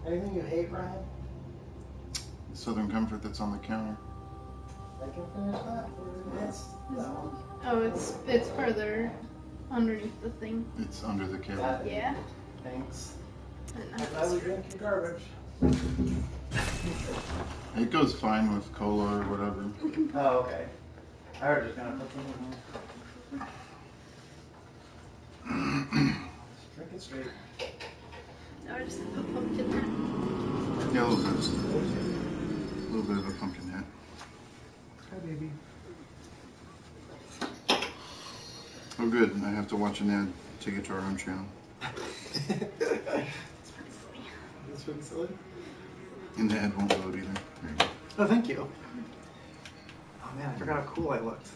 Anything you hate, Ryan? Southern Comfort that's on the counter. I can finish that. Yes, that one. Oh, it's further underneath the thing. It's under the cable. Got it. Yeah. Thanks. And I would drink your garbage. It goes fine with cola or whatever. Oh, okay. I was just gonna put some in here. Just drink it straight. I just have a pumpkin hat. Yeah, a little bit. A little bit of a pumpkin hat. Hi, baby. Oh, good. I have to watch an ad to get to our own channel. It's pretty silly. That's pretty silly. And the ad won't load either. There you go. Oh, thank you. Oh man, I forgot how cool I looked.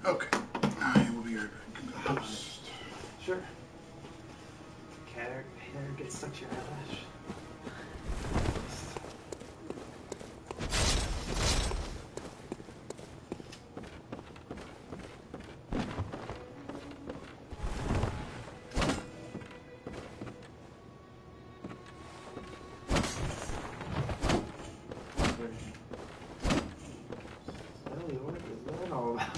Okay. I will be right back. Sure. Cat hair gets stuck to your eyelash. What is that all about?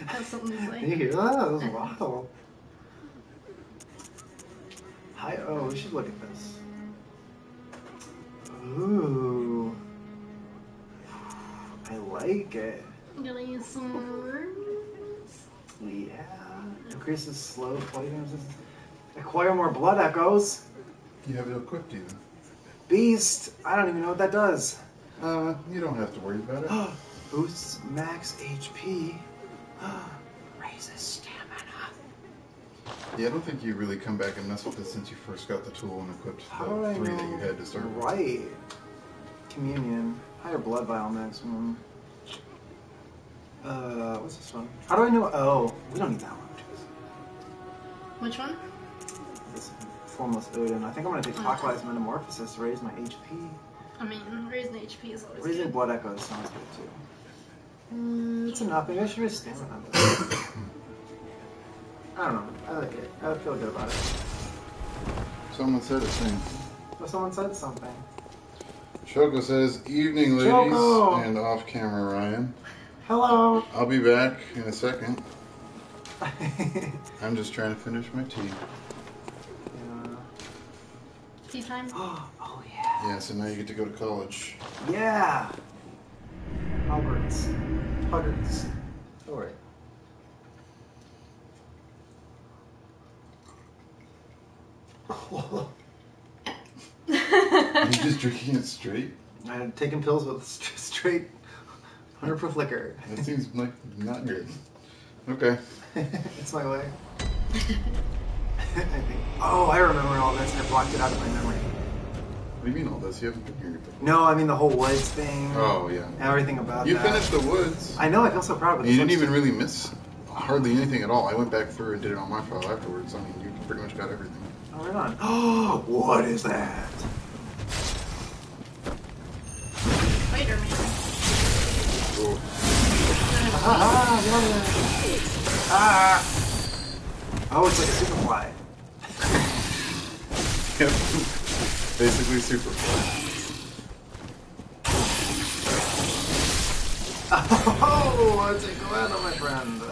That's something to say. You hear that? That was wild. Hi, oh, we should look at this. Ooh. I like it. I'm gonna use some words. Yeah. Increases slow fighting resistance. Acquire more blood echoes. You have it equipped even. Beast. I don't even know what that does. You don't have to worry about it. Boosts max HP. Raises stamina. Yeah, I don't think you really come back and mess with it since you first got the tool and equipped How do the I 3 know? that you had to start with. Right. Communion. Higher blood vial maximum. What's this one? How do I know? Oh, we don't need that one. Which one? This Formless Odin. I think I'm gonna take Clockwise Metamorphosis to raise my HP. I mean, raising HP is always Raising good. blood echoes sounds good too. It's enough. Maybe I should raise stamina. I don't know. I like it. I feel good about it. Someone said a thing. But someone said something. Shoko says, evening ladies, Shoko! and off camera Ryan. Hello. I'll be back in a second. I'm just trying to finish my tea. Tea time? Oh yeah. Yeah, so now you get to go to college. Yeah. Hogwarts. Alright. Are you just drinking it straight? I'm taking pills with straight 100 proof liquor. That seems like not good. Okay. It's my way. I think. Oh, I remember all this. I blocked it out of my memory. What do you mean all this? You haven't been here before. No, I mean the whole woods thing. Oh, yeah. Everything about You that. finished the woods. I know. I feel so proud of it. You didn't even really miss hardly anything at all. I went back through and did it on my file afterwards. I mean, you pretty much got everything. Oh, right on. Oh, what is that? Spider-Man. Cool. Ah! Oh, it's like a superfly. Yep. Basically Superfly. Oh, it's a Glenna, my friend.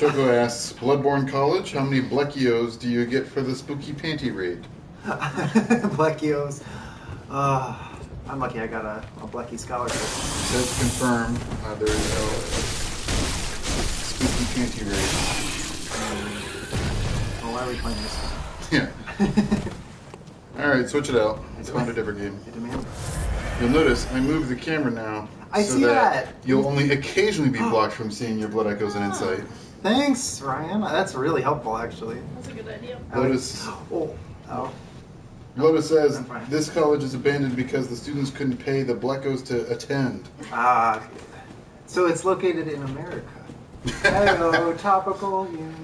Shoko asks, Bloodborne College, how many Blekios do you get for the spooky panty raid? Blekios. I'm lucky I got a Blecky scholarship. Says confirmed, there is no spooky panty raid. Well, why are we playing this? Yeah. Alright, switch it out. Let's find a different game. It demands. You'll notice I moved the camera now. I so see that. You'll only occasionally be blocked from seeing your blood echoes and insight. Thanks, Ryan. That's really helpful, actually. That's a good idea. Lotus, Oh. Lotus says, I'm fine. this college is abandoned because the students couldn't pay the Bleckos to attend. Ah. So it's located in America. Hello, topical humor.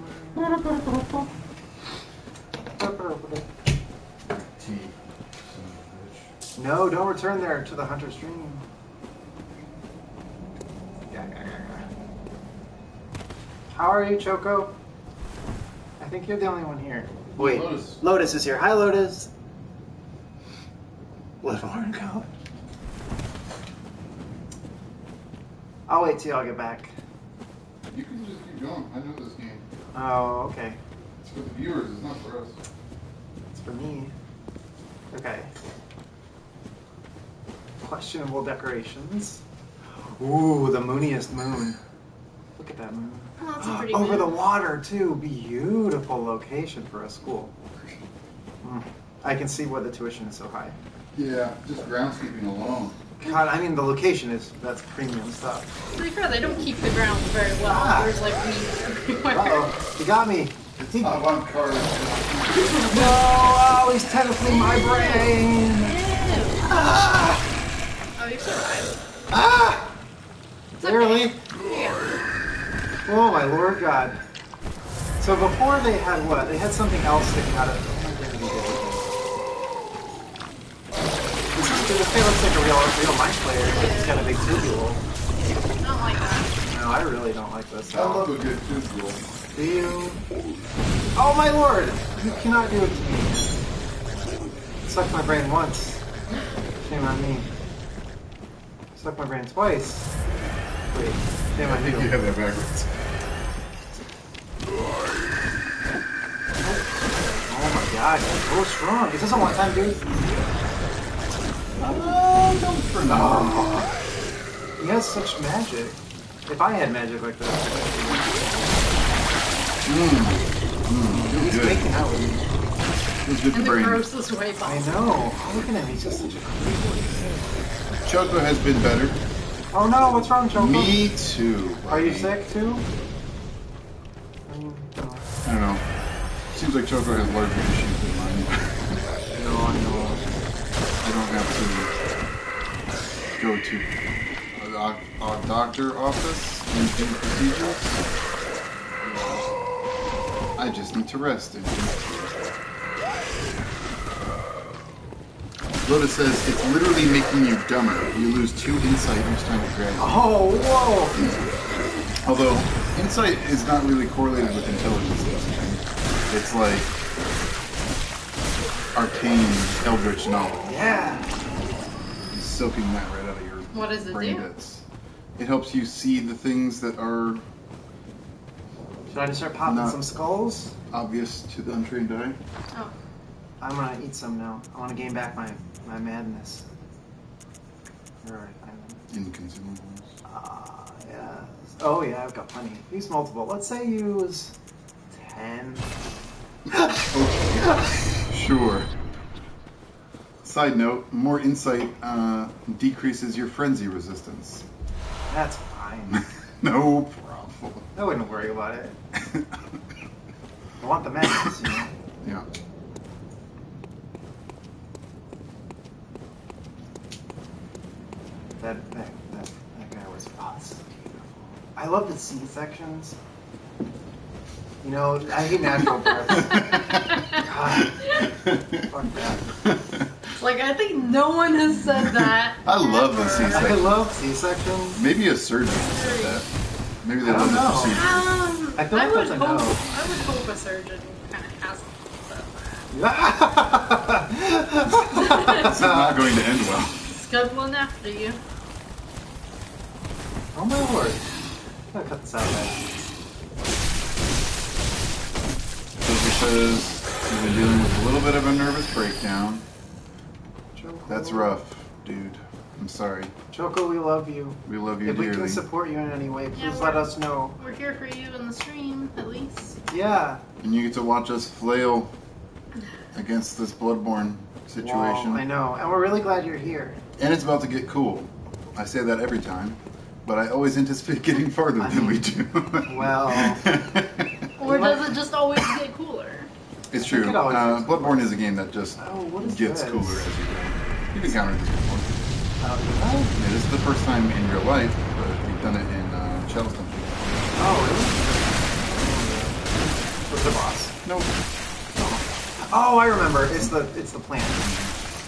Tea. No, don't return there to the Hunter's Dream. How are you, Choco? I think you're the only one here. Wait, Lotus is here. Hi, Lotus. Bloodborne, go. I'll wait till y'all get back. You can just keep going. I know this game. Oh, okay. It's for the viewers, it's not for us. It's for me. Okay. Questionable decorations. Ooh, the mooniest moon. Look at that moon. Oh, that's a pretty Over moon. the water, too. Beautiful location for a school. I can see why the tuition is so high. Yeah, just groundskeeping alone. God, I mean, the location that's premium stuff. To be fair, they don't keep the grounds very well. Ah. There's like weeds everywhere. Uh-oh, you got me. Avant-garde. No, oh, he's tentacling my brain. Ew. Ah! Oh, you survived. Ah! It's okay. Really? Yeah. Oh my Lord God. So before they had what? They had something else sticking out of it. This guy looks like a real Mind Flayer. He's got a big tubule. I don't like that. No, I really don't like this. I love a good tubule. Do you? Oh my Lord! You cannot do it to me. Sucked my brain once. Shame on me. Sucked my brain twice. Wait, shame I on think you. you have that backwards. Oh my God, he's so strong. Is this a one-time dude? Oh, don't for no. He has such magic. If I had magic like this, he's Good. making out with me. It's good In for the brain. grossest way I possible. know. Look at him. He's just such a creep. Choco has been better. Oh no, what's wrong, Choco? Me too. Are you buddy. sick too? No. I don't know. Seems like Choco has larger issues than mine. No, no. I don't have to go to a doctor office and do procedures. I just need to rest and Lotus says it's literally making you dumber. You lose 2 insight each time you grab. Oh, whoa! Although insight is not really correlated with intelligence. It's like arcane eldritch knowledge. Yeah. He's soaking that right out of your What does it brain do? bits. It helps you see the things that are Should I just start popping No. some skulls? obvious to the untrained eye. Oh. I'm gonna eat some now. I want to gain back my madness. Alright, Inconsumables. yeah. Oh yeah, I've got plenty. Use multiple. Let's say use 10. Sure. Side note, more insight decreases your frenzy resistance. That's fine. No problem. I wouldn't worry about it. I want the madness, you know. Yeah. That guy was awesome. I love the C sections. You know, I hate natural birth. God, fuck that. Like, I think no one has said that. I love the ever. C-section. I love C-sections. Maybe a surgeon said that. Maybe they I don't love the know. procedure. I feel like would that's a hope. no. I would hope a surgeon kind of has said that. This is not going to end well. Scuttling after you. Oh my Lord. I'm gonna cut this out, guys. Joker says you've been dealing with a little bit of a nervous breakdown. Choco. That's rough, dude. I'm sorry. Choco, we love you. We love you If we dearly. can support you in any way, please Yeah, let us know. We're here for you in the stream, at least. Yeah. And you get to watch us flail against this Bloodborne situation. Wow, I know. And we're really glad you're here. And it's about to get cool. I say that every time, but I always anticipate getting farther than we do. Well. Or does it just always get cooler? It's true. It always gets Bloodborne is a game that just Oh, what is gets this? cooler as you go. You've encountered this before. Oh, Yeah, this is the first time in your life, but you've done it in Charleston. really? What's the boss? Nope. Oh, I remember. It's the plant.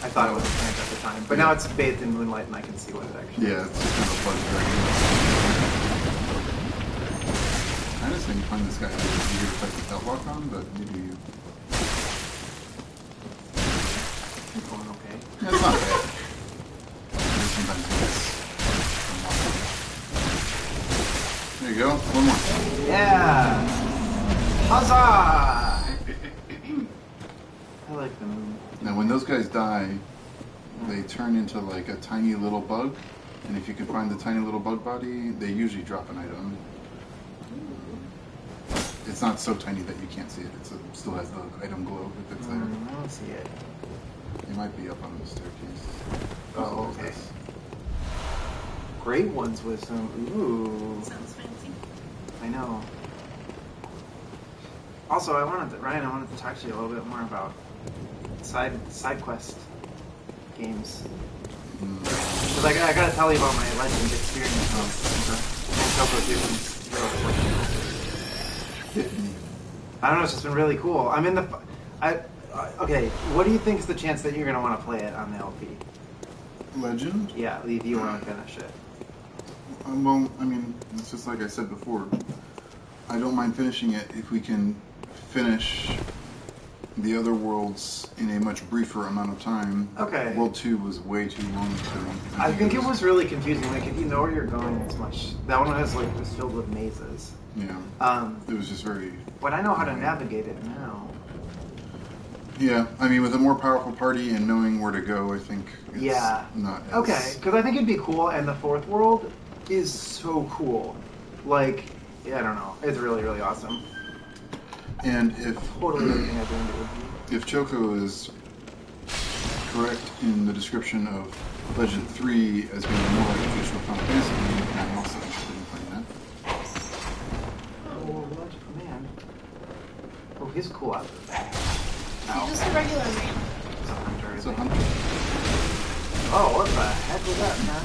I thought it was a plant at the time, but now it's bathed in moonlight and I can see what it actually Yeah, is. it's just kind of a blood dragon. I just think you find this guy easier to fight without lock on, but maybe you. It's going okay. Yeah, it's not bad. Sometimes it gets unlocked. There you go. One more. Yeah! Huzzah! I like the moon. Now, when those guys die, they turn into like a tiny little bug, and if you can find the tiny little bug body, they usually drop an item. It's not so tiny that you can't see it. It still has the item globe if it's there. I don't see it. It might be up on the staircase. Oh, okay. Great ones with some. Ooh. Sounds fancy. I know. Also, Ryan, I wanted to talk to you a little bit more about side quest games. Because I gotta tell you about my Legend experience. I don't know, it's just been really cool. I'm in the. Okay, what do you think is the chance that you're gonna want to play it on the LP? Legend? Yeah, if you want to finish it. Well, I mean, it's just like I said before. I don't mind finishing it if we can finish the other worlds in a much briefer amount of time. Okay. World 2 was way too long to me. I think it was really confusing. Like, if you know where you're going, it's much. That one was filled with mazes. Yeah. It was just very. But I know how to navigate it now. Yeah, I mean, with a more powerful party and knowing where to go, I think it's not as... Okay, because I think it'd be cool, and the fourth world is so cool. Like, yeah, I don't know. It's really, really awesome. And if... Totally everything I dreamed it would be. If Choco is correct in the description of Legend 3 as being more like a traditional Final Fantasy game, I'm also interested in playing that. Oh, man. Oh, he's cool out there. He's just a regular man. He's a hunter. It's a hunter. Oh, what the heck was that, man?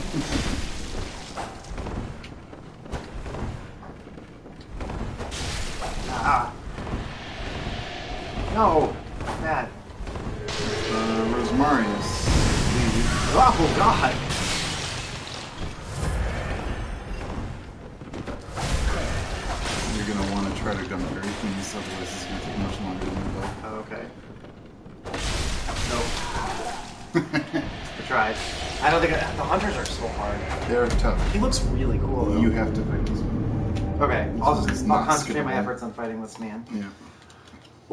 Ah. No. Bad. Rosmarius. Oh, God. You're going to want to try to gun very things, otherwise it's going to take much longer than you thought. Oh, okay. Nope. I tried. I don't think the hunters are so hard. They're tough. He looks really cool, though. You have to fight this one. Okay, It's I'll not concentrate my skippable. efforts on fighting this man. Yeah.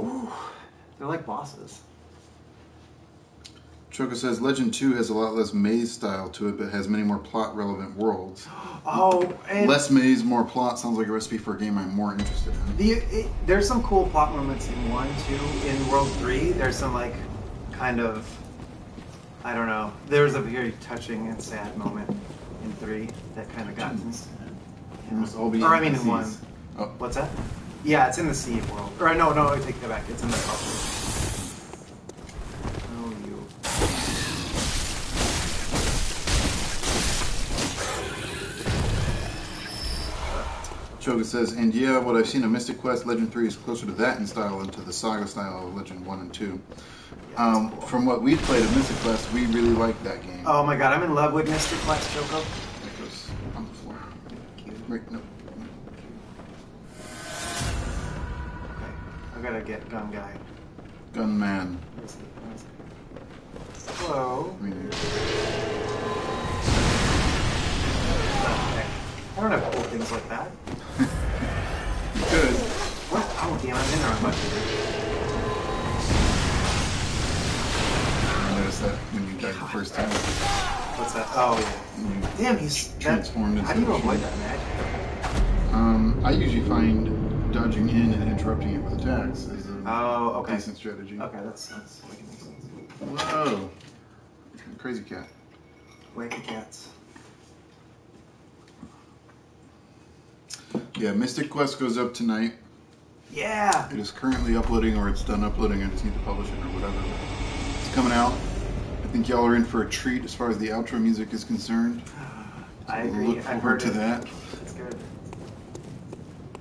Ooh, they're like bosses. Choco says Legend 2 has a lot less maze style to it, but has many more plot relevant worlds. Oh, and Less maze, more plot sounds like a recipe for a game I'm more interested in. there's some cool plot moments in 1, 2. In World 3, there's some, like, kind of, I don't know. There was a very touching and sad moment in 3 that kind of got me. It must all be Or I mean in NPCs. 1. Oh. What's that? Yeah, it's in the sea world. Or no, I take that back. It's in the puzzle. Oh, you. Choga says, and yeah, what I've seen of Mystic Quest, Legend 3 is closer to that in style than to the Saga style of Legend 1 and 2. Yeah, cool. From what we played of Mystic Quest, we really liked that game. Oh my god, I'm in love with Mystic Quest, Choco. That goes on the floor. Thank you. Right, no. Okay, I gotta get gun guy. Gunman. Where is he? Hello. I mean, Okay. I don't have cool things like that. you could. What? Oh damn, I'm in there on my I noticed that when you died the first time. What's that? Oh yeah. You Damn, he's transformed into How do you a avoid machine. that magic? I usually find dodging in and interrupting it with attacks is a Oh, okay. decent strategy. Okay, that's making sense. Whoa. Crazy cat. Wacky cats. Yeah, Mystic Quest goes up tonight. Yeah. It is currently uploading, or it's done uploading. I just need to publish it or whatever. It's coming out. I think y'all are in for a treat as far as the outro music is concerned. I So agree. Look I've forward heard to it. that. It's good.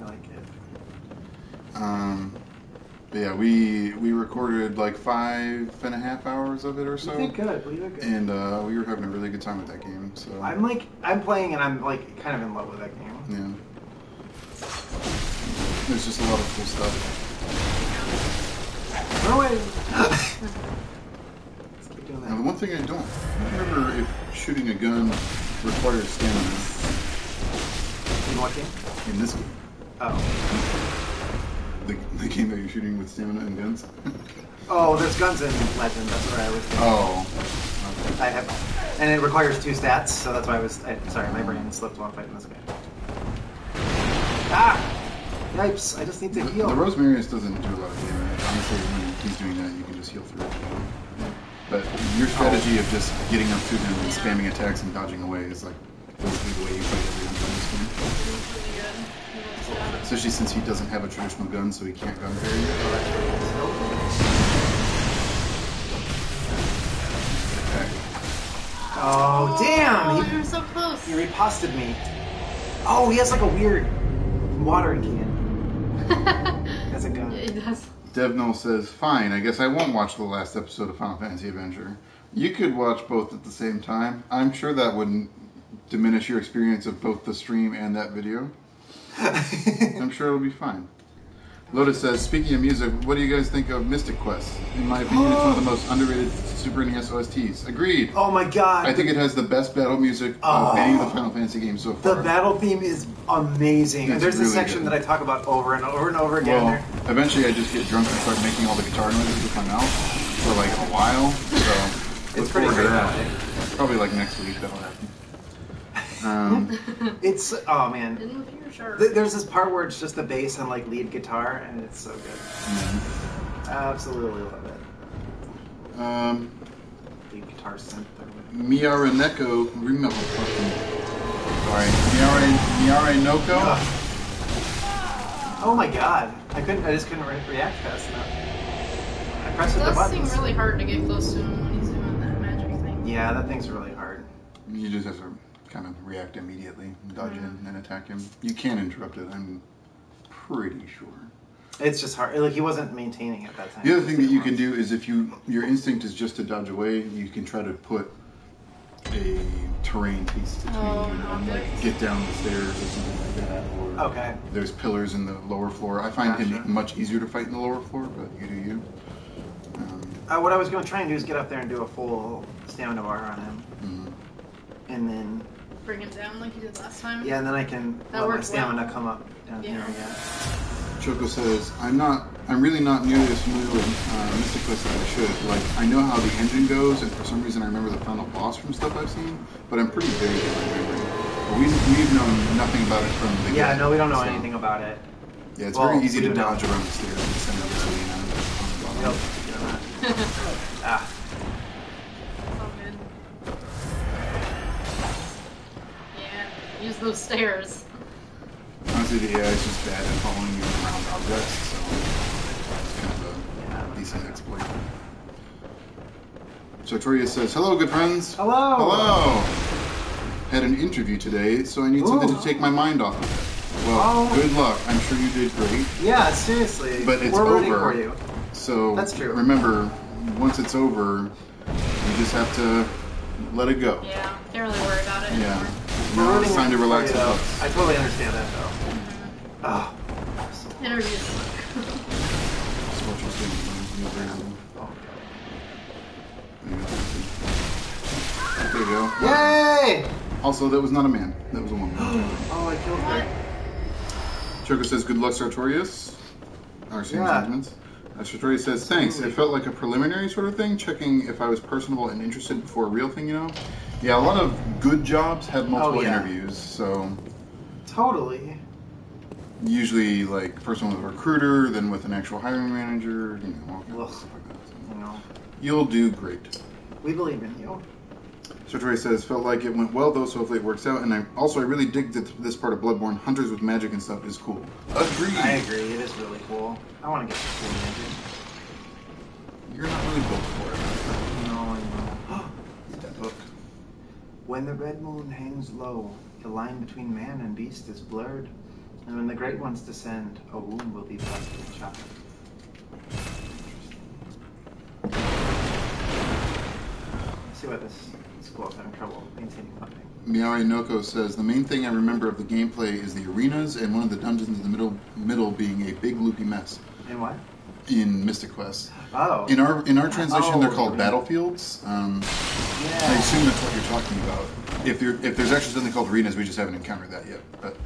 I like it. But yeah, we recorded like 5.5 hours of it or so. You did good. We did good. And we were having a really good time with that game. So I'm playing and I'm like kind of in love with that game. yeah, there's just a lot of cool stuff. Run away! Let's keep doing Now that. the one thing I don't remember if shooting a gun requires stamina In what game? in this game. Oh. The game that you're shooting with stamina and guns. Oh, there's guns in Legend. That's where I was thinking. Oh. I have, and it requires 2 stats, so that's why sorry, my brain slipped while fighting this guy. Ah! Yipes! I just need to heal. The Rosemary's doesn't do a lot of damage. Honestly, when he's doing that, you can just heal through it. But your strategy of just getting up to him and spamming attacks and dodging away is like basically the way you fight everyone in this game. Especially since he doesn't have a traditional gun, so he can't gun parry. Oh, damn! You were so close. He riposted me. Oh, he has like a weird watering can. As a gun. Yeah, he does. Devnol says, fine, I guess I won't watch the last episode of Final Fantasy Adventure. You could watch both at the same time. I'm sure that wouldn't diminish your experience of both the stream and that video. I'm sure it'll be fine. Lotus says, speaking of music, what do you guys think of Mystic Quest? In my opinion, it's one of the most underrated Super NES OSTs. Agreed. Oh my god. I think it has the best battle music of any of the Final Fantasy games so far. The battle theme is amazing. It's There's a really section good. that I talk about over and over and over again. Well, eventually I just get drunk and start making all the guitar noises with my mouth for like a while. So It's pretty forward to great that. that way. Probably like next week that'll happen. It's, oh man. Didn't look your sharp. There's this part where it's just the bass and like lead guitar, and it's so good. Absolutely love it. Lead guitar synth or whatever. Miaraneko, Miare Noko. Oh my god. I just couldn't react fast enough. I pressed It the does buttons. seem really hard to get close to him when he's doing that magic thing. Yeah, that thing's really hard. You just have to kind of react immediately, dodge in, and attack him. You can interrupt it, I'm pretty sure. It's just hard. Like, he wasn't maintaining it that time. The other thing that you can do is if your instinct is just to dodge away, you can try to put a terrain piece between you and like get down the stairs or something like that. Or Okay. there's pillars in the lower floor. I find Gotcha. him much easier to fight in the lower floor, but you do you. What I was going to try and do is get up there and do a full stamina bar on him. And then, Bring him down like you did last time. yeah, and then I can That let my works stamina well. come up down Yeah. here, yeah. Choco says, I'm really not nearly as familiar with Mystic Quest as I should. Like, I know how the engine goes, and for some reason I remember the final boss from stuff I've seen, but I'm pretty vague in my memory. But we've known nothing about it from the beginning. Yeah, no, we don't know so- anything about it. Yeah, it's Well, very easy we to do know. dodge around the stairs and send out Selena on the Yep. bottom. Ah. It's all good. Yeah, use those stairs. Honestly, the AI is just bad at following you around objects, so it's kind of a decent exploit. Sartorius says, hello, good friends. Hello. Hello. Had an interview today, so I need something Ooh. to take my mind off of it. Well, Oh. good luck. I'm sure you did great. Yeah, seriously. But it's We're rooting over. for you. So That's true. remember, once it's over, you just have to let it go. Yeah, can't really worry about it Yeah. anymore. We're Now rooting it's time to for relax you, the though. books. I totally understand that, though. Oh. Interviews. Scorcher's getting Oh, There you go. Yay! Also, that was not a man. That was a woman. Oh, I killed What? her. Choco says, good luck, Sartorius. Our same Yeah. sentiments. Sartorius says, thanks. It felt like a preliminary sort of thing, checking if I was personable and interested before a real thing, you know? Yeah, a lot of good jobs have multiple yeah. interviews, so Totally. usually, like, first one with a recruiter, then with an actual hiring manager, you know, all kinds of Ugh. stuff like that. So You know, you'll do great. we believe in you. Sartorius says, felt like it went well, though, so hopefully it works out. And I really dig that this part of Bloodborne, hunters with magic and stuff, is cool. Agreed. I agree. It is really cool. I want to get to cool magic. You're not really built for it. No, I know. Read that book. When the red moon hangs low, the line between man and beast is blurred. And when the great ones descend, a womb will be blessed with child. see why this school is having trouble maintaining funding. Miyawi Noko says, the main thing I remember of the gameplay is the arenas and one of the dungeons in the middle being a big loopy mess. In what? In Mystic Quest. Oh. In our translation, they're called arena. battlefields. Yeah. I assume that's what you're talking about. If there's actually something called arenas, we just haven't encountered that yet. But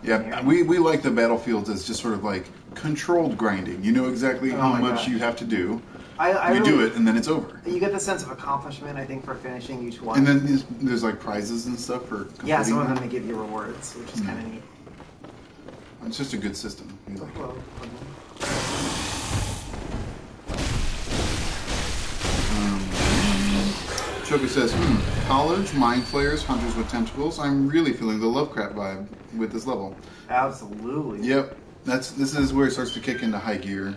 yeah, we like the battlefields as just sort of like controlled grinding. You know exactly how much you have to do. You do it, and then it's over. You get the sense of accomplishment, I think, for finishing each one. And then there's like prizes and stuff for completing. Yeah, some of them they give you rewards, which is kind of neat. It's just a good system. We like it. Hello. Chobi says, college, mind flayers, hunters with tentacles. I'm really feeling the Lovecraft vibe with this level. Absolutely. Yep. This is where it starts to kick into high gear,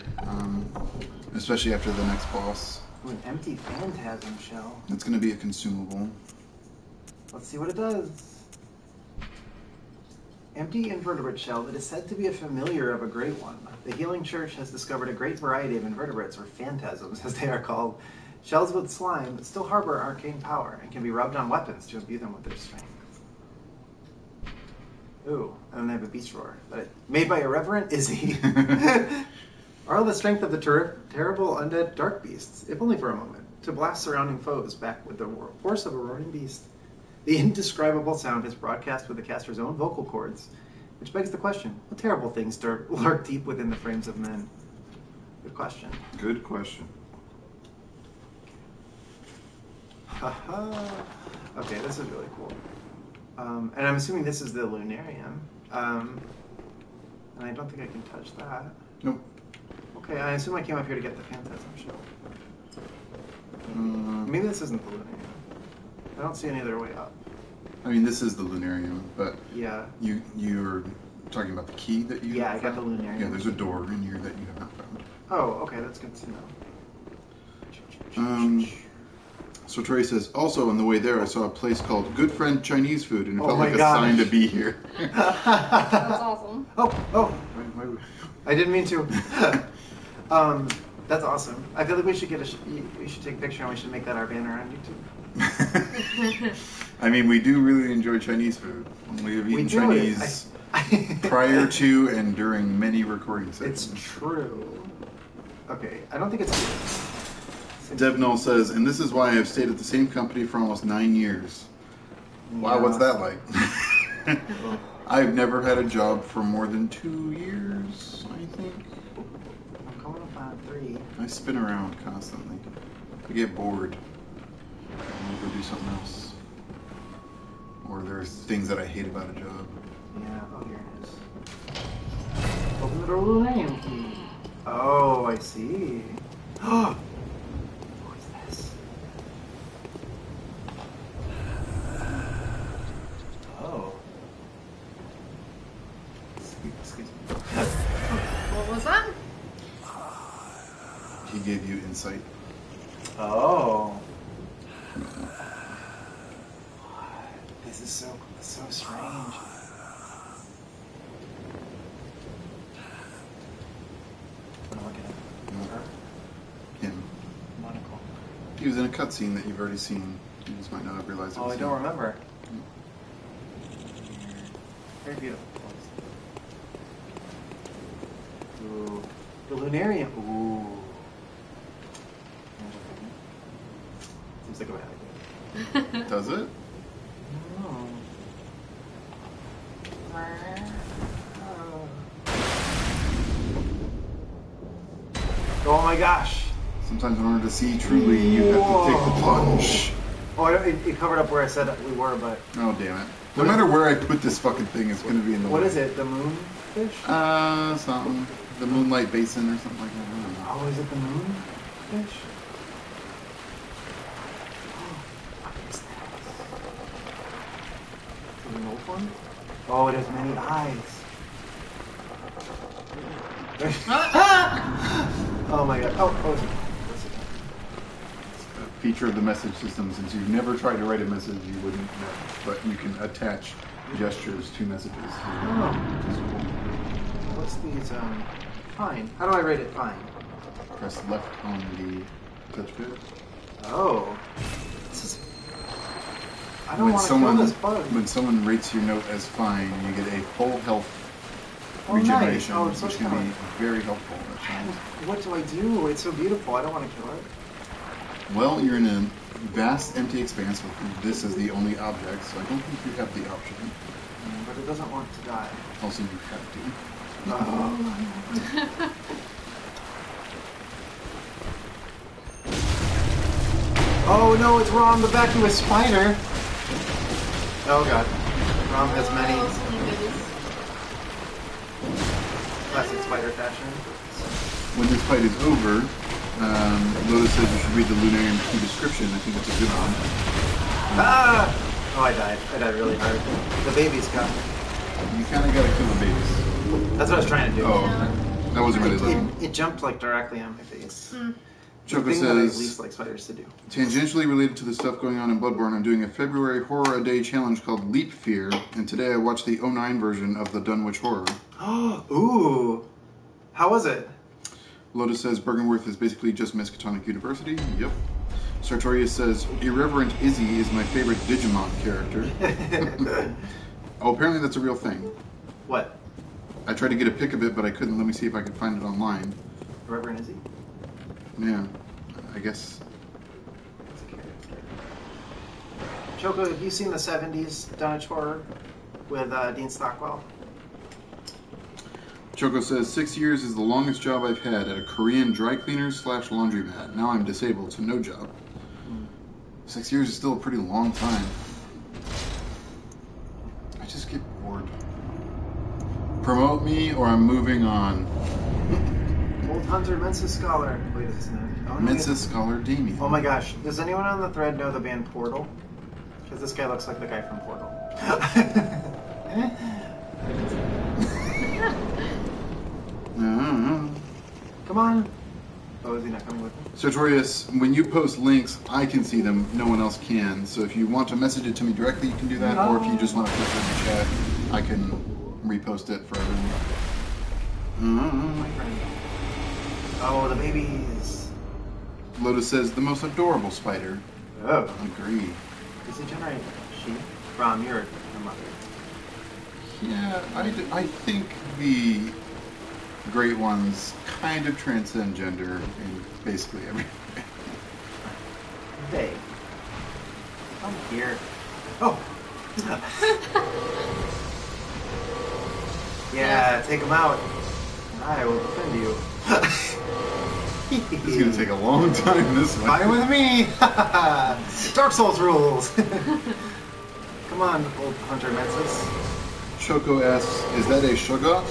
especially after the next boss. Ooh, an empty phantasm shell. It's going to be a consumable. Let's see what it does. Empty invertebrate shell that is said to be a familiar of a great one. The Healing Church has discovered a great variety of invertebrates, or phantasms as they are called. Shells with slime, but still harbor arcane power and can be rubbed on weapons to imbue them with their strength. Ooh, and then they have a beast roar. Made by irreverent Izzy. Are the strength of the terrible undead dark beasts, if only for a moment, to blast surrounding foes back with the force of a roaring beast. The indescribable sound is broadcast with the caster's own vocal cords, which begs the question, what terrible things lurk deep within the frames of men? Good question. Good question. Okay, this is really cool. And I'm assuming this is the Lunarium. And I don't think I can touch that. Nope. Okay, I assume I came up here to get the Phantasm Shell. Maybe this isn't the Lunarium. I don't see any other way up. I mean, this is the Lunarium, but yeah, you're talking about the key that you I got the Lunarium. Yeah, there's a door in here that you have not found. Oh, okay, that's good to know. So Trey says, also on the way there I saw a place called Good Friend Chinese Food, and it felt like a gosh. sign to be here. That's awesome. Oh, I didn't mean to. That's awesome. I feel like we should we should take a picture and we should make that our banner on YouTube. I mean, we do really enjoy Chinese food. We have eaten Chinese prior to and during many recording sessions. It's true. Okay, I don't think it's here. Devnol says, and this is why I've stayed at the same company for almost 9 years. Yeah. Wow, what's that like? I've never had a job for more than 2 years, I think. I'm coming up on 3. I spin around constantly. I get bored. I'll go do something else. Or there's things that I hate about a job. Yeah, oh, here it is. Open the door with a name key. Oh, I see. What is this? Oh. Excuse me. What was that? He gave you insight. Oh. This is so strange. What am I looking at? Her? Him. Monocle. He was in a cutscene that you've already seen. You just might not have realized it Oh, was I don't him. remember. Very beautiful. Ooh. The Lunarium. Ooh. Seems like a bad idea. Does it? Oh my gosh! Sometimes in order to see truly, you have to take the plunge. Oh, it covered up where I said we were, but... Oh, damn it. No matter where I put this fucking thing, it's going to be in the way. What is it? The moonfish? Something. The Moonlight Basin or something like that. I don't know. Oh, is it the moonfish? What is that? Is it an old one? Oh, it has many eyes. Oh my god. Oh, it's A feature of the message system, since you've never tried to write a message, you wouldn't know. But you can attach gestures to messages. Oh. What's these, fine. How do I rate it fine? Press left on the touchpad. Oh. I don't want to kill this bug. When someone rates your note as fine, you get a full health Nice. regeneration, Oh, so which can be very helpful. What do I do? It's so beautiful. I don't want to kill it. Well, you're in a vast, empty expanse with this as the only object, so I don't think you have the option. But it doesn't want to die. Also, you have to. Oh no, it's Rom, the vacuous spider. Oh god. Rom has many classic spider fashion. When this fight is over, Lotus says you should read the Lunarian key description. I think it's a good one. Ah! Oh, I died. I died really hard. The babies got me. You kind of gotta kill the babies. That's what I was trying to do. Oh, okay. That wasn't really looking. It jumped like directly on my face. Choco the thing that I says, least like spiders to do. tangentially related to the stuff going on in Bloodborne, I'm doing a February Horror a Day challenge called Leap Fear, and today I watched the 09 version of the Dunwich Horror. Ooh. How was it? Lotus says, Bergenworth is basically just Miskatonic University. Yep. Sartorius says, Irreverent Izzy is my favorite Digimon character. Oh, apparently that's a real thing. What? I tried to get a pic of it, but I couldn't. Let me see if I could find it online. Reverend Izzy? Yeah, I guess. Choco, have you seen the 70s Dunwich Horror with Dean Stockwell? Choco says, 6 years is the longest job I've had at a Korean dry cleaner / laundromat. Now I'm disabled, so no job. 6 years is still a pretty long time. I just get bored. Promote me or I'm moving on. Old Hunter, Mensa Scholar. Wait, isn't it? Oh, no, Mensa Scholar Damien. Oh my gosh. Does anyone on the thread know the band Portal? Because this guy looks like the guy from Portal. Come on. Oh, is he not coming with me? Sartorius, when you post links, I can see them. No one else can. So if you want to message it to me directly, you can do that. No. Or if you just want to put it in the chat, I can repost it for everyone. My friend. Oh, the babies. Lotus says, the most adorable spider. Oh. Agree. Does it generate sheep? Rom, you're a mother. Yeah, I think the great ones kind of transcend gender in basically every way. They. Come here. Oh! Yeah, take them out. And I will defend you. This is going to take a long time this one. Fine with me! Dark Souls rules! Come on, old Hunter Mensis. Choco asks, is that a Shoggoth?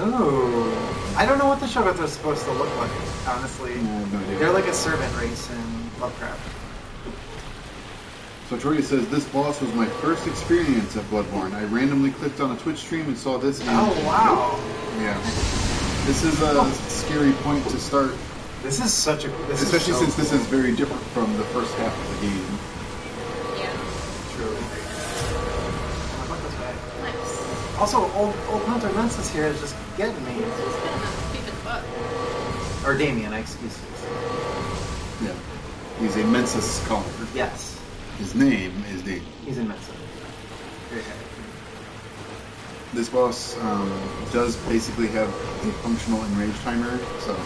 Oh. I don't know what the Shoggoths are supposed to look like, honestly. No idea. They're like a servant race in Lovecraft. So Tori says, this boss was my first experience at Bloodborne. I randomly clicked on a Twitch stream and saw this. Oh, wow. Yeah. This is a scary point to start. This is such a... Especially since this is very different from the first half of the game. Yeah. True. I like this guy. Nice. Also, old Hunter Mensis here is just getting me. He's been in that stupid butt. Or Damien, excuse me. Yeah. He's a Mensa scholar. Yes. His name is Damien. He's in Mensa. Very happy. This boss does basically have a functional enrage timer, so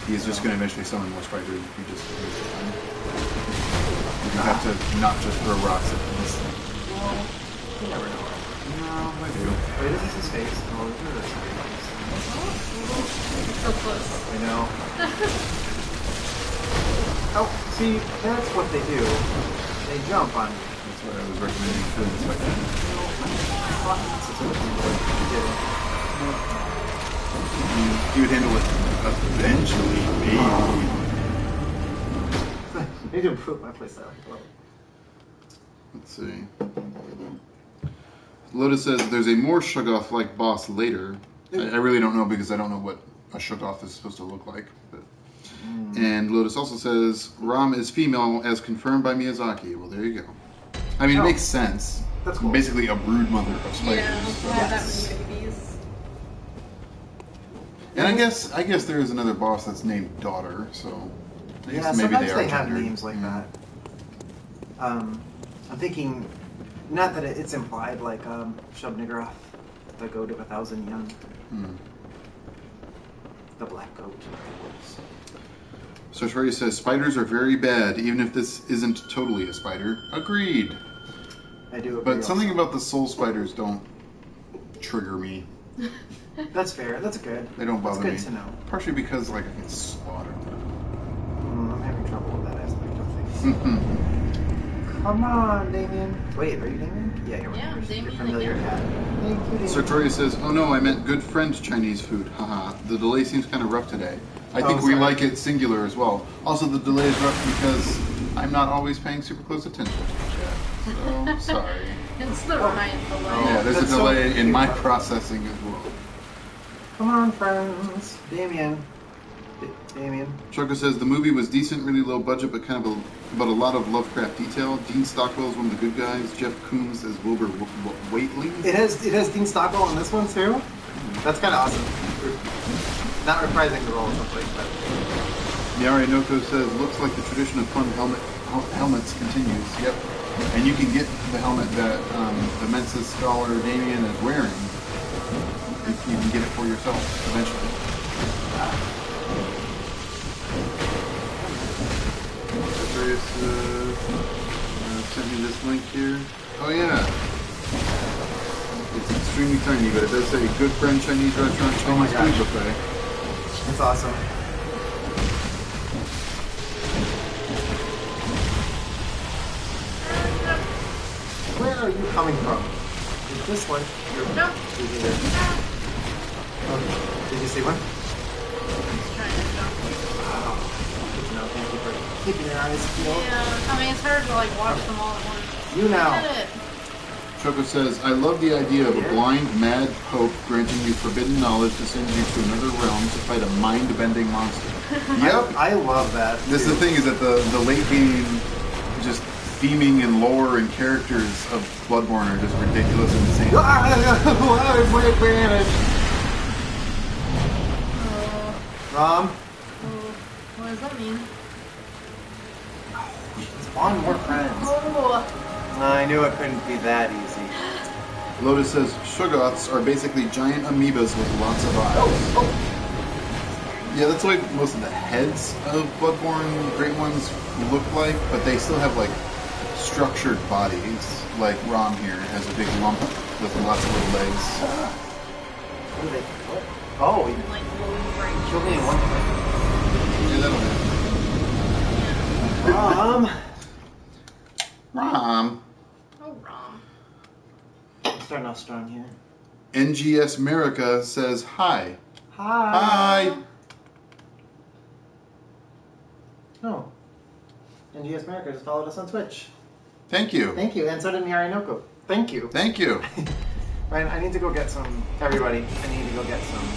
he is just going to eventually summon more spiders if you just waste the time. You have to not just throw rocks at things. Well, you never know. No, I do. Wait, this is his face. Oh, look at this. So close. I know. Oh, see, that's what they do. They jump on you. That's what I was recommending for this weapon. You would handle it eventually, maybe. Need to improve my playstyle. Let's see. Lotus says there's a more Shoggoth-like boss later. I really don't know because I don't know what a Shoggoth is supposed to look like. But. And Lotus also says Ram is female as confirmed by Miyazaki. Well, there you go. I mean, it makes sense. That's cool. Basically a brood mother of spiders. Yeah, So. have that many babies. And I guess there is another boss that's named Daughter, so I guess Yeah, maybe sometimes they are they have gendered. names like Yeah. that. I'm thinking, not that it's implied, like Shub-Niggurath, the goat of 1,000 young. The black goat. Sartori says, spiders are very bad, even if this isn't totally a spider. Agreed. I do agree. But something also. about the soul spiders don't trigger me. That's fair. That's good. They don't bother me. That's good to know. Partially because, like, I can slaughter them. I'm having trouble with that aspect of things. Come on, Damien. Wait, are you Damien? Yeah, you're Yeah, your Damien familiar again. cat. Thank you, Damien. Sartori says, oh no, I meant good friend Chinese food. Haha. The delay seems kind of rough today. I think we sorry. like it singular as well. Also, the delay is rough because I'm not always paying super close attention to the chat. So, sorry. It's the Ryan delay. Yeah, there's a That's so delay in cute. my processing as well. Come on, friends. Damien. Damien. Choco says the movie was decent, really low budget, but kind of about a lot of Lovecraft detail. Dean Stockwell's one of the good guys. Jeff Coombs as Wilbur Waitley. It has Dean Stockwell in this one too. That's kind of awesome. Not reprising the role or something, but Yari Noko says looks like the tradition of fun helmets continues. Yep, and you can get the helmet that the Mensa scholar Damien is wearing. You can get it for yourself eventually. Sent me this link here. Oh yeah. It's extremely tiny, but it does say good friend Chinese restaurant Chinese food buffet. it's awesome. Where are you coming from? Is this one? No. Did you see one? He's trying to jump. Good to know. Thank you for keeping your eyes peeled. Yeah, I mean, it's hard to like watch them all at once. You now. Get it. Choco says, I love the idea of a blind, mad pope granting you forbidden knowledge to send you to another realm to fight a mind-bending monster. Yep. I love that. This is the thing, is that the late game just theming and lore and characters of Bloodborne are just ridiculous and insane. Rom, What does that mean? spawn more friends. Oh. I knew it couldn't be that easy. Lotus says, Shoggoths are basically giant amoebas with lots of eyes. Yeah, that's the way most of the heads of Bloodborne Great Ones look like, but they still have, like, structured bodies. Like Rom here has a big lump with lots of little legs. What are they? What? Oh, he Like glowing bright. killed me in one Yeah, that'll do. Rom. Rom. Oh, Rom. I'm starting off strong here. NGS America says hi. Hi. Hi. Oh. NGS America just followed us on Twitch. Thank you. Thank you, and so did Miyarinoko. Thank you. Thank you. Ryan, I need to go get some. Everybody, I need to go get some.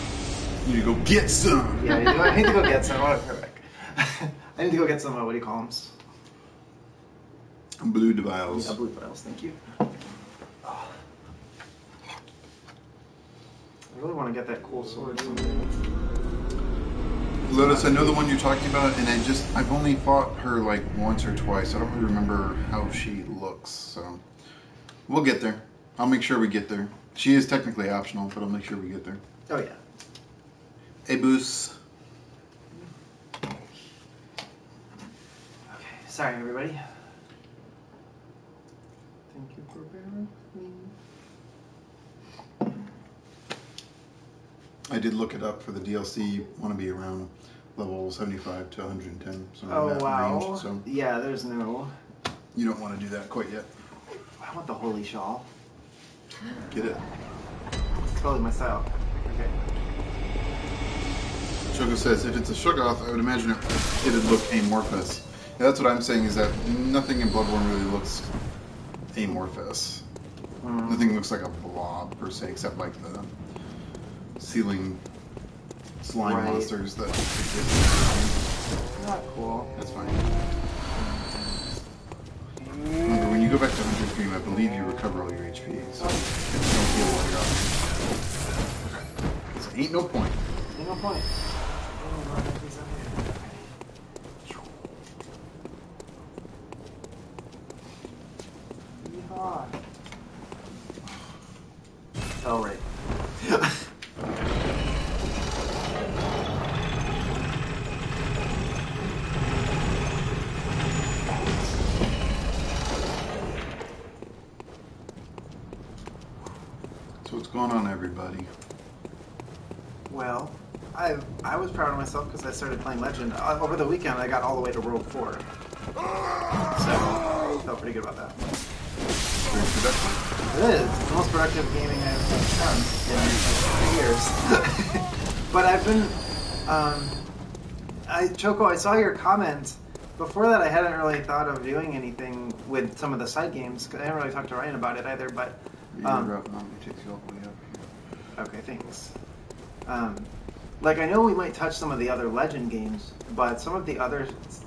You need to go get some. Yeah, I need to go get some. I need to go get some. What do you call them? Blue vials. Yeah, blue files. Thank you. Oh. I really want to get that cool sword someday. Lotus, I know the one you're talking about, and I've only fought her like once or twice. I don't really remember how she looks, so we'll get there. I'll make sure we get there. She is technically optional, but I'll make sure we get there. Oh yeah. Hey, Boos. Okay. Sorry, everybody. Thank you for bearing with me. I did look it up for the DLC. You want to be around level 75 to 110, so in Oh that wow. range. So Yeah, there's no. you don't want to do that quite yet. I want the holy shawl. Get it? It's totally my style. Okay. Shogo says, if it's a Shoggoth, I would imagine it'd look amorphous. Yeah, that's what I'm saying, is that nothing in Bloodborne really looks amorphous. Nothing looks like a blob, per se, except like the ceiling slime monsters that exist. Not cool. That's fine. Remember, when you go back to Hunter Stream, I believe you recover all your HP, so don't feel while you're out. So ain't no point. Ain't no point. God. Oh, right. So what's going on, everybody? Well, I was proud of myself because I started playing Legend. Over the weekend, I got all the way to World 4. So, I felt pretty good about that. Very productive. It is. It's the most productive gaming I've done in 3 years. But I've been... Choco, I saw your comment. Before that, I hadn't really thought of doing anything with some of the side games. 'Cause I haven't really talked to Ryan about it either, but... It takes you all the way up here. Okay, thanks. Like, I know we might touch some of the other Legend games, but some of the other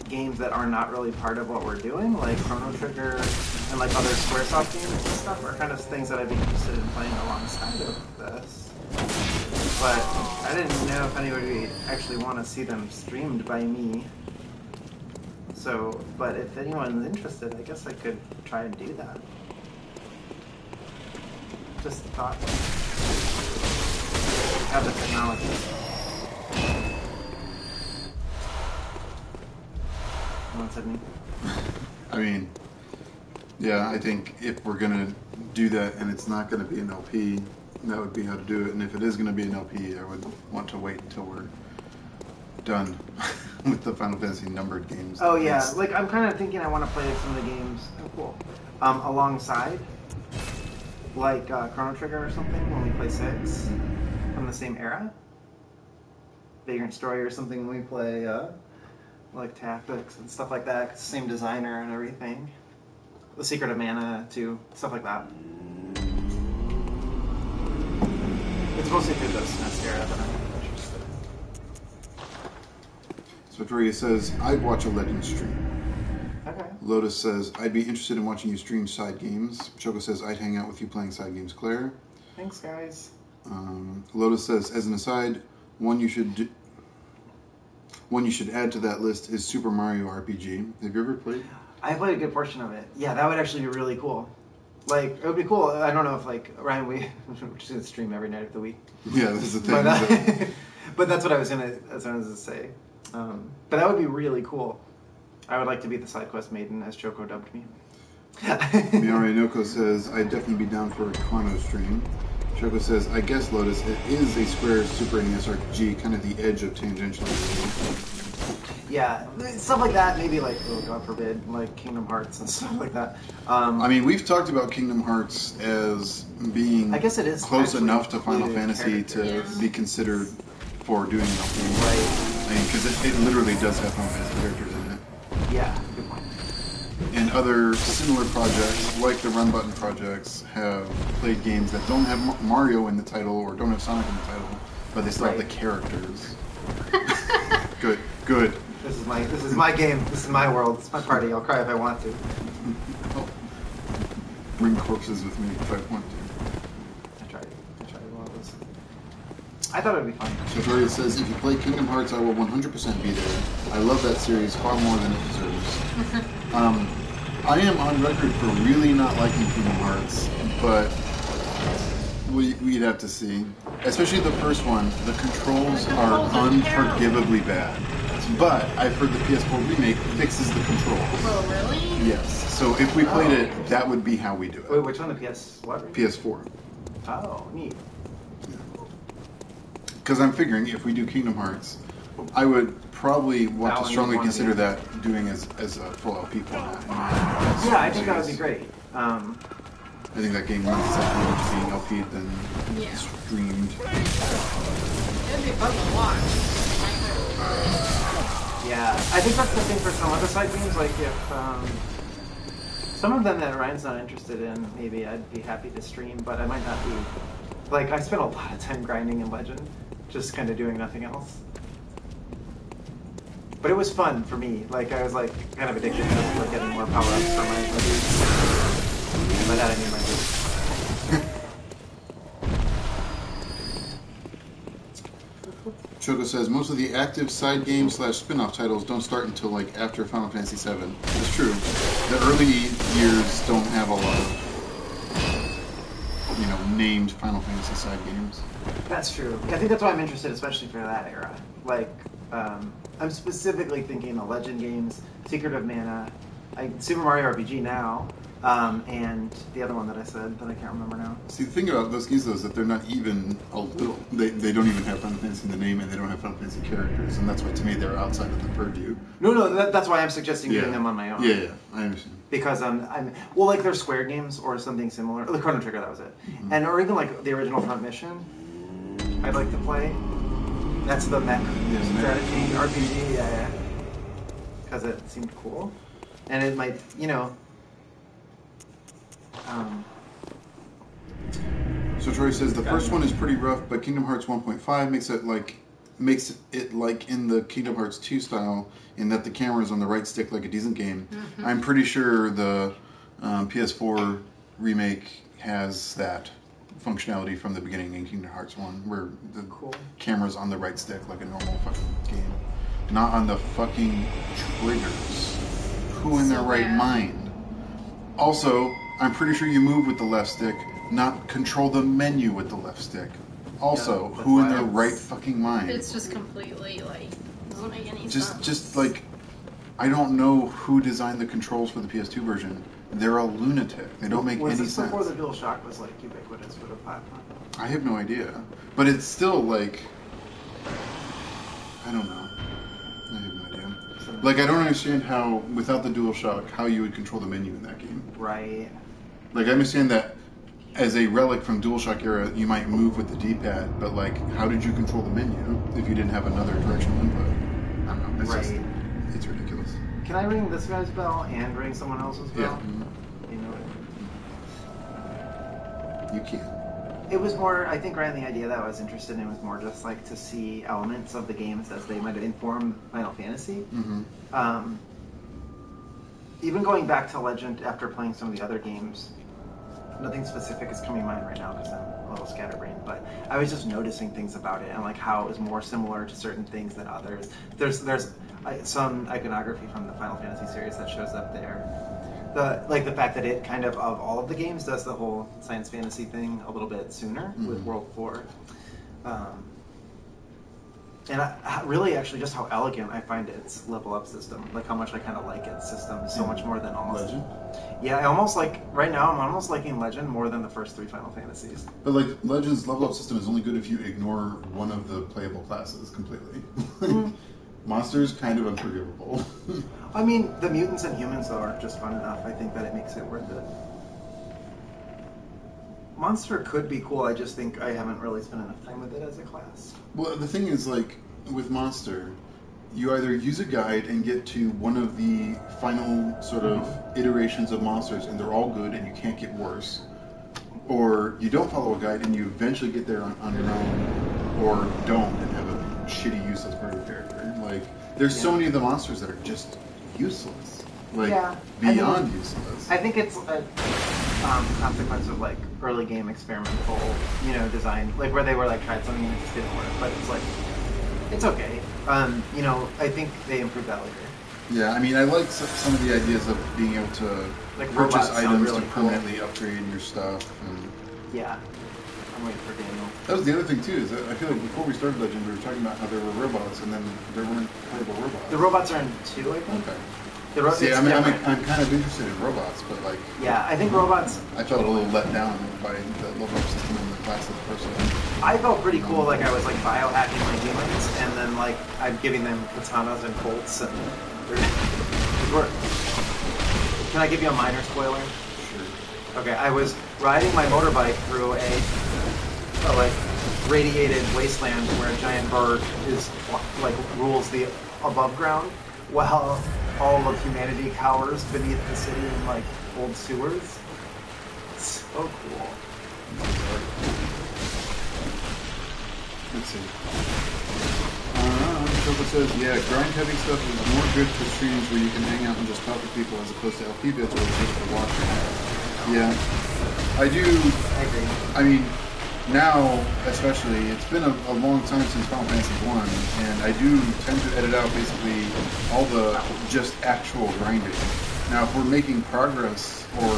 games that are not really part of what we're doing, like Chrono Trigger and like other Squaresoft games and stuff, are kind of things that I'd be interested in playing alongside of this. But I didn't know if anybody would actually want to see them streamed by me. So, but if anyone's interested, I guess I could try and do that. Just thought. Have the technology. No one said me. I mean, yeah, I think if we're gonna do that and it's not gonna be an LP, that would be how to do it. And if it is gonna be an LP, I would want to wait until we're done with the Final Fantasy numbered games. Oh yeah, like I'm kind of thinking I want to play some of the games. Oh, cool. Alongside, like Chrono Trigger or something when we play 6 from the same era. Vagrant Story or something when we play like Tactics and stuff like that. It's the same designer and everything. The Secret of Mana too, stuff like that. It's mostly through the SNES era that I'm interested. So Victoria says, I'd watch a Legend stream. Okay. Lotus says, I'd be interested in watching you stream side games. Choco says, I'd hang out with you playing side games, Claire. Thanks, guys. Lotus says, as an aside, one you should add to that list is Super Mario RPG. Have you ever played? I played a good portion of it. Yeah, that would actually be really cool. Like, it would be cool. I don't know if, like, Ryan, we're just going to stream every night of the week. Yeah, this is the thing. But that's what I was going to say. But that would be really cool. I would like to be the side quest maiden, as Choco dubbed me. Miyari Noko says, I'd definitely be down for a Kwano stream. Choco says, I guess, Lotus, it is a Square Super NES RPG, kind of the edge of tangential. Yeah, stuff like that, maybe like, oh god forbid, like Kingdom Hearts and stuff like that. I mean, we've talked about Kingdom Hearts as being I guess it is close enough to Final Fantasy to characters. be considered for doing an LP. Right. I mean, because it literally does have Final Fantasy characters in it. Yeah, good point. And other similar projects, like the Run Button projects, have played games that don't have Mario in the title or don't have Sonic in the title, but they still have the characters. Good. This is my game. This is my world. It's my party. I'll cry if I want to. Oh. Bring corpses with me if I want to. I tried one of those. I thought it would be fun. So Victoria says, if you play Kingdom Hearts, I will 100% be there. I love that series far more than it deserves. I am on record for really not liking Kingdom Hearts, but we'd have to see. Especially the first one, the controls are unforgivably bad. But I've heard the PS4 remake fixes the controls. Oh, really? Yes. So if we played it, that would be how we do it. Wait, which one? The PS what? PS4. Oh, neat. Because I'm figuring if we do Kingdom Hearts, I would probably want to strongly consider that doing as a full LP format. Yeah, I think that would be great. I think that game lends itself more to being LP'd than streamed. It'd be fun to watch. Yeah, I think that's the thing for some of the side games. Like if some of them that Ryan's not interested in, maybe I'd be happy to stream, but I might not be. Like I spent a lot of time grinding in Legend, just kind of doing nothing else. But it was fun for me. Like I was like kind of addicted to like getting more power ups for my boots. And by that I mean my boots. Choco says most of the active side game / spin-off titles don't start until like after Final Fantasy VII. It's true. The early years don't have a lot of named Final Fantasy side games. That's true. I think that's why I'm interested, especially for that era. Like, I'm specifically thinking the Legend games, Secret of Mana, Super Mario RPG now, and the other one that I said that I can't remember now. See, the thing about those games, though, is that they're not even a little. They don't even have Final Fantasy in the name, and they don't have Final Fantasy characters, and that's why, to me, they're outside of the purview. No, that's why I'm suggesting doing them on my own. Yeah, I understand. Because well, like they're Square games or something similar. The Chrono Trigger, that was it. Mm-hmm. And or even like the original Front Mission, I'd like to play. That's the mech strategy RPG, yeah. Because it seemed cool, and it might, So Troy says the first one is pretty rough, but Kingdom Hearts 1.5 makes it like in the Kingdom Hearts 2 style, in that the camera is on the right stick like a decent game. Mm-hmm. I'm pretty sure the PS4 remake has that functionality from the beginning in Kingdom Hearts 1, where the camera's on the right stick like a normal fucking game, not on the fucking triggers. Who in their right mind? Also, I'm pretty sure you move with the left stick, not control the menu with the left stick. Also, who in their right fucking mind? It's just completely, doesn't make any sense. Just I don't know who designed the controls for the PS2 version. They're a lunatic. They don't make any sense. Before the DualShock was ubiquitous for the platform? I have no idea. But it's still I don't know. I have no idea. I don't understand how, without the DualShock, how you would control the menu in that game. Right. I understand that as a relic from DualShock era, you might move with the D-pad, but how did you control the menu if you didn't have another directional input? I don't know. It's it's ridiculous. Can I ring this guy's bell and ring someone else's bell? Yeah. Mm-hmm. You can. It was more, I think, Ryan, the idea that I was interested in was more just to see elements of the games as they might inform Final Fantasy. Mm-hmm. Even going back to Legend after playing some of the other games, nothing specific is coming to mind right now because I'm a little scatterbrained, but I was just noticing things about it and how it was more similar to certain things than others. There's some iconography from the Final Fantasy series that shows up there. The fact that it kind of all of the games does the whole science fantasy thing a little bit sooner with World 4. And really, actually, just how elegant I find its level up system. How much I kind of like its system so much more than almost Legend. Yeah, I almost right now. I'm almost liking Legend more than the first 3 Final Fantasies. But Legend's level up system is only good if you ignore one of the playable classes completely. Monsters kind of unforgivable. I mean, the mutants and humans though are just fun enough. I think that it makes it worth it. Monster could be cool. I just think I haven't really spent enough time with it as a class. Well, the thing is, with Monster, you either use a guide and get to one of the final sort of iterations of monsters, and they're all good, and you can't get worse, or you don't follow a guide and you eventually get there on your own, or don't and have a shitty, useless part of your character. There's so many of the monsters that are just useless. Beyond useless. I think it's a consequence of early game experimental, design, where they were tried something and it just didn't work. But it's okay. I think they improved that later. Yeah, I mean, I like some of the ideas of being able to purchase items really to permanently upgrade your stuff. Yeah. I'm waiting for Daniel. That was the other thing too. Is that I feel like before we started Legend, we were talking about how there were robots, and then there weren't playable robots. The robots are in 2, I think. Okay. I'm kind of interested in robots, but yeah, I think robots. I felt a little let down by the level up system and the classes personally. I felt pretty cool. I was biohacking my humans, and then I'm giving them katanas and bolts, and it worked. Can I give you a minor spoiler? Sure. Okay, I was riding my motorbike through a radiated wasteland where a giant bird is rules the above ground, while all of humanity cowers beneath the city in old sewers. So cool. Let's see. Choco says, yeah, grind heavy stuff is more good for streams where you can hang out and just talk to people as opposed to LP bits where it's just for watching. Yeah. I do. I agree. I mean, now, especially, it's been a long time since Final Fantasy 1, and I do tend to edit out basically all the just actual grinding. Now, if we're making progress or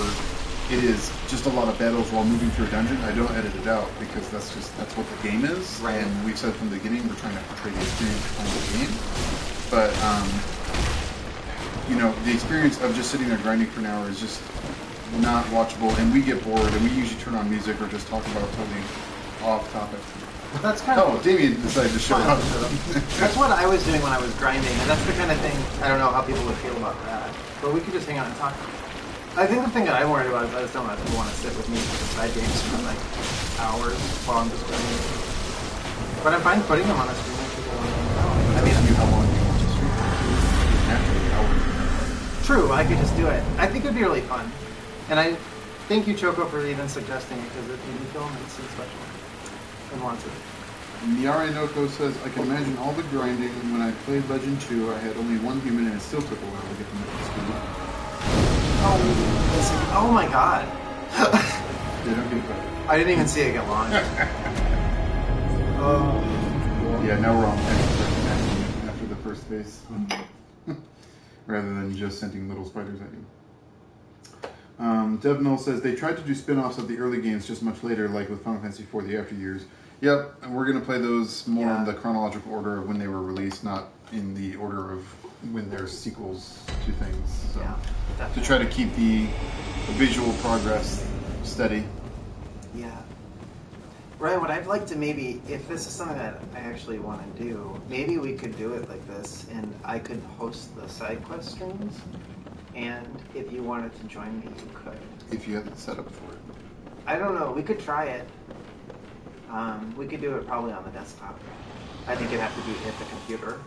it is just a lot of battles while moving through a dungeon. I don't edit it out because that's what the game is. Right. And we've said from the beginning we're trying to portray the experience behind the game. But you know, the experience of just sitting there grinding for an hour is just not watchable, and we get bored, and we usually turn on music or just talk about something off topic. That's kind of. Oh, Damien decided to show up. That's what I was doing when I was grinding, and that's the kind of thing. I don't know how people would feel about that, but we could just hang out and talk. I think the thing that I'm worried about is I just don't know if people want to sit with me for the side games for like hours while I'm just grinding. But I'm fine putting them on a stream if people want to hang out. I mean, how long do you want to stream? Naturally, hours. True, I could just do it. I think it'd be really fun. And I thank you, Choco, for even suggesting it because it made me feel nice and special and wanted. Miare Noko says, I can imagine all the grinding. When I played Legend 2, I had only one human and it still took a while to get them up to speed. Oh my god. Yeah, don't get credit. I didn't even see it get launched. Yeah, now we're on after the first phase. Rather than just sending little spiders at you. Devnil says they tried to do spin-offs of the early games just much later, like with Final Fantasy IV: The After Years. Yep, and we're going to play those more in the chronological order of when they were released, not in the order of when there's sequels to things. So, to try to keep the visual progress steady. Yeah. Ryan, what I'd like to maybe, if this is something that I actually want to do, maybe we could do it like this, and I could host the side quest streams. And if you wanted to join me, you could. If you have the setup for it. I don't know. We could try it. We could do it probably on the desktop. I think it'd have to be at the computer.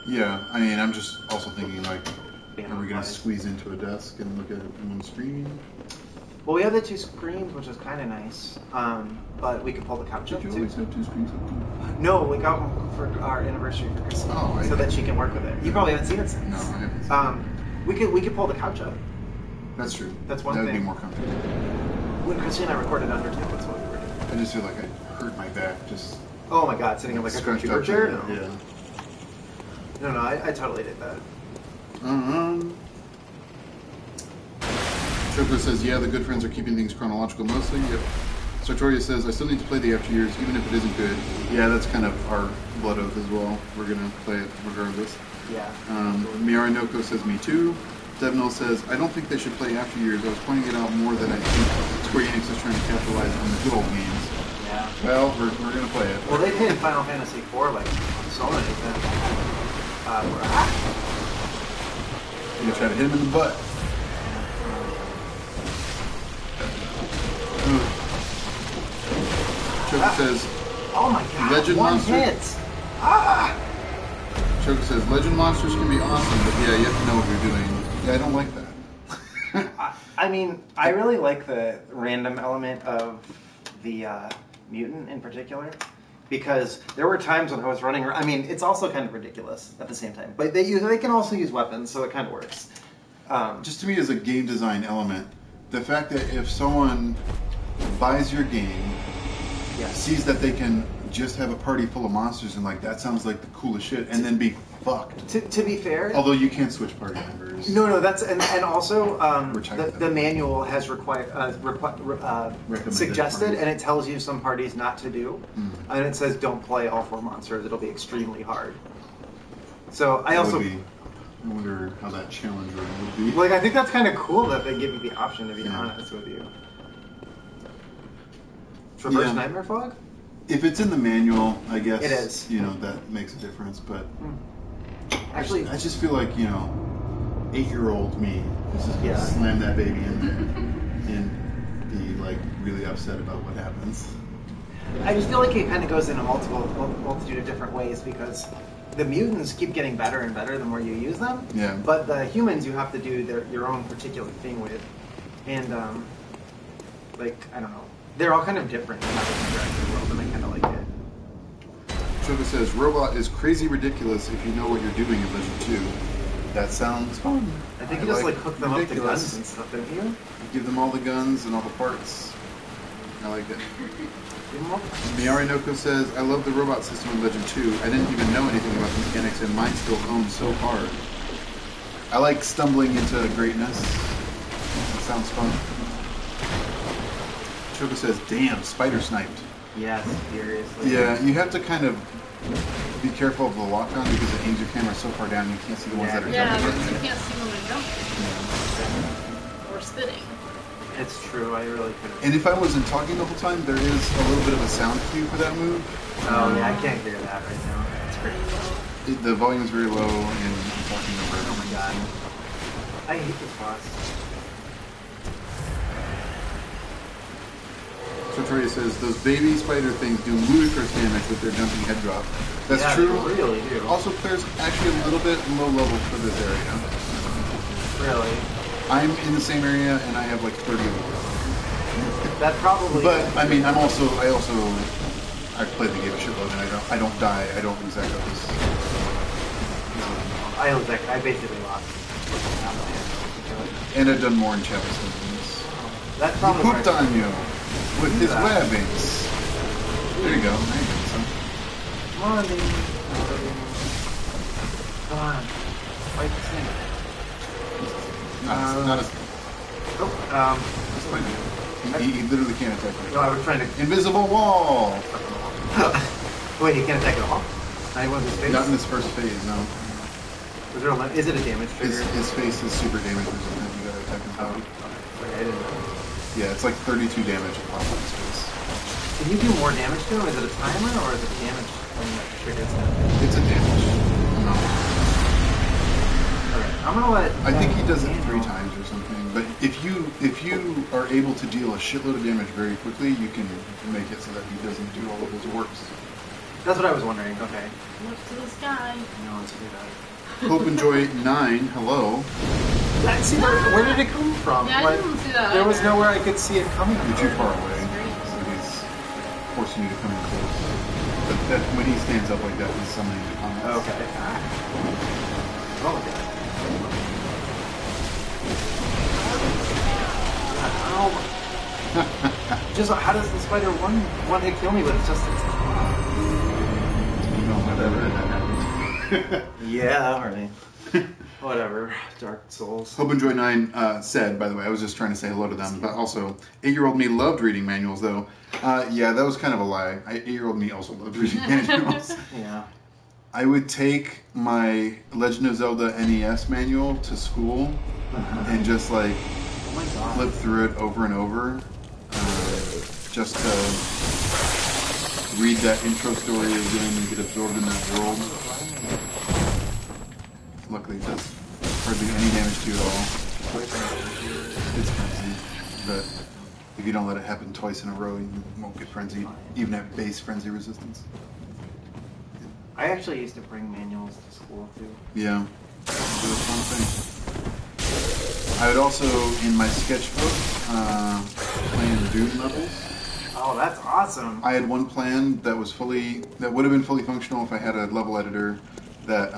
Yeah, I mean, I'm just also thinking, like, Being are we going to online. squeeze into a desk and look at it in one screen? Well, we have the two screens, which is kind of nice. But we could pull the couch up Did you too. always have two screens up too? No, we got one for our anniversary for Christmas, so that she can work with it. You probably haven't seen it since. No, I haven't seen it. We could pull the couch up. That's true. That's one That would be thing. more comfortable. When Christy and I recorded under table, that's what we were doing. I just feel like I hurt my back just Oh my god, sitting in like a scrunched computer up chair? there. No. Yeah. No, I totally did that. Choco says, yeah, the good friends are keeping things chronological mostly. Yep. Sartoria says, I still need to play the After Years, even if it isn't good. Yeah, that's kind of our blood oath as well. We're going to play it regardless. Yeah. Miara Noko says, me too. Devnil says, I don't think they should play After Years. I was pointing it out more than I think Square Enix is trying to capitalize on the good old games. Yeah. Well, we're going to play it. Well, they did Final Fantasy IV like so many things. You're going to try to hit him in the butt. Choco says, Oh my god, Legend one Monster. hit! Ah! Choco says, Legend Monsters can be awesome, but yeah, you have to know what you're doing. Yeah, I don't like that. I mean, I really like the random element of the mutant in particular, because there were times when I was running. I mean, it's also kind of ridiculous at the same time, but they can also use weapons, so it kind of works. Just to me, as a game design element, the fact that if someone buys your game, sees that they can just have a party full of monsters and like that sounds like the coolest shit, and then be fucked. To be fair, Although you can't switch party members. no, that's and also Retired the manual has suggested, parties. and it tells you some parties not to do, and it says don't play all 4 monsters. It'll be extremely hard. So I also. I wonder how that challenge run would be. Like, I think that's kind of cool that they give you the option, to be honest with you. Traverse Nightmare Fog? If it's in the manual, I guess It is. You know, that makes a difference. But Actually, I just feel like 8-year-old me is just gonna slam that baby in there and be like really upset about what happens. I just feel like it kind of goes in a multitude of different ways because the mutants keep getting better and better the more you use them. Yeah. But the humans you have to do your own particular thing with, and I don't know, they're all kind of different in how they interact in the world, and I kind of like it. Choco says, Robot is crazy ridiculous if you know what you're doing in Legend 2. That sounds fun. I think you just hook them up to guns and stuff, don't you? Give them all the guns and all the parts. I like it. Miari Noko says, I love the robot system in Legend 2. I didn't even know anything about the mechanics and mine still honed so hard. I like stumbling into greatness. It sounds fun. Choco says, damn, spider sniped. Yes, seriously. Yeah, you have to kind of be careful of the lockdown because it aims your camera so far down you can't see the ones that are Yeah, jumping. because you can't see when they're jumping. Or spitting. It's true, I really could. And if I wasn't talking the whole time, there is a little bit of a sound cue for that move. Oh yeah, I can't hear that right now. It's pretty low. The volume is very low and I'm talking over it. Oh my god. I hate this boss. So Troya says, those baby spider things do ludicrous damage with their jumping head drop. That's Yeah, true. they really do. Also, there's actually a little bit low level for this area. Really? I'm in the same area and I have like 30 awards. That probably. But I mean, I've played the game a shitload and I don't die. I don't lose echoes. I basically lost. And I've done more in chapters than this. That's He probably. pooped on you with his that. webbings. There you go. There you go. Son. Come on, baby. Come on. Fight the snake. Not as Oh, he literally can't attack you. no, I was trying to. Invisible wall. Wait, he can't attack at all? Not even with his face? Not in this first phase, no. Is, there a is it a damage trigger? His face is super damage resistant. You gotta attack him Oh, out. okay, I didn't know. Yeah, it's like 32 damage across his face. Can you do more damage to him? Is it a timer or is it damage when that triggers him? It's a damage amount. Okay, I'm gonna let. I think he does it Daniel- 3 times or something. But if you are able to deal a shitload of damage very quickly, you can make it so that he doesn't do all of his works. That's what I was wondering. Okay. Look to the sky. No, let's do that. Hope and Joy 9, hello. See, where did it come from? Yeah, I Like, didn't see that. There was either. nowhere I could see it coming You're from. too far away, so he's forcing you to come in close. But that, when he stands up like that, he's summoning the comments. Okay. Oh, okay. Ow. Just how does the spider one hit kill me? But it's just. You know, whatever that happens. Yeah, alright. Whatever. Dark Souls. Hope and Joy 9 said, by the way, I was just trying to say hello to them, but also, 8-year-old me loved reading manuals, though. Yeah, that was kind of a lie. 8-year-old me also loved reading manuals. Yeah. I would take my Legend of Zelda NES manual to school and just like Oh my god. flip through it over and over, just to read that intro story again and get absorbed in that world. Luckily, it does hardly any damage to you at all. It's frenzy, but if you don't let it happen twice in a row, you won't get frenzied, even at base frenzy resistance. I actually used to bring manuals to school too. Yeah, it was a fun thing. I would also, in my sketchbook, plan Dune levels. Oh, that's awesome. I had one plan that would have been fully functional if I had a level editor that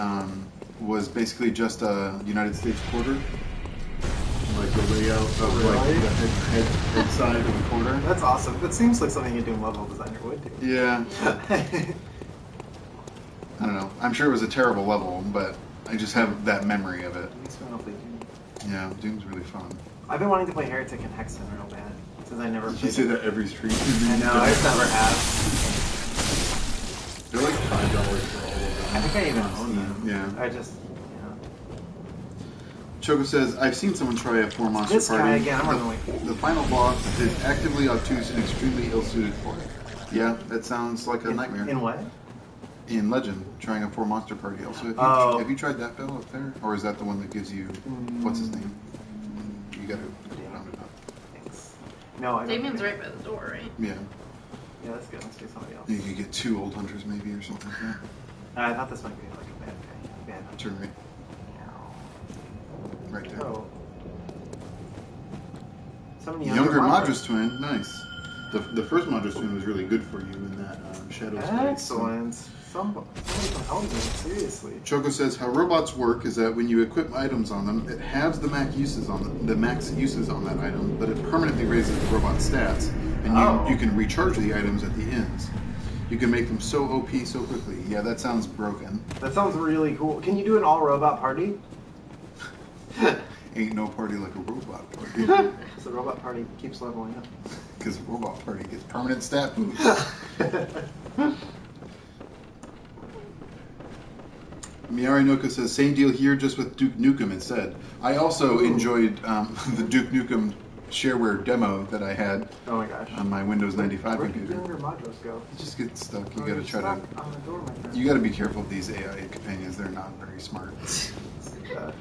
was basically just a United States quarter. Like the layout of like the head side of the quarter. That's awesome. That seems like something a Doom level designer would do. Yeah, I don't know. I'm sure it was a terrible level, but I just have that memory of it. Makes me wanna play Doom. Yeah, Doom's really fun. I've been wanting to play Heretic and Hexen real bad since I never You played say it. that every stream. I know, I just never have. They're like $5 for all of I them. think I even own them. Yeah. I just, Choco says, I've seen someone try a 4-monster This guy party. again, I'm running away. The final boss is actively obtuse and extremely ill-suited for it. Yeah, that sounds like a nightmare. In what? In Legend, trying a 4-monster party. Also, have you tried that bill up there? Or is that the one that gives you, what's his name? You gotta round it up. Thanks. No, I don't. Damien's right by the door, right? Yeah. Yeah, that's good. Let's do somebody else. You could get 2 old hunters maybe or something like that. I thought this might be like a bad guy. Bad hunter. Turn right. Right there. Oh. Some Younger Madra's twin, nice. The first Madra's twin was really good for you in that Shadow Space. Excellent. Somebody can help me, seriously. Choco says how robots work is that when you equip items on them, it halves the max uses on that item, but it permanently raises the robot's stats, and you can recharge the items at the ends. You can make them so OP so quickly. Yeah, that sounds broken. That sounds really cool. Can you do an all robot party? Ain't no party like a robot party. So the robot party keeps leveling up. Because robot party gets permanent stat boost. Miari Noka says, same deal here, just with Duke Nukem instead. I also enjoyed the Duke Nukem shareware demo that I had Oh my gosh. on my Windows 95 Where did computer. your modules go? You just get stuck. You Oh, gotta you're try stuck to. on the door, my friend. You gotta be careful of these AI companions. They're not very smart. Uh,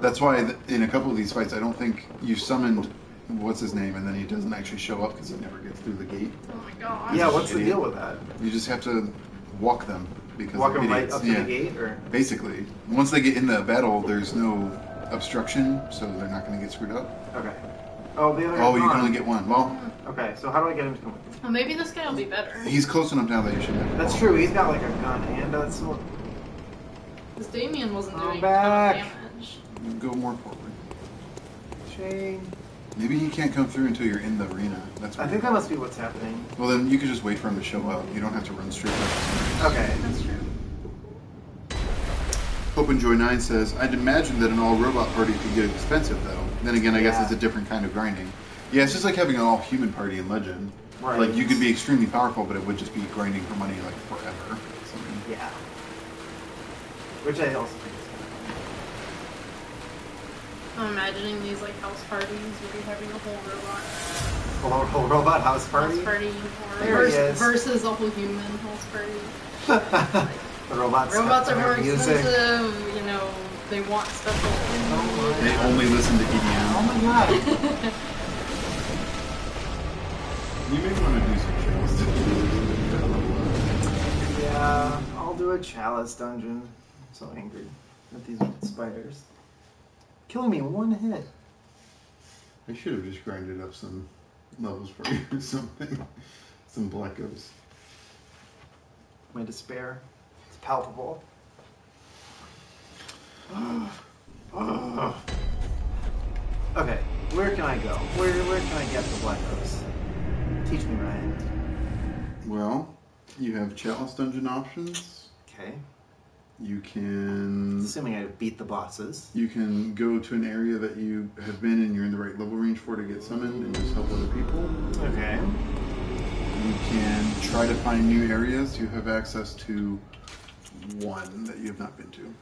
That's why in a couple of these fights, I don't think you summoned what's his name, and then he doesn't actually show up because he never gets through the gate. Oh my gosh. yeah, what's the idiot. deal with that? You just have to walk them because Walk they're them right idiots. up to the gate, or Basically, once they get in the battle, there's no obstruction, so they're not going to get screwed up. okay. Oh, the other. Oh, you guy's can only gone. get one. Well, Okay, so how do I get him to come with me? Well, maybe this guy will be better. he's close enough now that you shouldn't have a That's problem. true. He's got like a gun and a sword. Because Damien wasn't I'm doing a ton back. of damage. You go more forward. Shane. Maybe he can't come through until you're in the arena. That's I what think that must be what's happening. Well, then you could just wait for him to show up. You don't have to run straight up. Okay. That's true. Hope and Joy 9 says, I'd imagine that an all-robot party could get expensive, though. Then again, I guess Yeah. it's a different kind of grinding. Yeah, it's just like having an all-human party in Legend. Right. Like, you could be extremely powerful, but it would just be grinding for money, like, forever. So, Yeah. Which I also think is I'm imagining these like house parties where you're having a whole robot kind of whole robot house party. house party There he or is. versus a whole human house party. The robots. Robots are have more their music. expensive, you know, they want special they only listen to Oh EDM. my god. You may want to do some shows. Yeah, I'll do a chalice dungeon. I'm so angry at these spiders. Killing me in one hit. I should have just grinded up some levels for you or something. Some Black Ops. My despair. It's palpable. Okay, where can I go? Where can I get the Black Ops? Teach me, Ryan. Well, you have Chalice Dungeon options. Okay. You can... Assuming I beat the bosses. You can go to an area that you have been and you're in the right level range for to get summoned and just help other people. Okay. You can try to find new areas. You have access to one that you have not been to,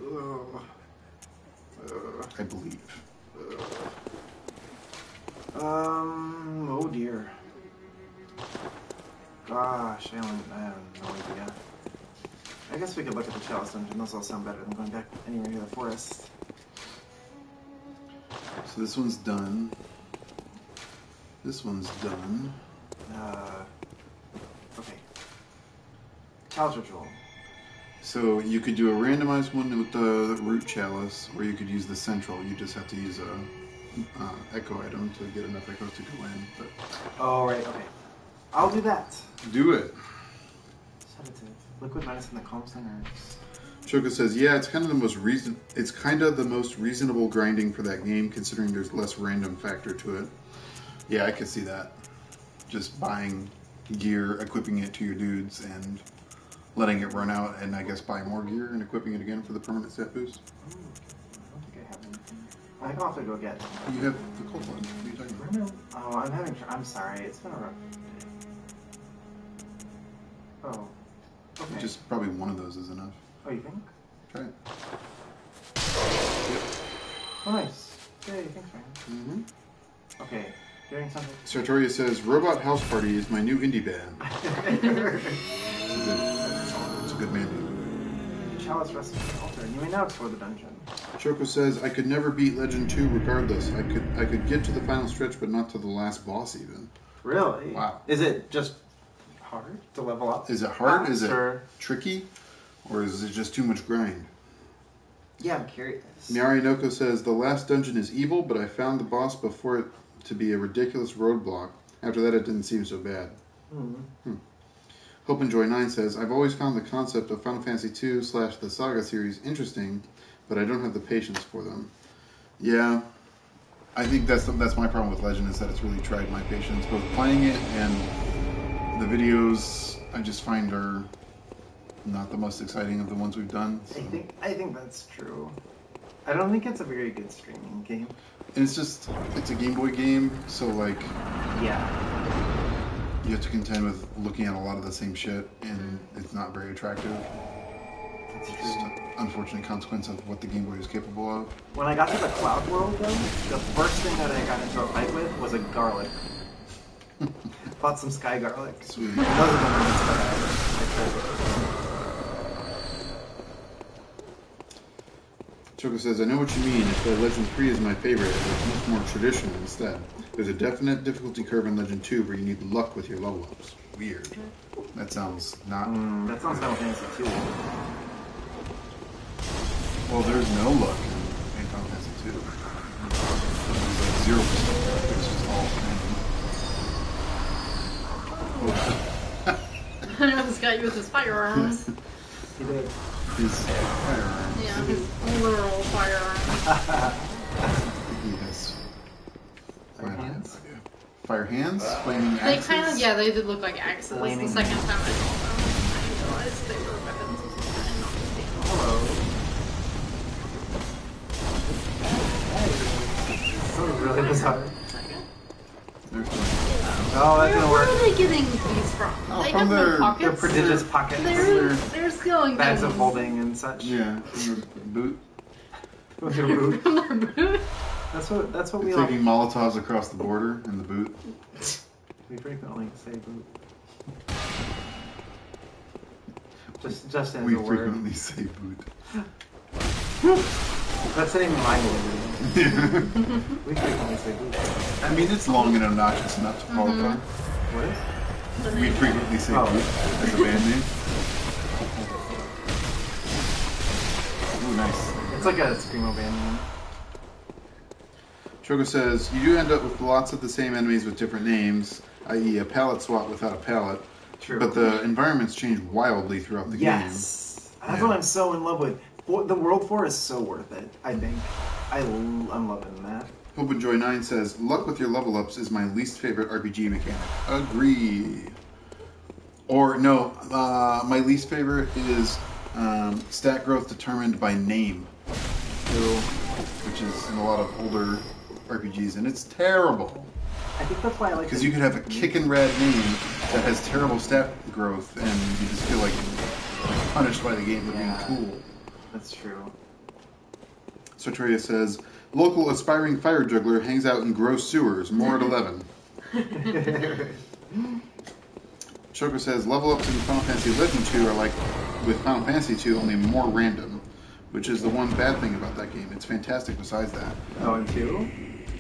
I believe. Oh dear. Gosh, I have no idea. I guess we could look at the Chalice Dungeon. Those all sound better than going back anywhere near the forest. So this one's done. This one's done. Okay. Chalice Ritual. So you could do a randomized one with the root chalice, or you could use the central. You just have to use a echo item to get enough echoes to go in. But Oh, right, okay. I'll do that. do it. Sedative. Liquid medicine that calms the nerves. Choco says, "Yeah, it's kind of the most reasonable grinding for that game, considering there's less random factor to it." Yeah, I could see that. Just buying gear, equipping it to your dudes, and letting it run out, and I guess buy more gear and equipping it again for the permanent stat boost. I don't think I have anything. I think I'll have to go get You have the cold one. What are you talking about? Oh, I'm sorry. It's been a rough day. Oh. Okay. Just probably one of those is enough. Oh, you think? Try it. Oh, nice. Yay, thanks, Ryan. Mm-hmm. Okay. Doing something. Sartoria says, "Robot House Party is my new indie band." It's a good mandate. Chalice Rescue Altar. You may now explore the dungeon. Choco says, "I could never beat Legend 2 regardless. I could get to the final stretch, but not to the last boss even." Really? Wow. Is it just hard to level up? Is it hard? Is it Or- tricky? Or is it just too much grind? Yeah, I'm curious. Nyari Noko says, "The last dungeon is evil, but I found the boss before it to be a ridiculous roadblock. After that, it didn't seem so bad." Hope and Joy 9 says, "I've always found the concept of Final Fantasy 2/the Saga series interesting, but I don't have the patience for them." Yeah, I think that's my problem with Legend, is that it's really tried my patience, both playing it and the videos I just find are not the most exciting of the ones we've done. So. I think that's true. I don't think it's a very good streaming game. And it's a Game Boy game, so like Yeah. you have to contend with looking at a lot of the same shit, and it's not very attractive. It's It's just true. an unfortunate consequence of what the Game Boy is capable of. When I got to the Cloud World, though, the first thing that I got into a fight with was a garlic. Bought some sky garlic. Sweet. And those are the moments that I Choco says, I know what you mean. If Legend 3 is my favorite, it's much more traditional instead. There's a definite difficulty curve in Legend 2 where you need luck with your level ups. Weird. That sounds not... that sounds Final Fantasy 2. Well, there's no luck in Final Fantasy 2. There's like 0% luck. It's just all random. I know this guy with his firearms. He did. His firearm. Yeah, his literal firearms. He has Fire hands? Fire hands? Flaming They axes? kind of, yeah, they did look like axes the Flaming. second time I saw them. I realized they were weapons of some kind, not just being Hello. This is really bizarre. There's Oh, that didn't Where work. are they getting these from? Oh, They from have their- no pockets. They're prodigious pockets. They're stealing Bags of things holding and such. Yeah, from the boot. With your boot. from their boot. That's what we They're all. taking Molotovs across the border in the boot. We frequently say boot. Just as We a word. frequently say boot. That's the name of my movie. We frequently say boot. I mean, it's long and obnoxious enough to qualify. What is? The We name. frequently say Oh. boot as a band name. Ooh, nice. It's like a screamo band name. Choco says, you do end up with lots of the same enemies with different names, i.e. a palette swap without a palette, True. but the environments change wildly throughout the Yes. That's Yeah. what I'm so in love with. The World 4 is so worth it, I think. I'm loving that. game. Hope and Joy 9 says, luck with your level ups is my least favorite RPG mechanic. Agree. Or, no, my least favorite is stat growth determined by name, which is in a lot of older RPGs, and it's terrible. I think that's why I like Because it. you could have a kickin' rad name that has terrible stat growth, and you just feel like punished by the game for Yeah. being cool. That's true. Sartoria says, local aspiring fire juggler hangs out in gross sewers, more at 11. Choco says, level ups in Final Fantasy Legend 2 are like with Final Fantasy 2, only more random, which is the one bad thing about that game. It's fantastic besides that. Oh, and 2?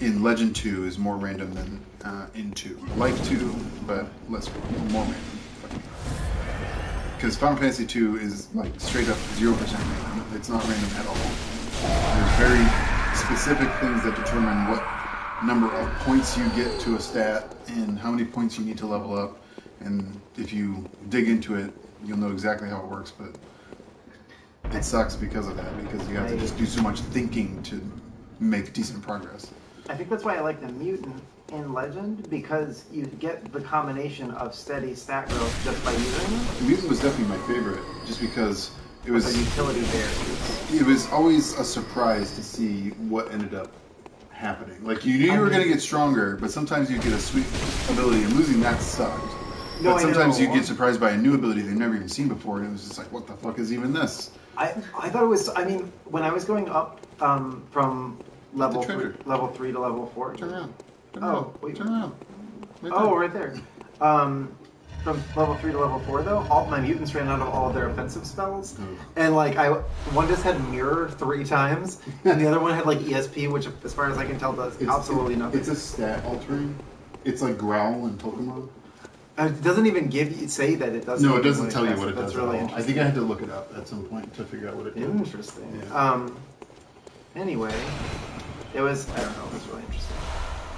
In Legend 2 is more random than in 2. Like 2, but more random. Because Final Fantasy 2 is like straight up 0% random. It's not random at all. There's very specific things that determine what number of points you get to a stat and how many points you need to level up. And if you dig into it, you'll know exactly how it works, but it sucks because of that, because you have to just do so much thinking to make decent progress. I think that's why I like the mutant in Legend, because you get the combination of steady stat growth just by using it. Mutant was definitely my favorite, just because it With was a utility there. it was always a surprise to see what ended up happening. Like you knew you were going to get stronger, but sometimes you get a sweet ability, and losing that sucked. No, But I sometimes know. you get surprised by a new ability they've never even seen before, and it was just like, what the fuck is even this? I thought it was. I mean, when I was going up from level The traitor. 3 to level 4. Turn around. Turn Oh, around. wait. Turn around. Right Oh, there. right there. From level 3 to level 4, though, all my mutants ran out of all of their offensive spells, Oh. and like one just had mirror 3 times, and the other one had like ESP, which, as far as I can tell, does absolutely nothing. It's a stat altering. It's like Growl in Pokemon. It doesn't even say that it does. No, it something doesn't like tell you that, what it that's does really at all. I interesting. think I had to look it up at some point to figure out what it did. Interesting. Yeah. Anyway, it was, I don't know, it was really interesting.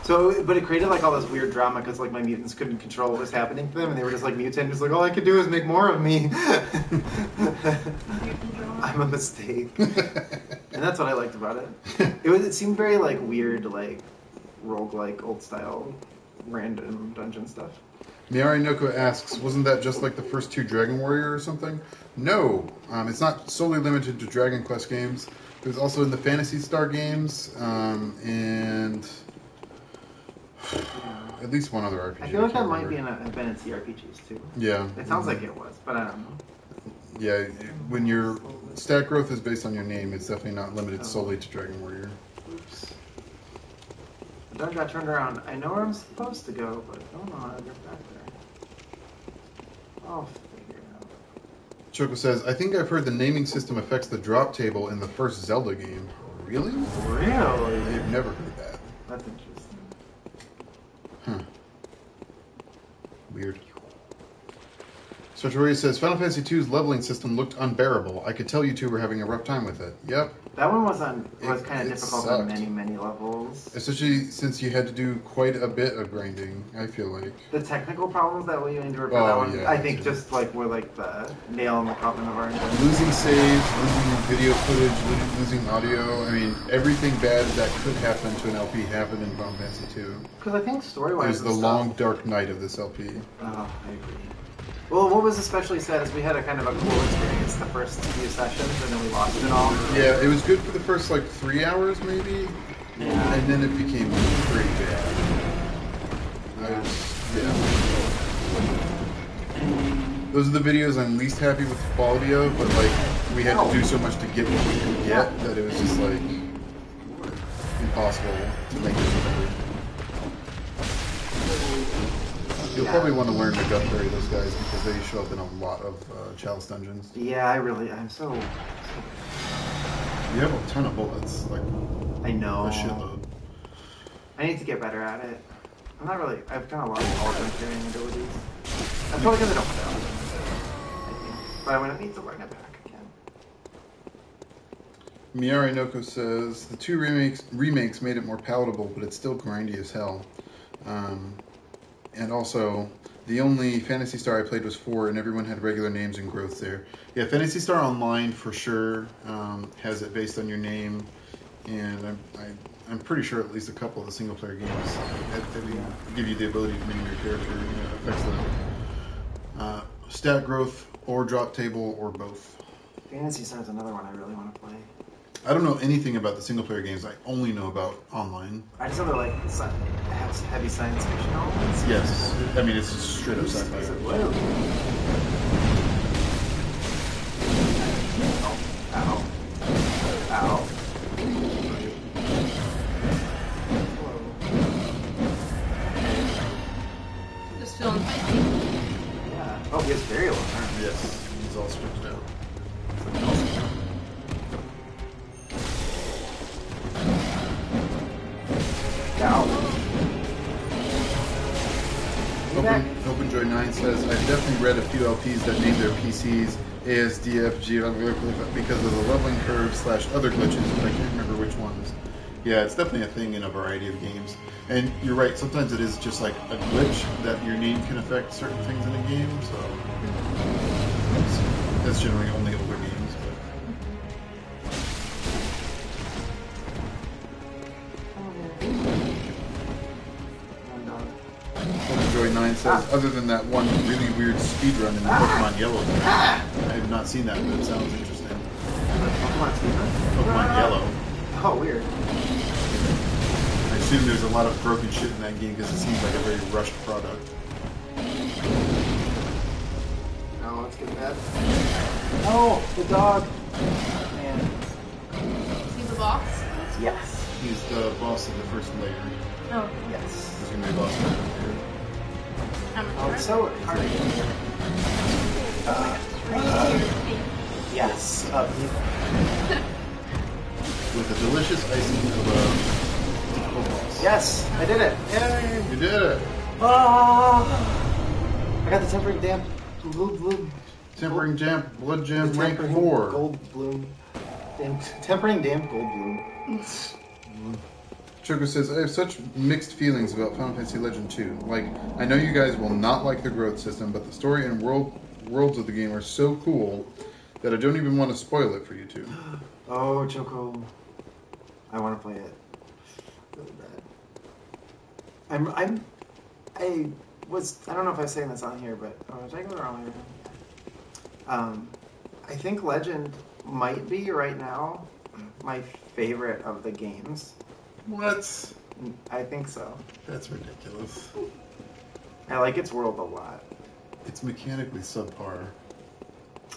So, but it created like all this weird drama because like my mutants couldn't control what was happening to them, and they were just like mutant, just like all I could do is make more of me. I'm a mistake, and that's what I liked about it. It seemed very like weird, like roguelike, old style, random dungeon stuff. Miari Noko asks, wasn't that just like the first 2 Dragon Warrior or something? No, it's not solely limited to Dragon Quest games. It was also in the Phantasy Star games, and at least one other RPG. I feel like that can't might be remember. have been in CRPGs too. Yeah. It sounds like it was, but I don't know. Yeah, when your stat growth is based on your name, it's definitely not limited solely to Dragon Warrior. Oops. The dog got turned around. I know where I'm supposed to go, but I don't know how to get back there. I'll figure it out. Choco says, I think I've heard the naming system affects the drop table in the first Zelda game. Really? Really? I've never heard that. That's interesting. Huh. Weird. Sartorius says, Final Fantasy II's leveling system looked unbearable. I could tell you two were having a rough time with it. Yep. That one was kind of It difficult sucked. on many levels. Especially since you had to do quite a bit of grinding, I feel like. The technical problems that we endured for Oh, that one, yeah, I think too. just like were like the nail in the coffin of our enjoyment. Losing saves, losing video footage, losing audio. I mean, everything bad that could happen to an LP happened in Final Fantasy II. Because I think It story-wise, was the long, dark night of this LP. Oh, I agree. Well, what was especially sad is we had a kind of a cool experience the first few sessions, and then we lost it all. Yeah, it was good for the first, 3 hours, maybe. Yeah. And then it became pretty bad. Yeah. Those are the videos I'm least happy with the quality of, but, we had to do so much to get what we could get that it was just, impossible to make it better. You'll probably want to learn to gut bury those guys because they show up in a lot of Chalice dungeons. Yeah, I'm so... You have a ton of bullets, I know. a shitload. I need to get better at it. I'm not really... I've got a lot of all-gun carrying abilities. That's probably because I don't fail. I think. But I'm going to need to learn it back again. Miyari Noko says, the two remakes made it more palatable, but it's still grindy as hell. And also, the only Phantasy Star I played was 4, and everyone had regular names and growth there. Yeah, Phantasy Star Online for sure has it based on your name, and I'm pretty sure at least a couple of the single player games that give you the ability to name your character affects the stat growth or drop table or both. Fantasy Star is another one I really want to play. I don't know anything about the single player games. I only know about online. I just know they're has heavy science fiction elements. Yes, I mean it's just straight up sci-fi. Is it blue? Ow. Ow. Just feeling spicy. Yeah. Oh, he has very low turn. Yes, he's all stretched out. OpenJoy9 says, I've definitely read a few LPs that name their PCs ASDFG because of the leveling curve / other glitches, but I can't remember which ones. Yeah, it's definitely a thing in a variety of games. And you're right, sometimes it is just like a glitch that your name can affect certain things in a game, so that's generally only older games. OpenJoy9 says, other than that one really weird speedrun in the Pokemon Yellow game, I have not seen that, but it sounds interesting. Pokemon Speedrun? Pokemon Yellow. Oh, weird. I assume there's a lot of broken shit in that game because it seems like a very rushed product. No, let's get that. Oh, the dog. Man. See the box? Yes. He's the boss of the first layer. Oh, Yes. He's going to be a boss of the layer. Oh, it's so hard. Yes. With a delicious icing of a difficult boss. Yes, I did it. Yay. You did it! Ah! I got the tempering damp bloom. Tempering Jam, Blood Jam, The rank tempering 4. gold bloom. Tempering damp gold bloom. Choco says, I have such mixed feelings about Final Fantasy Legend 2. I know you guys will not like the growth system, but the story and worlds of the game are so cool that I don't even want to spoil it for you two. Oh, Choco. I want to play it. Really bad. I don't know if I was saying this on here, but did I go the wrong way? I think Legend might be right now my favorite of the games. What? I think so. That's ridiculous. I like its world a lot. It's mechanically subpar.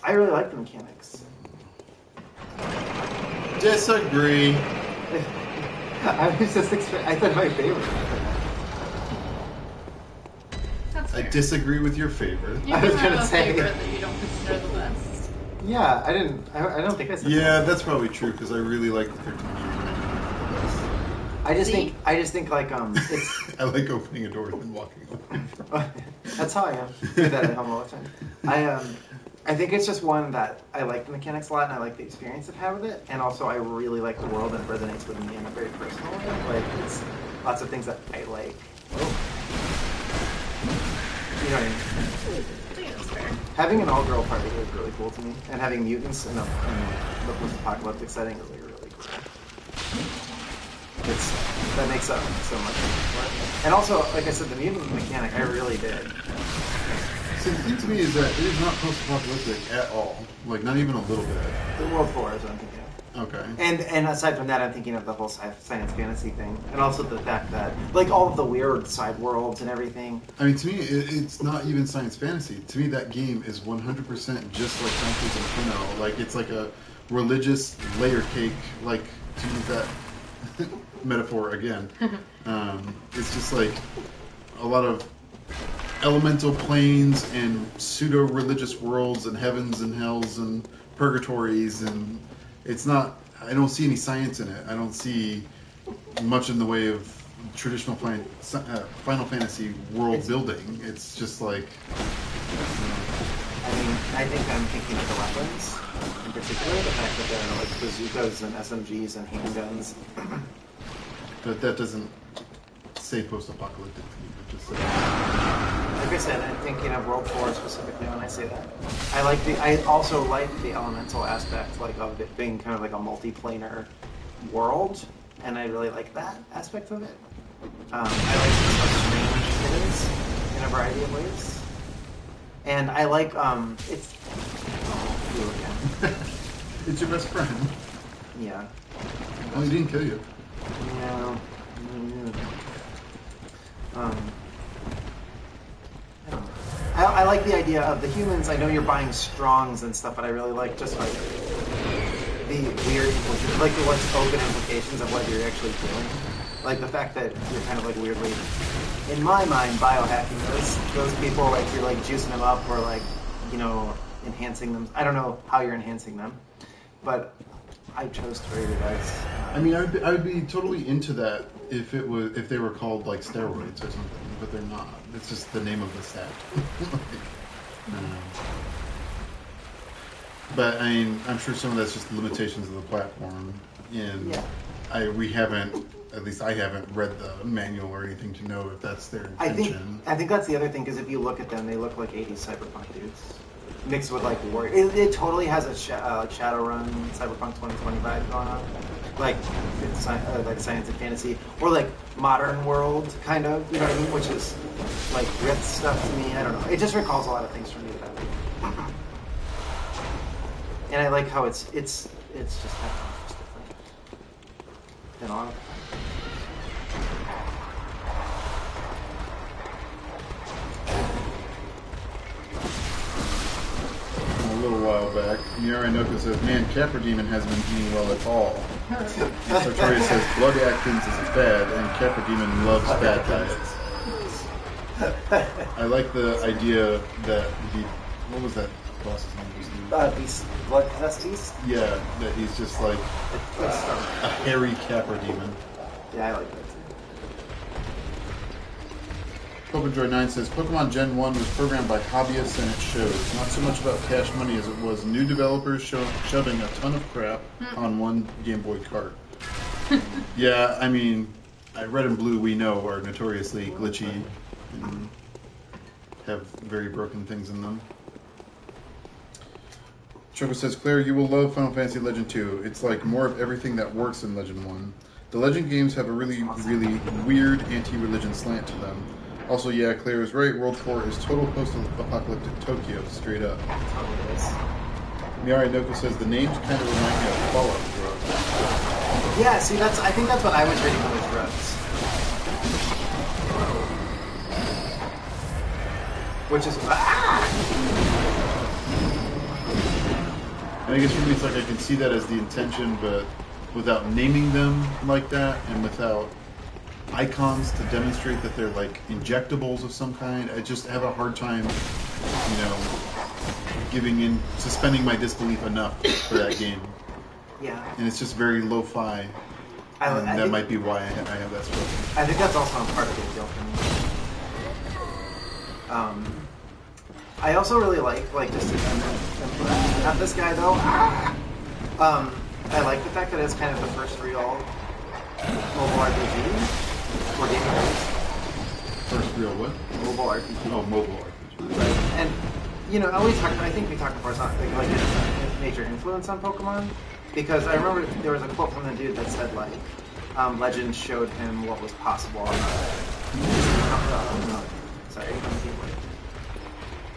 I really like the mechanics. Disagree. I was just I thought my favorite. That's I fair. disagree with your favorite. You I was can gonna have a say. favorite that you don't consider the best. Yeah, I didn't. I don't think I said. Yeah, that. that's probably true because I really like the 13 years. I just See? think like it's. I like opening a door and then walking away. That's how I am. I do that at home all the time. I think it's just one that I like the mechanics a lot, and I like the experience I've had with it, and also I really like the world, and it resonates with me in a very personal way. Like it's lots of things that I like. Oh. You know what I mean? I think that's fair. Having an all-girl party is really cool to me, and having mutants in the post-apocalyptic setting is like really cool. That makes up so much for it. And also, like I said, the mutant mechanic, I really did. See, the thing to me is that it is not post-apocalyptic at all. Like, not even a little bit. The World 4 is what I'm thinking of. Okay. And aside from that, I'm thinking of the whole science fantasy thing, and also the fact that like all of the weird side worlds and everything. I mean, to me, it's not even science fantasy. To me, that game is 100% just like Dante's Inferno. Like, it's like a religious layer cake, like, to use that metaphor again. It's just like a lot of elemental planes and pseudo-religious worlds and heavens and hells and purgatories, and it's not, I don't see any science in it. I don't see much in the way of traditional Final Fantasy world building. It's just like, I mean, I think I'm thinking of the weapons in particular, the fact that there are like bazookas and SMGs and handguns. but that doesn't say post-apocalyptic to me. It just says, Like I said, I'm thinking of World 4 specifically when I say that. I also like the elemental aspect, like of it being kind of like a multiplanar world, and I really like that aspect of it. I like how strange it is in a variety of ways, and I like it's. Oh, you again. it's your best friend. Yeah. Oh, he didn't kill you. Yeah. I don't know. I like the idea of the humans. I know you're buying strongs and stuff, but I really like just like the weird implications, like the what's open implications of what you're actually doing. Like the fact that you're kind of like weirdly, in my mind, biohacking those people. Like you're like juicing them up or like, you know, enhancing them. I don't know how you're enhancing them, but I chose to rate it as. I mean, I would be totally into that if they were called like steroids or something, but they're not. It's just the name of the set. But I mean, I'm sure some of that's just limitations of the platform, and Yeah. we haven't, at least I haven't read the manual or anything to know if that's their intention. I think that's the other thing, because if you look at them, they look like 80s cyberpunk dudes mixed with like war. It totally has a Shadowrun cyberpunk 2025 going on, like it's like science and fantasy, or like modern world kind of, you know what I mean? Which is like Rift stuff to me. I don't know. It just recalls a lot of things from me that I like. And I like how it's just I don't know, it's just different than all. A little while back, Mirai Noko says, "Man, Capra Demon hasn't been eating well at all." Sartorius says, "Blood Atkins is a fad, and Capra Demon loves fad diets." I like the idea that what was that boss's name? Beast, Blood Testes? Yeah, that he's just like a hairy Capra Demon. Yeah, I like that too. PokemonJoy9 says, "Pokemon Gen 1 was programmed by hobbyists and it shows. Not so much about cash money as it was new developers shoving a ton of crap on one Game Boy cart." Yeah, I mean, Red and Blue, we know, are notoriously glitchy and have very broken things in them. Choco says, "Claire, you will love Final Fantasy Legend 2. It's like more of everything that works in Legend 1. The Legend games have a really, really weird anti-religion slant to them. Also, yeah, Claire is right. World 4 is total post-apocalyptic Tokyo, straight up." Miari Noko says, "The names kind of remind me of Fallout Grove." Yeah, see, I think that's what I was reading on the drugs. Which is And I guess for me, it's like I can see that as the intention, but without naming them like that, and without icons to demonstrate that they're like injectables of some kind, I just have a hard time, suspending my disbelief enough for that game. yeah. And it's just very lo-fi. And that think, might be why I have that struggle. I think that's also part of the appeal for me. I also really like just not this guy though. I like the fact that it's kind of the first real mobile RPG or game release. First real what? Mobile RPG. Oh, mobile RPG. Right. And I think we talked before. It's not like it's a major influence on Pokemon because I remember there was a quote from the dude that said like, Legends showed him what was possible on sorry, on the keyboard.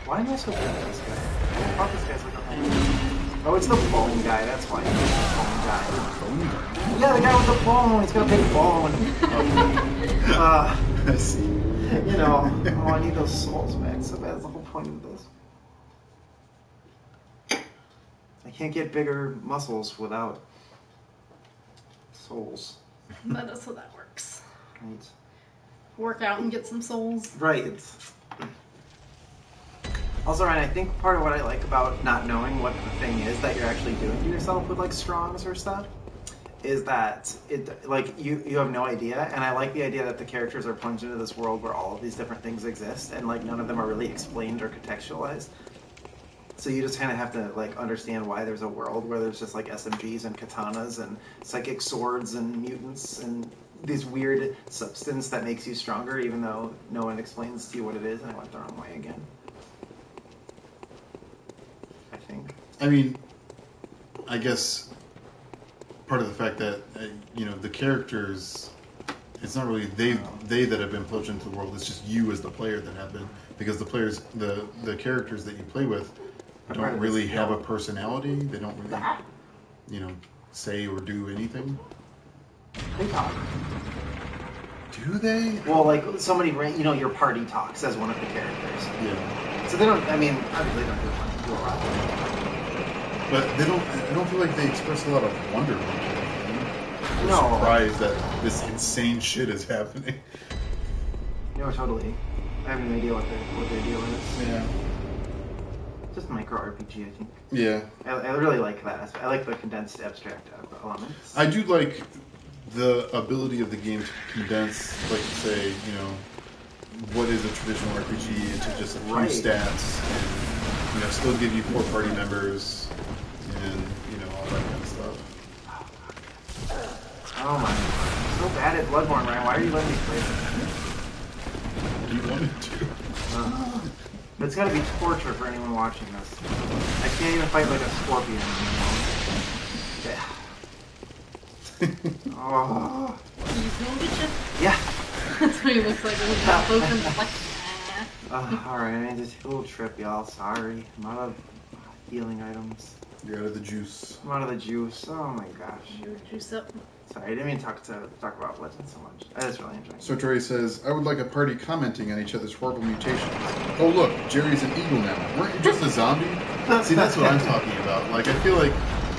Why am I so good at this guy? I thought this guy's like a... Oh, it's the bone guy. That's why he's the bone guy. Yeah, the guy with the bone. He's got a big bone. I see. I need those souls back so bad. That's the whole point of this. I can't get bigger muscles without souls. That is how that works. Right. Work out and get some souls. Right. Also, Ryan, I think part of what I like about not knowing what the thing is that you're actually doing to yourself with like strongs or stuff is that it like you have no idea, and I like the idea that the characters are plunged into this world where all of these different things exist, and like none of them are really explained or contextualized. So you just kind of have to like understand why there's a world where there's just like SMGs and katanas and psychic swords and mutants and this weird substance that makes you stronger, even though no one explains to you what it is. And I went the wrong way again. I think. I mean, I guess part of the fact that the characters, it's not really they that have been plunged into the world. It's just you as the player that have been, because the characters that you play with don't really have a personality. They don't really, say or do anything. They talk. Do they? Well, like somebody, your party talks as one of the characters. Yeah. So they don't. I mean, obviously they don't do a lot. But they don't. I don't feel like they express a lot of wonderment. No. Surprised that this insane shit is happening. No, totally. I have no idea what their deal is. Yeah. Just micro RPG, I think. Yeah. I really like that. I like the condensed abstract elements. I do like the ability of the game to condense, like say, what is a traditional RPG into just a few stats, and still give you 4 party members, and all that kind of stuff. Oh my! I'm so bad at Bloodborne, Ryan. Why are you letting me play this? You wanted to. It's gotta be torture for anyone watching this. I can't even fight like a scorpion anymore. Yeah. Oh. You feel good shit? Yeah. That's what he looks like when he's got potions. Like, alright, I just a little trip, y'all. Sorry. I'm out of healing items. You're out of the juice. I'm out of the juice. Oh my gosh. you juice up. Sorry, I didn't mean to talk about Legend so much. I just really enjoyed it. So Tori says, I would like a party commenting on each other's horrible mutations. Oh look, Jerry's an eagle now. Weren't you just a zombie? See, that's what I'm talking about. Like, I feel like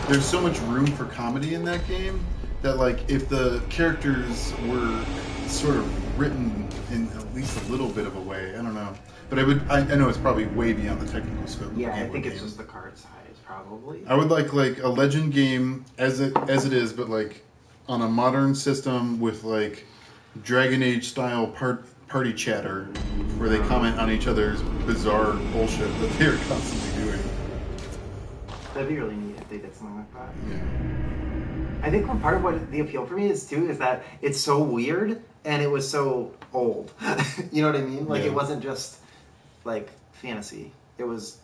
there's so much room for comedy in that game that, like, if the characters were sort of written in at least a little bit of a way, I don't know. But I know it's probably way beyond the technical scope of the game. Yeah, I think it's just the card size, probably. I would like a Legend game as it is, but like on a modern system with like Dragon Age style party chatter, where they comment on each other's bizarre bullshit that they're constantly doing. That'd be really neat if they did something like that. Yeah. I think one part of what the appeal for me is too is that it's so weird and it was so old. You know what I mean? Like, It wasn't just like fantasy. It was,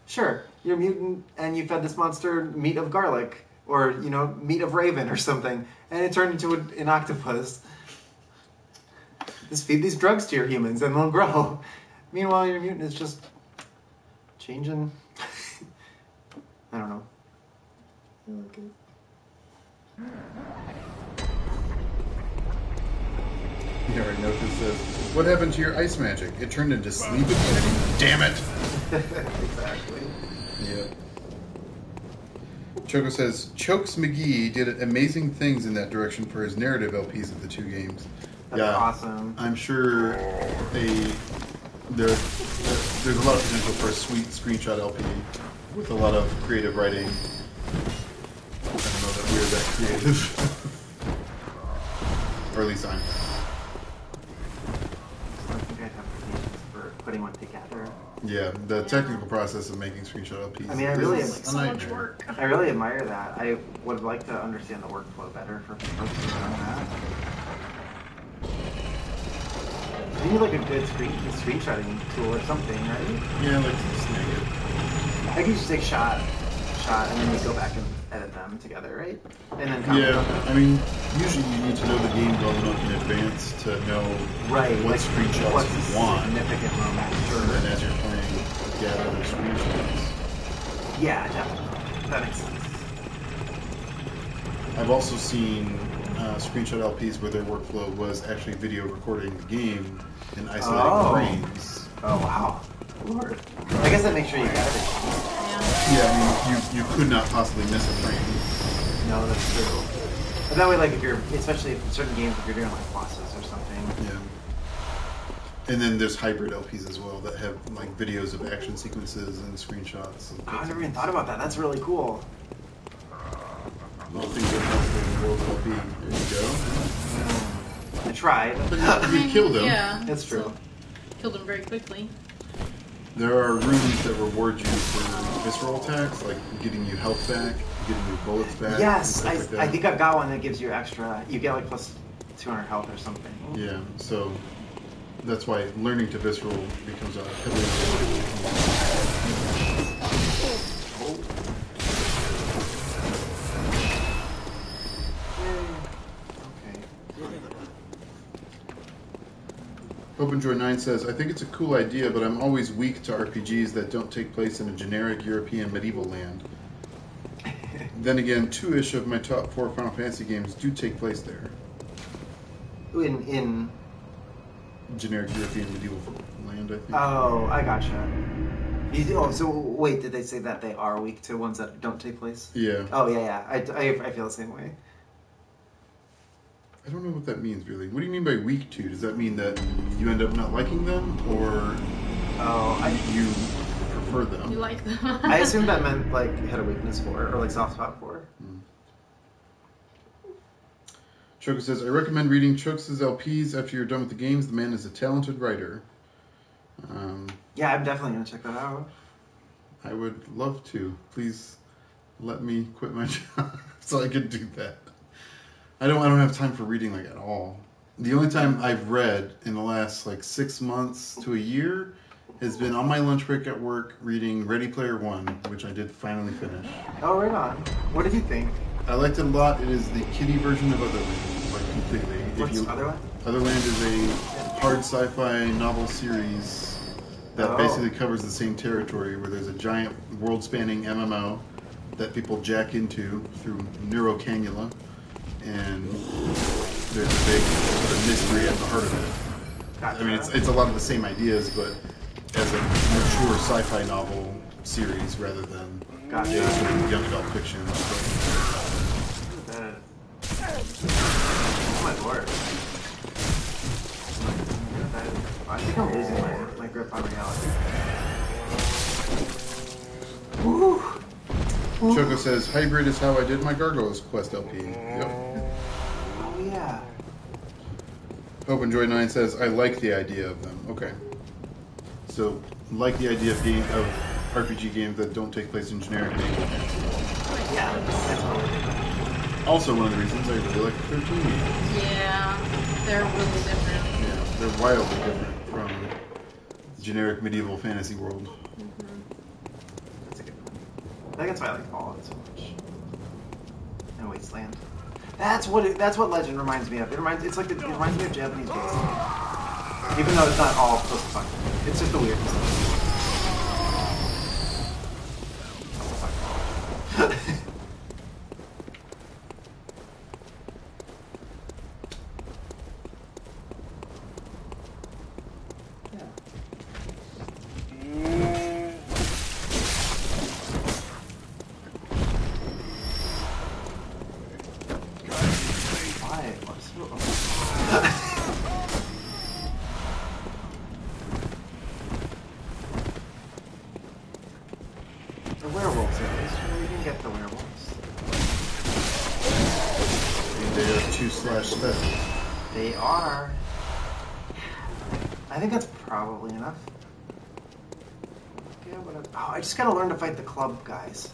sure, you're a mutant and you fed this monster meat of garlic or meat of raven or something, and it turned into an octopus. Just feed these drugs to your humans and they'll grow. Meanwhile, your mutant is just changing. I don't know. Narrator note that says, "What happened to your ice magic? It turned into sleep immunity? Damn it!" Exactly. Yeah. Choco says, Chokes McGee did amazing things in that direction for his narrative LPs of the two games. That's awesome. I'm sure there's a lot of potential for a sweet screenshot LP with a lot of creative writing. I don't know that we're that creative. Or at least I'm. I don't think I'd have patience for putting one together. Yeah, the technical process of making screenshot LPs. I mean, I really is am- a So much nightmare. work. I really admire that. I would like to understand the workflow better for folks who are doing that. You need like a good screenshotting tool or something, right? Yeah, like snag it. I think you just take shot, and then you go back and edit them together, right? And then comment on Yeah, them. I mean, usually you need to know the game well enough in advance to know Right, what like, screenshots what's you the want. significant moment. And Sure. then as you're playing, gather the screenshots. Yeah, definitely. That makes sense. I've also seen screenshot LPs where their workflow was actually video recording the game and isolating Oh. frames. Oh wow, Lord. I guess that makes sure you got everything. Yeah. Yeah, I mean, you could not possibly miss a frame. No, that's true. But that way, like if you're, especially if in certain games, if you're doing like bosses or something. Yeah. And then there's hybrid LPs as well that have like videos of action sequences and screenshots. And Oh, I never even thought about that. That's really cool. all things that are possible in the world of LP. There you go. I tried. But you killed him. Yeah. That's true. So, killed him very quickly. There are rooms that reward you for visceral attacks, like getting you health back, getting your bullets back. Yes, and stuff like I that. think I've got one that gives you extra. You get like plus 200 health or something. Yeah, so that's why learning to visceral becomes a heavily OpenJoy9 says, I think it's a cool idea, but I'm always weak to RPGs that don't take place in a generic European medieval land. Then again, 2-ish of my top 4 Final Fantasy games do take place there. In Generic European medieval land, I think. oh, I gotcha. So wait, did they say that they are weak to ones that don't take place? Yeah. Oh yeah. I feel the same way. I don't know what that means, really. What do you mean by weak to? Does that mean that you end up not liking them, or you prefer them? You like them? I assumed that meant like you had a weakness for or like soft spot for. Choco says, I recommend reading Chokes' LPs after you're done with the games. The man is a talented writer. Yeah, I'm definitely gonna check that out. I would love to. Please let me quit my job so I could do that. I don't have time for reading like at all. The only time I've read in the last like 6 months to a year has been on my lunch break at work reading Ready Player One, which I did finally finish. Oh, right on. What did you think? I liked it a lot. It is the kiddie version of Otherland, like completely. What's Otherland? Otherland is a hard sci-fi novel series that basically covers the same territory, where there's a giant world-spanning MMO that people jack into through neurocannula, and there's a big sort of mystery at the heart of it. Gotcha. I mean, it's a lot of the same ideas, but as a mature sci-fi novel series rather than Gotcha. sort of young adult fiction. Oh my lord. I think I'm losing my grip on reality. Woo! Choco says, hybrid is how I did my Gargoyles Quest LP. Yep. Oh yeah. OpenJoy9 says, I like the idea of them. Okay. So, like the idea of RPG games that don't take place in generic medieval fantasy. Yeah, that's what we're doing. Also one of the reasons I really like the 13 games. Yeah, they're really different. Yeah, they're wildly different from generic medieval fantasy world. That's a good one. I think that's why I like Fallout so much. And Wasteland. That's what Legend reminds me of. It reminds me of Japanese Wasteland. Even though it's not all post-apocalyptic. It's just the weirdness. Why? What's so... The werewolves, at least. We can get the werewolves. They are 2/7. They are. I think that's probably enough. Okay, oh, I just gotta learn to fight the club guys.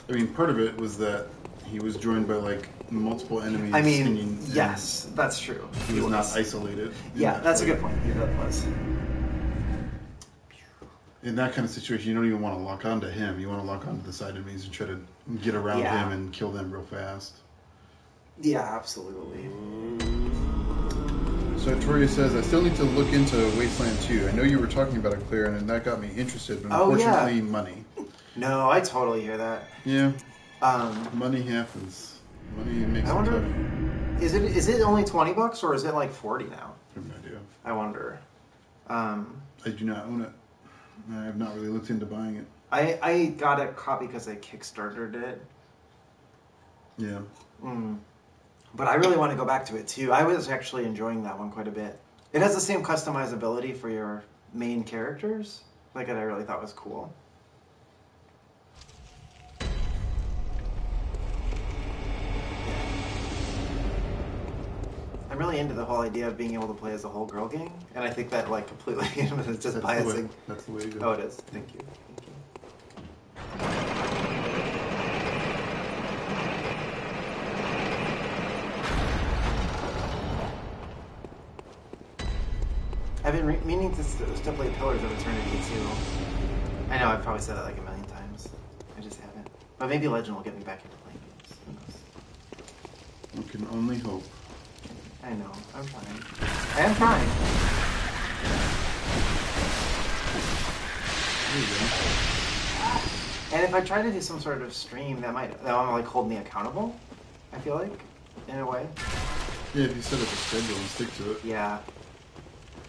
I mean, part of it was that he was joined by like multiple enemies. I mean, singing, yes, that's true. He was not isolated. Yeah, that's a good point. Yeah, that was. In that kind of situation, you don't even want to lock onto him. You want to lock onto the side enemies and try to get around him and kill them real fast. Yeah, absolutely. So Toria says, I still need to look into Wasteland 2. I know you were talking about it, Claire, and that got me interested, but unfortunately, money. No, I totally hear that. Yeah. Money happens. Money makes it tough. Is it only $20 or is it like 40 now? I have no idea. I wonder. I do not own it. I have not really looked into buying it. I got a copy because I Kickstartered it. Yeah. But I really want to go back to it too. I was actually enjoying that one quite a bit. It has the same customizability for your main characters, like that I really thought was cool. I'm really into the whole idea of being able to play as a whole girl gang, and I think that like completely is just biasing. That's the way to go. Oh, it is. Thank you. I've been meaning to still play Pillars of Eternity too. I know I've probably said that like a million times. I just haven't. But maybe Legend will get me back into playing games. Who knows? We can only hope. I know. I'm trying. I am trying. There you go. And if I try to do some sort of stream, that might like hold me accountable. I feel like, in a way. Yeah, if you set up a schedule and stick to it. Yeah.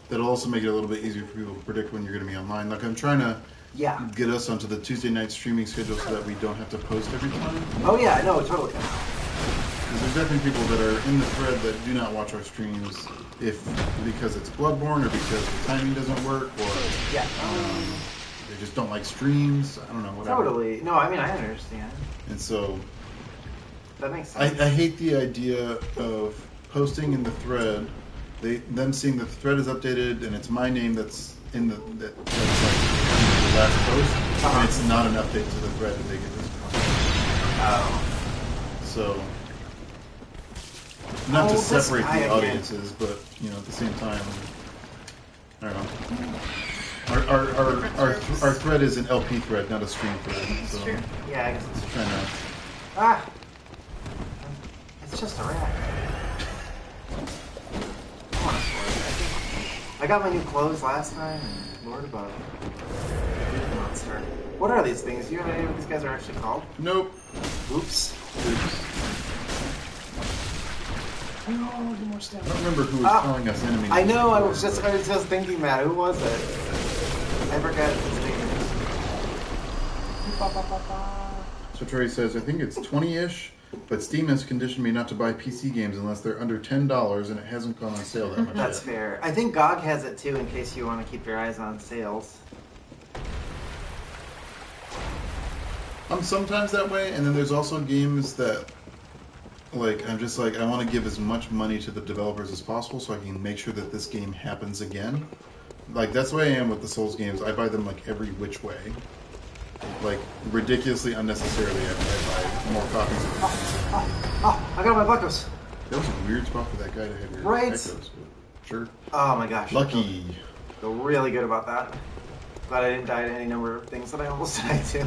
That'll also make it a little bit easier for people to predict when you're going to be online. Like, I'm trying to get us onto the Tuesday night streaming schedule so that we don't have to post every time. Oh yeah, no, totally. Because there's definitely people that are in the thread that do not watch our streams because it's Bloodborne or because the timing doesn't work or they just don't like streams. I don't know, whatever. Totally. No, I mean, I understand. And so... That makes sense. I hate the idea of posting in the thread, them seeing that the thread is updated and it's my name that's in that's like the last post, and it's not an update to the thread that they get this point. Oh. So, not to separate the audiences, but at the same time, I don't know. Our thread is an LP thread, not a stream thread. So true. Yeah, I guess it's true. Kind of. It's just a rat. I got my new clothes last time, and Lord above. Monster. What are these things? Do you have any idea what these guys are actually called? Nope. Oops. No, more stuff. I don't remember who was calling us enemies. I know, I was just thinking that. Who was it? I forgot his name. So Trey says, I think it's 20-ish, but Steam has conditioned me not to buy PC games unless they're under $10, and it hasn't gone on sale that much That's yet. fair. I think GOG has it too, in case you want to keep your eyes on sales. I'm sometimes that way, and then there's also games that, like, I'm just like, I want to give as much money to the developers as possible so I can make sure that this game happens again. Like, that's the way I am with the Souls games. I buy them, like, every which way. Like, ridiculously unnecessarily, I buy more copies of them. I got my buckles. That was a weird spot for that guy to have your Right. echoes, but sure. Oh my gosh. Lucky. I feel really good about that. Glad I didn't die to any number of things that I almost died to. I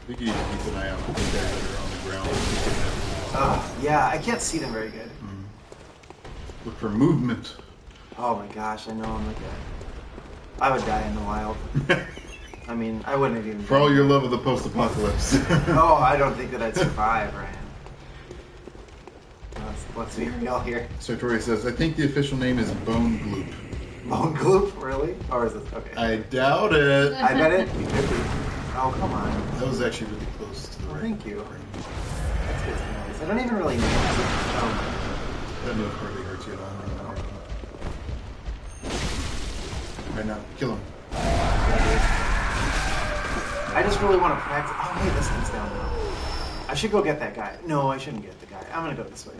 think you need to keep an eye out for the guys that are on the ground. Yeah, I can't see them very good. Look for movement. Oh my gosh, I know I'm like that. I would die in the wild. I mean, I wouldn't have even... For all your love of the post-apocalypse. Oh, I don't think that I'd survive, Ryan. Let's be real here. So Tori says, I think the official name is Bone Gloop, Bone Gloop, really? Or is it okay? I doubt it. I bet it could be. Oh, come on. That was actually really close to the right. Thank you. That's good to know. I don't even really know. That move hardly hurts you at all. Right now, kill him. I just really want to practice. Oh, wait, this thing's down now. I should go get that guy. No, I shouldn't get the guy. I'm gonna go this way.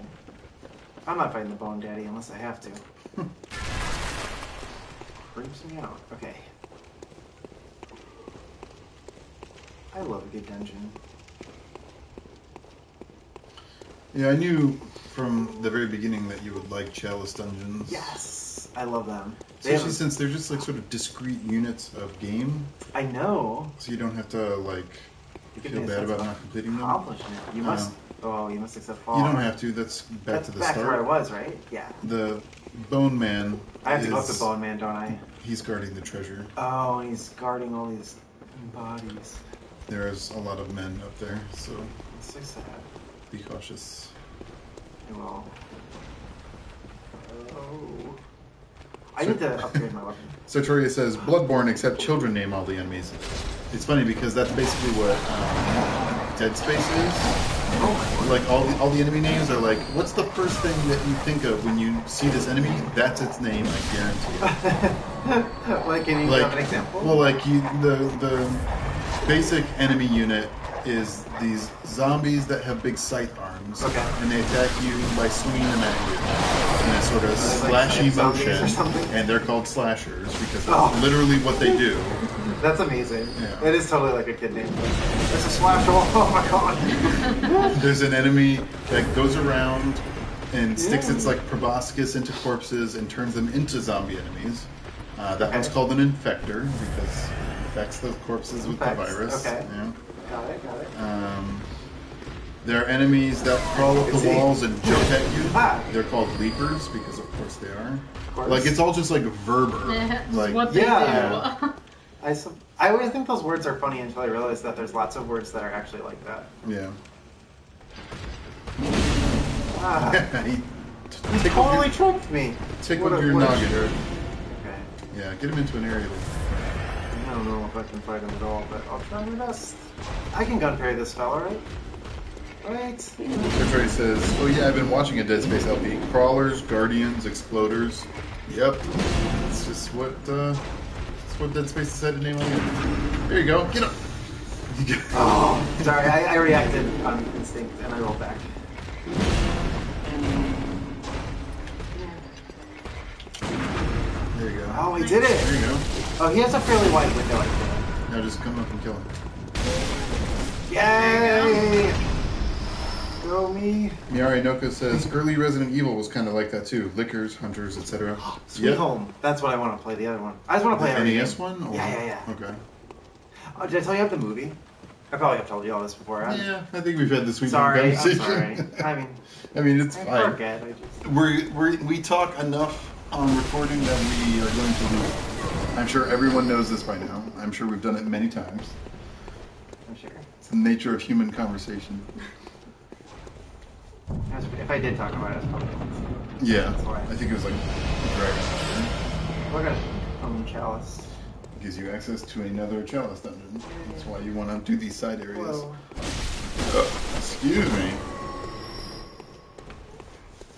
I'm not fighting the Bone Daddy unless I have to. Creeps me out. Okay. I love a good dungeon. Yeah, I knew from the very beginning that you would like Chalice dungeons. Yes, I love them. Especially since they're just like sort of discrete units of game. I know. So you don't have to like feel bad about not completing them. Accomplishment. You must. Oh, you must accept fall. You don't have to. That's back to the back start. where I was, right? Yeah. The Bone Man. I have to go up to Bone Man, don't I? He's guarding the treasure. Oh, and he's guarding all these bodies. There's a lot of men up there, so It's so sad. be cautious. I will. Oh. I need to upgrade my weapon. Sartoria says, Bloodborne, except children name all the enemies. It's funny because that's basically what Dead Space is. Oh my Like all the enemy names are like, what's the first thing that you think of when you see this enemy? That's its name, I guarantee. Like, can you have an example? Well, like the basic enemy unit is these zombies that have big scythe arms, Okay. and they attack you by swinging them at you in a sort of like slashy zombies or motion, something? and they're called slashers because that's literally what they do. That's amazing. Yeah. It is totally like a kid name. It's a slasher. Oh my god. There's an enemy that goes around and sticks its like proboscis into corpses and turns them into zombie enemies. That one's called an infector because it infects the corpses with the virus. Okay. Yeah. Got it. There are enemies that crawl up the walls and jump at you. Ah. They're called leapers because of course they are. Of course. Like it's all just like verber. Like what they yeah. do. I always think those words are funny until I realize that there's lots of words that are actually like that. yeah. Ah. He He totally tricked me. tickled What a- your what a noggin. jerk. Okay. Yeah, get him into an area. I don't know if I can fight him at all, but I'll try my best. I can gun parry this fella, right? Right? Sartori says, oh yeah, I've been watching a Dead Space LP. Crawlers, Guardians, Exploders. Yep. It's just what Dead Space decided to name on you. There you go. Get up. Oh, sorry, I reacted on instinct and I rolled back. There you go. Oh, he did it! There you go. Oh, he has a fairly wide window, I think. Now just come up and kill him. Yay! Go me. Miari Noka says, early Resident Evil was kind of like that too. Lickers, hunters, etc. Sweet Home. That's what I want to play, the other one. I just want to play The every NES game. one? Or? Yeah. Okay. Oh, did I tell you I have the movie? I probably have told you all this before. Yeah, I think we've had this week Sorry, I'm conversation. sorry. I mean, it's I fine. forget. I just... We talk enough on recording that we are going to lose. I'm sure everyone knows this by now. I'm sure we've done it many times. I'm sure. It's the nature of human conversation. If I did talk about it, it's probably Yeah, That's why. I think it was like Dragon. We're gonna chalice. Gives you access to another chalice dungeon. That's why you want to do these side areas. Hello. Excuse me.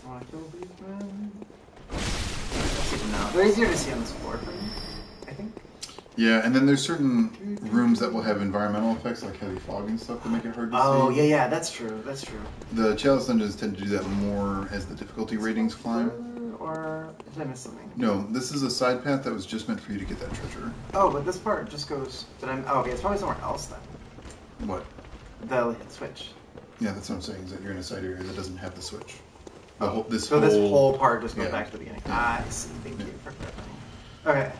Wanna kill these men? No, they're easier to see on this floor for me, I think. Yeah, and then there's certain rooms that will have environmental effects like heavy fog and stuff to make it hard to see. Oh, yeah, that's true. That's true. The chalice dungeons tend to do that more as the difficulty ratings climb. Or did I miss something? No, this is a side path that was just meant for you to get that treasure. Oh, but this part just goes. But okay, it's probably somewhere else then. What? The switch. Yeah, that's what I'm saying, is that you're in a side area that doesn't have the switch. This whole part just goes yeah. back to the beginning. Yeah. Ah, I see. Thank you for clarifying. Okay.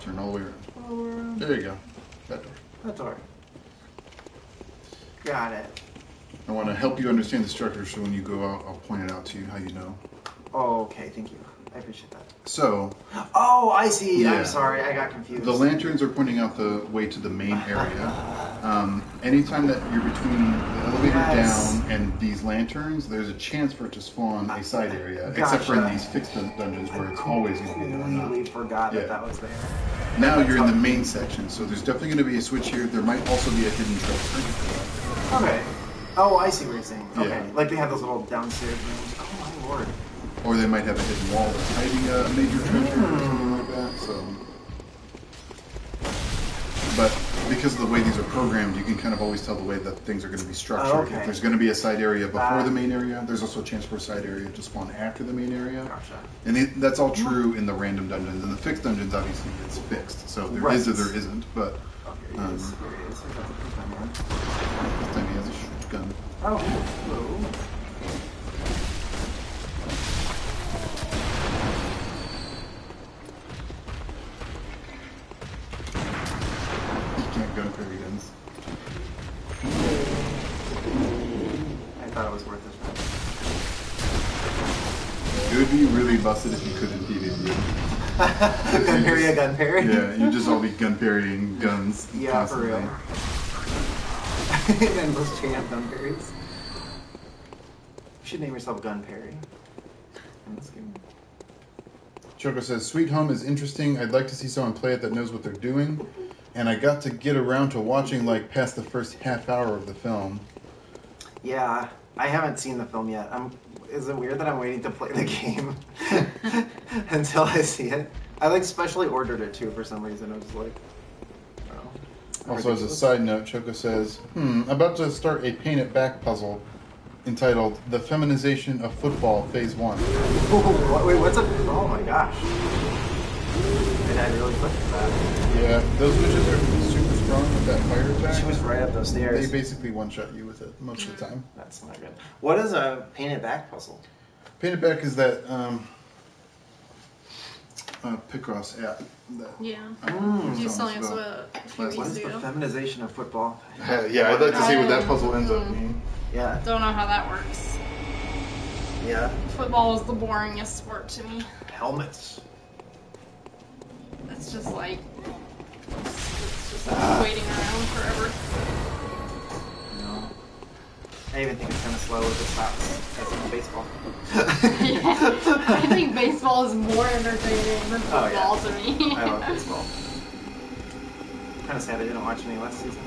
Turn all the way around. There you go. That door. That door. Got it. I want to help you understand the structure, so when you go out, I'll point it out to you how you know. Okay, thank you. I appreciate that. So, Oh, I see. Yeah. I'm sorry, I got confused. The lanterns are pointing out the way to the main area. Anytime that you're between the elevator down and these lanterns, there's a chance for it to spawn a side area. Except for in these fixed dungeons where it's always going to be there. I completely forgot that that was there. Now you're in the main section, so there's definitely going to be a switch here. There might also be a hidden treasure. Okay. Oh, I see what you're saying. Okay. Yeah. Like they have those little downstairs rooms. Oh my lord. Or they might have a hidden wall that's hiding a major treasure or something like that. So, but because of the way these are programmed, you can kind of always tell the way that things are going to be structured. Oh, okay. If there's going to be a side area before the main area, there's also a chance for a side area to spawn after the main area. Gotcha. And that's all true in the random dungeons. In the fixed dungeons, obviously, it's fixed. So there is or there isn't. But Here he is. Here he is. this time he has a shotgun. Oh, hello. Gun fairy guns. I thought it was worth it. It would be really busted if you couldn't PvP. Gun parry, gun parry. Yeah, you just all be gun parrying guns. Yeah, constantly. for real. And those chain of gun parries. You should name yourself Gun Parry. In this game. Choco says, Sweet Home is interesting. I'd like to see someone play it that knows what they're doing. And I got to get around to watching like past the first half hour of the film. Yeah, I haven't seen the film yet. Is it weird that I'm waiting to play the game until I see it? I like specially ordered it too for some reason. I was like, oh. Also, as a side note, Choco says, about to start a paint it back puzzle entitled The Feminization of Football Phase 1. Wait, what's up? Oh my gosh. And I really clicked that. Yeah, those witches are super strong with that fire attack. She was right up those stairs. They basically one-shot you with it most of the time. That's not good. What is a painted back puzzle? Paint it back is that Picross app. That, He's telling us what a few What weeks is the ago. feminization of football? yeah, I'd like to see what that puzzle ends up being. Yeah. Don't know how that works. Yeah. Football is the boringest sport to me. Helmets. It's just like it's just waiting around forever. No. I even think it's kind of slow if it stops. That's in baseball. I think baseball is more entertaining than football to me. I love baseball. Kind of sad I didn't watch any last season.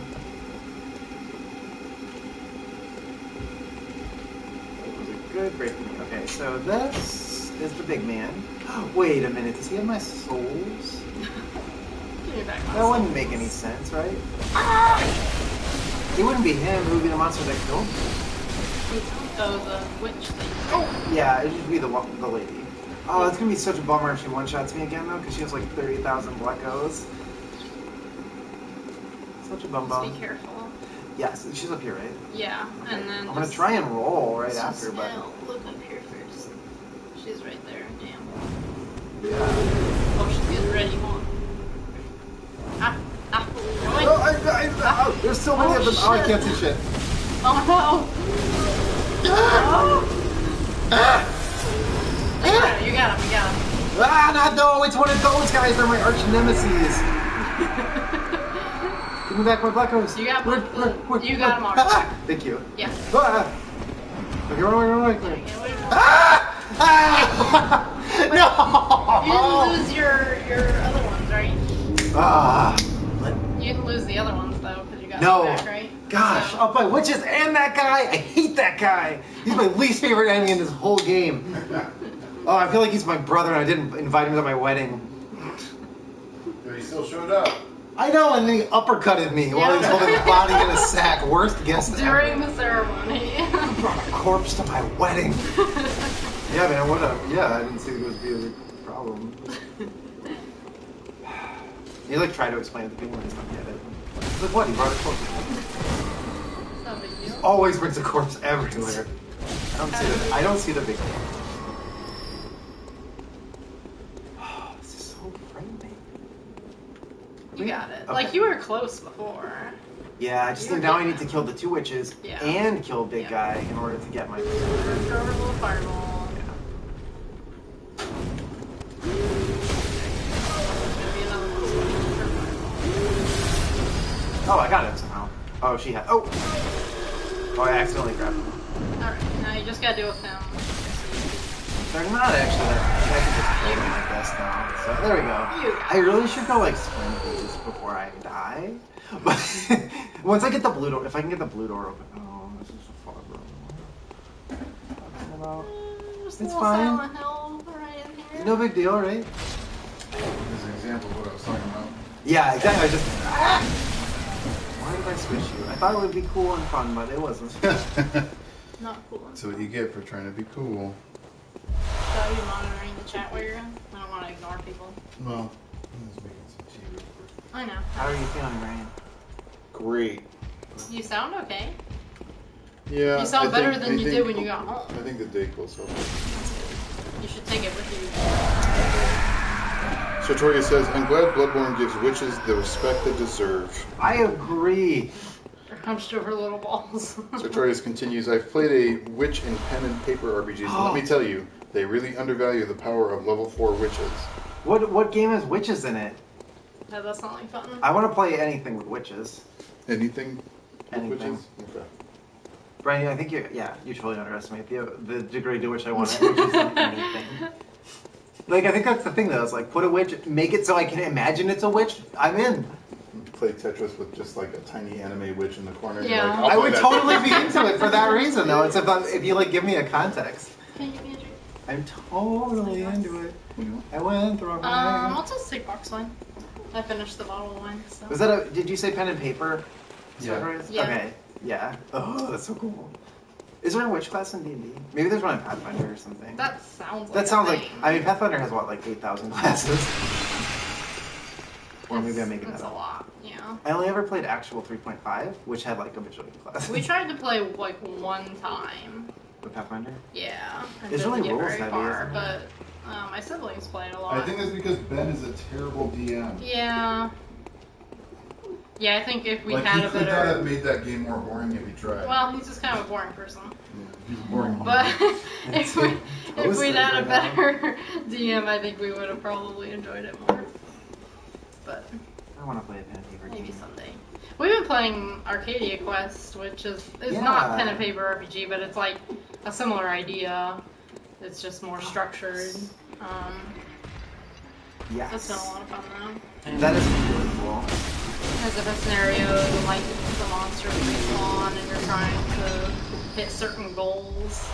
It was a good break for me. Okay, so this is the big man. Wait a minute, does he have my souls? That wouldn't make any sense, right? It wouldn't be him, it would be the monster that killed me. Oh, the witch thing. Oh! Yeah, it would be the lady. Oh, it's gonna be such a bummer if she one-shots me again, though, because she has like 30,000 black O's. Such a bum bum. Just be careful. Yes, she's up here, right? Yeah, Okay. and then I'm gonna try and roll right after, but... look up here first. She's right there, damn. Yeah. Oh, she's getting ready, hold on. Oh, there's so many of them. Oh, I can't see shit. Oh no! You got him, you got him. Ah, no, it's one of those guys. They're my arch nemesis. Give me back my black O's. You got him. You got him all. Thank you. Yeah. Okay, run away. You didn't lose your other ones, right? You didn't lose the other ones though, because you got them back, right? Gosh, So- I'll play witches and that guy. I hate that guy. He's my least favorite enemy in this whole game. Oh, I feel like he's my brother and I didn't invite him to my wedding. But he still showed up. I know, and he uppercutted me while he was holding his body in a sack. Worst guest During ever. the ceremony. Brought a corpse to my wedding. Yeah, man, I didn't see it would be a problem. He like tried to explain it to people and just don't get it. He's like, what? He brought a corpse. No big deal. Always brings a corpse everywhere. I don't see the big deal. This is so frightening. You got it. Okay. Like you were close before. Yeah, I just think now I need to kill the two witches and kill big guy in order to get my. Throw her a little fireball. Oh, I got it somehow. Oh, she had. Oh! Oh, I accidentally grabbed him. Alright, now you just gotta deal with him. They're not actually that. I can just kill them like this now. So there we go. I really should go like sprint before I die. But once I get the blue door, if I can get the blue door open. Oh, this is a far room. It's fine. No big deal, right? As an example of what I was talking about. Yeah, exactly. I just. Ah! Why did I switch you? I thought it would be cool and fun, but it wasn't. Not cool. That's what you get for trying to be cool. So are you monitoring the chat while you're in? I don't want to ignore people. Well, let's make some tea real quick. I know. How are you feeling, Ryan? Great. You sound okay. Yeah. You sound better than you did when you got home. I think the Dayquil's helping. You should take it with you. Sartoria says, I'm glad Bloodborne gives witches the respect they deserve. I agree. Here comes to her little balls. Sartorius continues, I've played a witch in pen and paper RPGs, and let me tell you, they really undervalue the power of level 4 witches. What game has witches in it? No, that's not like fun. I want to play anything with witches. Anything? With Anything. witches? Okay. Brian, I think you totally underestimate the degree to which I want witches in anything. Like, I think that's the thing, though. It's like, put a witch, make it so I can imagine it's a witch. I'm in. Play Tetris with just like a tiny anime witch in the corner. Yeah. You're like, I I'll would play totally that. be into it for that reason, though. It's if you like give me a context. Can you give me a drink? I'm totally into it. I went through I'll just take box wine. I finished the bottle of wine. So. Was that did you say pen and paper? Yeah. Yeah. Okay. Yeah. Oh, that's so cool. Is there a witch class in D&D? Maybe there's one in Pathfinder or something. That sounds like That sounds a like. thing. I mean, Pathfinder has what, like 8,000 classes? Or maybe I'm making That's that a up. lot, yeah. I only ever played actual 3.5, which had like a bajillion classes. We tried to play like one time. With Pathfinder? Yeah. And It's didn't really get rules very heavy, far, isn't but my siblings played a lot. I think that's because Ben is a terrible DM. Yeah. Yeah, I think if we like, had he a could not have better. made that game more boring if he tried. Well, he's just kind of a boring person. Yeah, he's a boring. But if we'd had a right now. better DM, I think we would have probably enjoyed it more. But I want to play a pen and paper maybe game. someday. We've been playing Arcadia Quest, which is Yeah. not pen and paper RPG, but it's like a similar idea. It's just more structured. Yes. That's been a lot of fun though. That is really cool. Has different scenarios, like the monsters respawn, and you're trying to hit certain goals.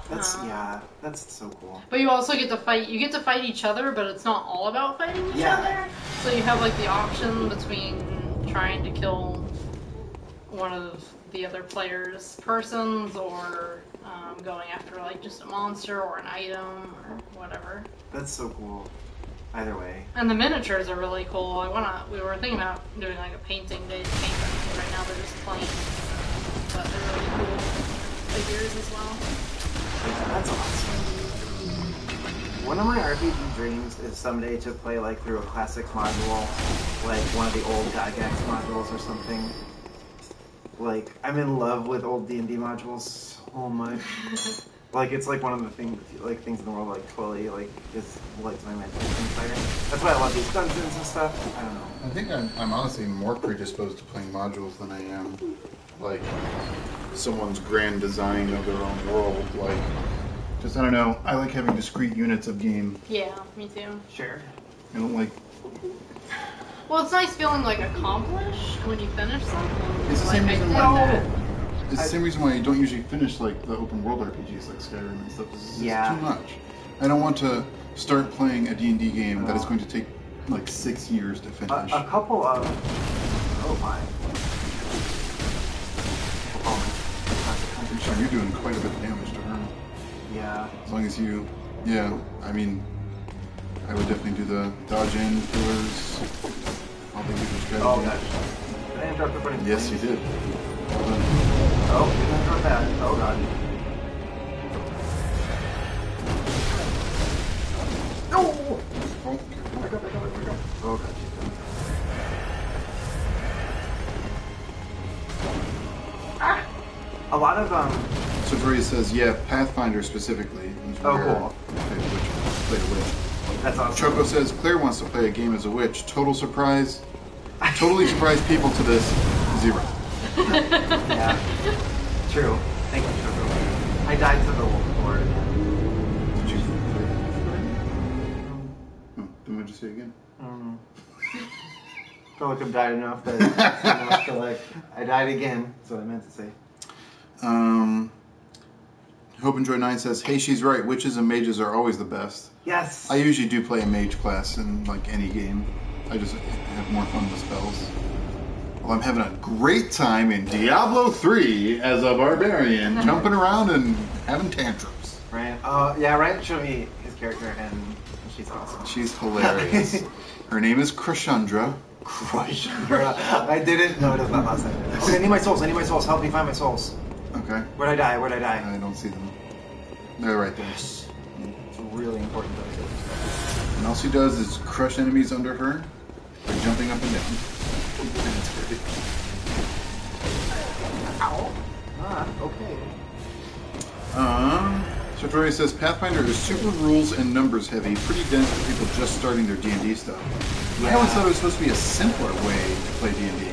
That's that's so cool. But you also get to fight. You get to fight each other, but it's not all about fighting each Yeah. other. So you have like the option between trying to kill one of the other players' persons, or going after like just a monster or an item or whatever. That's so cool. Either way. And the miniatures are really cool. We were thinking about doing like a painting day to paint them. Right now they're just plain, but they're really cool figures as well. That's awesome. One of my RPG dreams is someday to play like through a classics module, like one of the old Gygax modules or something. Like, I'm in love with old D&D modules so much. Like, it's like one of the things in the world like totally like is lights my imagination fire. That's why I love these dungeons and stuff. I don't know. I think I'm honestly more predisposed to playing modules than I am like someone's grand design of their own world. Like, just I don't know. I like having discrete units of game. Yeah, me too. Sure. I don't like. Well, it's nice feeling like accomplished when you finish something. It's the like, same I reason did why. that. It's the same reason why I don't usually finish like the open world RPGs like Skyrim and stuff. It's just too much. I don't want to start playing a D&D game that is going to take like 6 years to finish. A couple of oh my. I'm sure you're doing quite a bit of damage to her. Yeah. As long as you, yeah. I mean, I would definitely do the dodge in pillars. All the usual strategy. Oh gosh. Did I interrupt the putting? Yes, you did. Well done. Oh, didn't interrupt that. Oh god. No! Oh, Back up. Oh god, she's done. Ah! A lot of So Doria says, yeah, Pathfinder specifically. Oh, cool. Play a witch. That's awesome. Choco says, Claire wants to play a game as a witch. Total surprise. totally surprised people to this 0. Yeah. True. Thank you, Choco. I died to the Lord again. Did you? Oh, then what'd you say again? I don't know. I feel like I've died enough that I feel like I died again. That's what I meant to say. Hope Enjoy 9 says, "Hey, she's right. Witches and mages are always the best." Yes. I usually do play a mage class in like any game. I just have more fun with spells. Well, I'm having a great time in Diablo 3 as a barbarian, jumping around and having tantrums. Ryan. Yeah, Ryan showed me his character, and she's awesome. She's hilarious. Her name is Krishandra. I didn't notice that last time. Okay, I need my souls. Help me find my souls. Okay. Where'd I die? I don't see them. They're right there. It's really important that I get this. And all she does is crush enemies under her by jumping up and down. That's great. Ow. Okay. Sartori says, Pathfinder is super rules and numbers heavy, pretty dense for people just starting their D&D stuff. Yeah. I always thought it was supposed to be a simpler way to play D&D.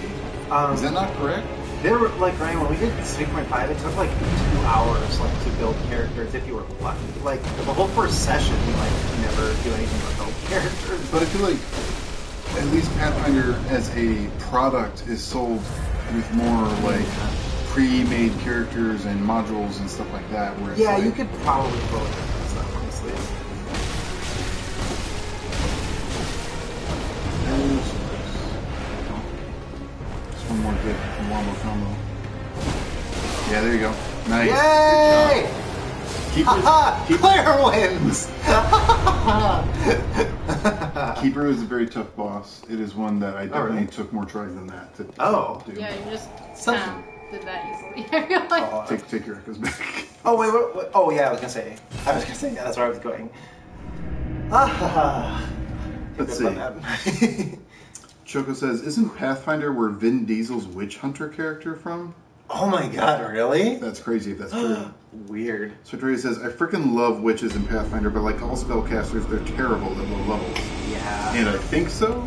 Is that not correct? There were, like, Ryan, when we did 3.5, it took like 2 hours, like, to build characters if you were lucky. Like, the whole first session, like, you never do anything but build characters. But I feel like at least Pathfinder as a product is sold with more, like, pre-made characters and modules and stuff like that. Where it's Yeah, like, you could probably build different stuff, honestly. Just one more good wombo combo. Yeah, there you go. Nice. Yay! Claire wins! Keeper is a very tough boss. It is one that I definitely took more try than that to do. Yeah, you just kind of did that easily. You're like, Take your echoes back. Oh, wait, what? Oh, yeah, I was gonna say, yeah, that's where I was going. Let's see. Choco says, isn't Pathfinder where Vin Diesel's Witch Hunter character from? Oh my god, really? That's crazy if that's true. Weird. Sartori says, I freaking love witches in Pathfinder, but like all spellcasters, they're terrible at low levels. Yeah. And I think so,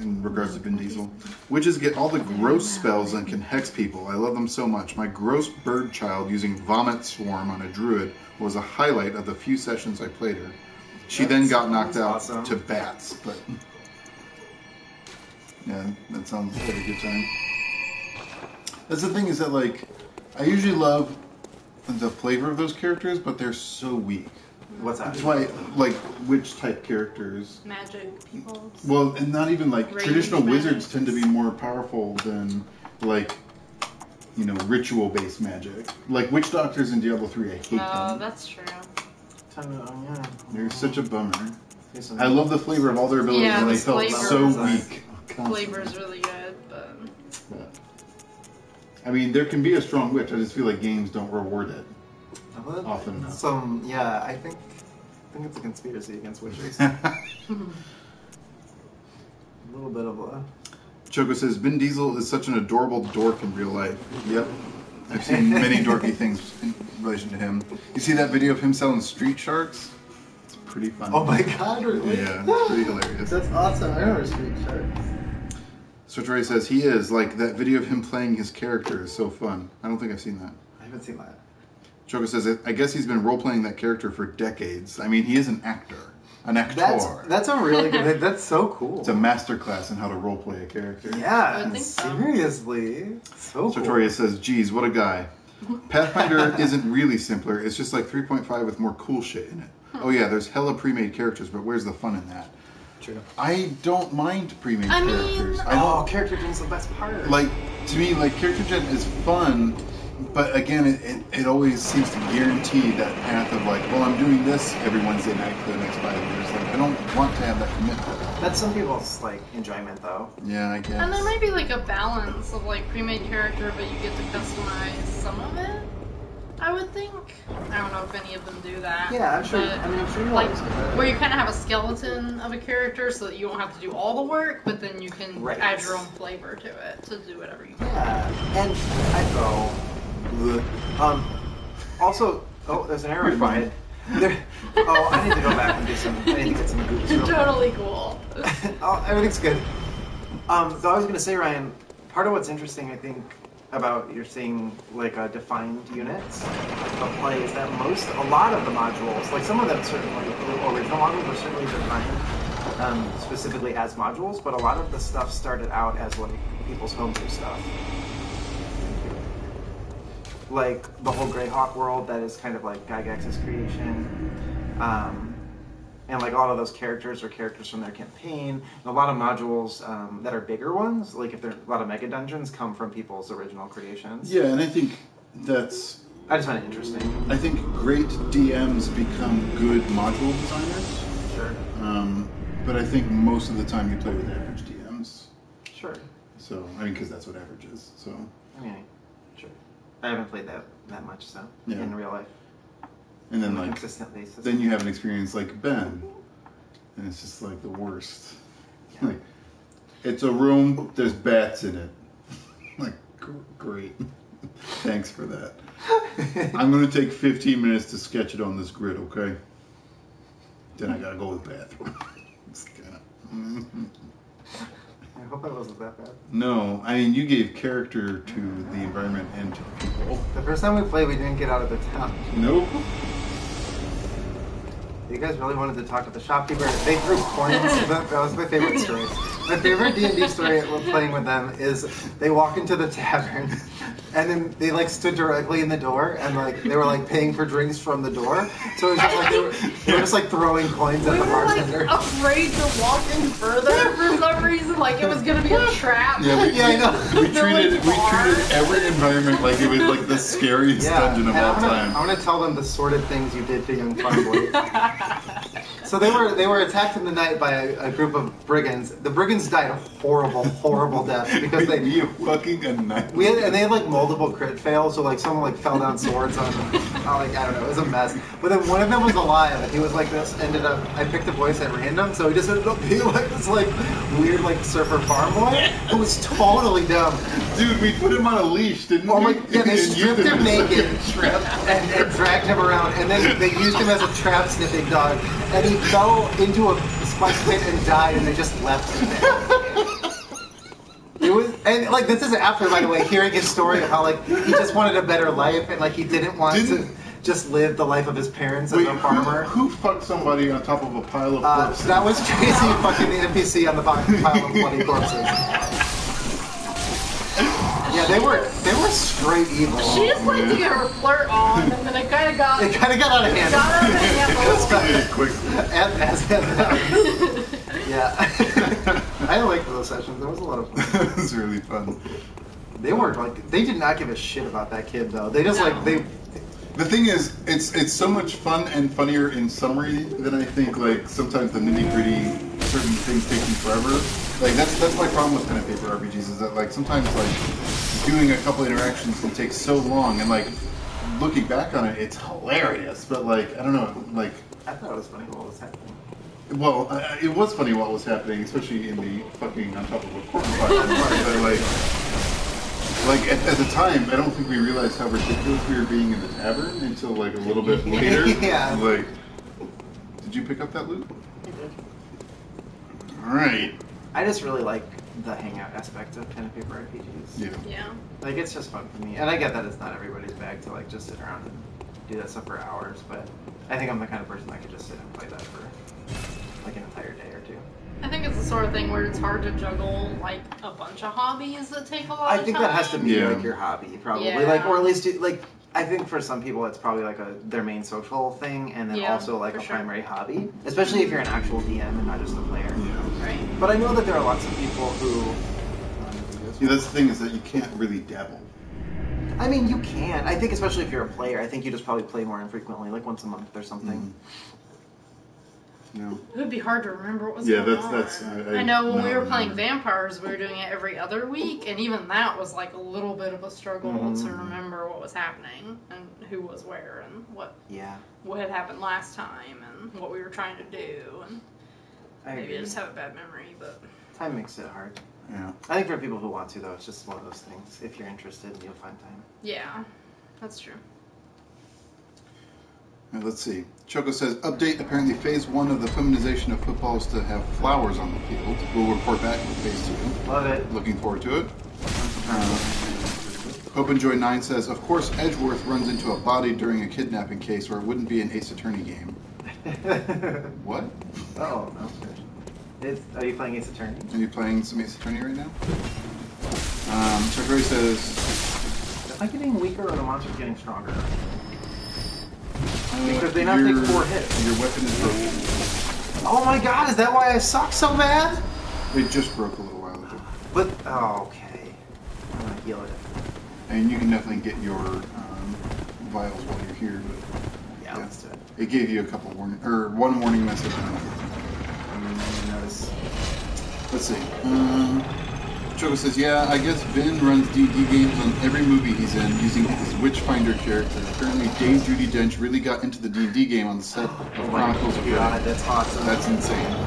in regards to Vin Diesel. Witches get all the gross spells and can hex people. I love them so much. My gross bird child using Vomit Swarm on a druid was a highlight of the few sessions I played her. She then got knocked out to bats, but yeah, that sounds like a good time. That's the thing is that, like, I usually love the flavor of those characters, but they're so weak. What's that? That's why, like, witch type characters. magic people. Well, and not even like Range traditional wizards magic. tend to be more powerful than, like, you know, ritual based magic. Like witch doctors in Diablo 3, I hate them. That's true. Yeah. They're such a bummer. I love the flavor of all their abilities, Yeah, and the they felt flavor so is weak. Flavor's really good, but Yeah. I mean, there can be a strong witch. I just feel like games don't reward it often enough. I think it's a conspiracy against witches. A little bit of a... Choco says, Vin Diesel is such an adorable dork in real life. Yep. I've seen many dorky things in relation to him. You see that video of him selling street sharks? It's pretty funny. Oh my god, really? Yeah, it's pretty hilarious. That's awesome. I remember Street Sharks. Sartori says, he is. Like, that video of him playing his character is so fun. I don't think I've seen that. I haven't seen that. Choco says, I guess he's been role-playing that character for decades. I mean, he is an actor. An actor. That's a really good... That's so cool. It's a masterclass in how to role-play a character. Yeah, I think so. seriously. So cool. Sartoria says, geez, what a guy. Pathfinder isn't really simpler. It's just like 3.5 with more cool shit in it. Oh yeah, there's hella pre-made characters, but where's the fun in that? True. I don't mind pre-made I mean, characters. Character gen's the best part. Like, to me, like, character gen is fun, but again, it always seems to guarantee that path of like, well, I'm doing this every Wednesday night for the next 5 years. Like, I don't want to have that commitment. That's some people's, like, enjoyment, though. Yeah, I guess. and there might be like a balance of like pre-made character, but you get to customize some of it. I would think. I don't know if any of them do that. Yeah, I'm sure. but, I'm sure you like always do that. where you kind of have a skeleton of a character, so that you don't have to do all the work, but then you can Right. add your own flavor to it to do whatever you want. Yeah, and also, there's an error in mine. I need to go back and do some. I need to get some goops. real quick. Totally cool. Everything's good. So I was going to say, Ryan, part of what's interesting, I think, about you're seeing like defined units of play is that a lot of the modules, like some of them certainly, the original modules were certainly defined specifically as modules, but a lot of the stuff started out as like people's homebrew stuff. Like the whole Greyhawk world that is kind of like Gygax's creation. And like a lot of those characters are characters from their campaign. And a lot of modules that are bigger ones, like if there are a lot of mega dungeons, come from people's original creations. Yeah, and I think that's... I just find it interesting. I think great DMs become good module designers. Sure. But I think most of the time you play with average DMs. Sure. So, I mean, because that's what average is. So. I mean, sure. I haven't played that much, so, in real life. And then, on a like, consistent basis. then you have an experience like Ben, and it's just like the worst. Yeah. Like, it's a room, there's bats in it. Like, great. Thanks for that. I'm going to take 15 minutes to sketch it on this grid, okay? Then I got to go to the bathroom. It's kinda... I hope it wasn't that bad. No, I mean, you gave character to the environment and to the people. The first time we played, we didn't get out of the town. Nope. You guys really wanted to talk to the shopkeeper. They threw coins. That was my favorite story. My favorite D&D story when playing with them is they walk into the tavern, and then they like stood directly in the door, and like they were like paying for drinks from the door. So it was just like they were just like throwing coins at the bartender. We were like afraid to walk in further for some reason, like it was gonna be a trap. Yeah, I know. We treated every environment like it was like the scariest dungeon of all time. I'm gonna tell them the sordid things you did to young farm boys. So they were attacked in the night by a group of brigands. The brigands died horrible deaths because they fucking a night. They had like multiple crit fails, so like someone like fell down swords on them. Like I don't know, it was a mess. But then one of them was alive, and he was like this. I picked a voice at random, so he just ended up being like this like weird like surfer farm boy who was totally dumb. Dude, we put him on a leash, didn't we? Oh my, yeah, they stripped him naked and dragged him around, and then they used him as a trap sniffing dog, and he fell into a spike pit and died, and they just left him there. It was, and like this is after, by the way, hearing his story of how like he just wanted a better life, and like he didn't want to just live the life of his parents as a farmer. Who fucked somebody on top of a pile of corpses? That was Tracy fucking the NPC on the pile of bloody corpses. Yeah, they were straight evil. She just liked to get her flirt on, and then it kind of got out of hand. Got out of hand. Quickly. Yeah. I liked those sessions. That was a lot of fun. It was really fun. They were like, they did not give a shit about that kid though. They just like they. The thing is, it's so much fun and funnier in summary than I think like sometimes the nitty gritty certain things taking forever. Like that's my problem with pen and paper RPGs is that like sometimes like doing a couple interactions can take so long and like looking back on it, it's hilarious. But like I don't know, like I thought it was funny what was happening. Well, it was funny what was happening, especially in the fucking on top of a corpse pile. But like at the time, I don't think we realized how ridiculous we were being in the tavern until like a little bit later. Yeah. Like, did you pick up that loot? I did. All right. I just really like the hangout aspect of pen and paper RPGs. Yeah. Like it's just fun for me, and I get that it's not everybody's bag to like just sit around and do that stuff for hours, but I think I'm the kind of person that could just sit and play that for like an entire day or two. I think it's the sort of thing where it's hard to juggle like a bunch of hobbies that take a lot I of think time. that has to be Yeah. like your hobby, probably. Yeah. Like, or at least like I think for some people it's probably like their main social thing, and then Yeah, also like for a sure. primary hobby, especially if you're an actual DM and not just a player. Yeah. Right. But I know that there are lots of people who. Yeah, that's the thing is that you can't really dabble. I mean, you can. I think especially if you're a player, I think you just probably play more infrequently, like once a month or something. No. It would be hard to remember what was Yeah, going that's- on. I I know when we no, were playing no. vampires, we were doing it every other week, and even that was like a little bit of a struggle Mhm. to remember what was happening and who was where and what Yeah. had happened last time and what we were trying to do. And I maybe I agree. just have a bad memory, but Time makes it hard. Yeah. I think for people who want to, though, it's just one of those things. If you're interested, you'll find time. yeah, that's true. Let's see. Choco says, update, apparently phase 1 of the feminization of football is to have flowers on the field. We'll report back with phase 2. Love it. Looking forward to it. Hope and Joy 9 says, of course Edgeworth runs into a body during a kidnapping case or it wouldn't be an Ace Attorney game. What? Oh, no. Are you playing Ace Attorney? Are you playing some Ace Attorney right now? Chuck Ray says... Am I getting weaker or the monster's getting stronger? Because they now take 4 hits. Your weapon is broken. Oh my god, is that why I suck so bad? It just broke a little while ago. But, oh, okay. I'm gonna heal it. And you can definitely get your vials while you're here. But Yeah, let's do it. it gave you a couple one warning message. Notice. Let's see. Choco says, yeah, I guess Vin runs D&D games on every movie he's in using his Witchfinder character. Apparently Dame Judi Dench really got into the D&D game on the set of Chronicles of God, Riddick. that's awesome. That's insane.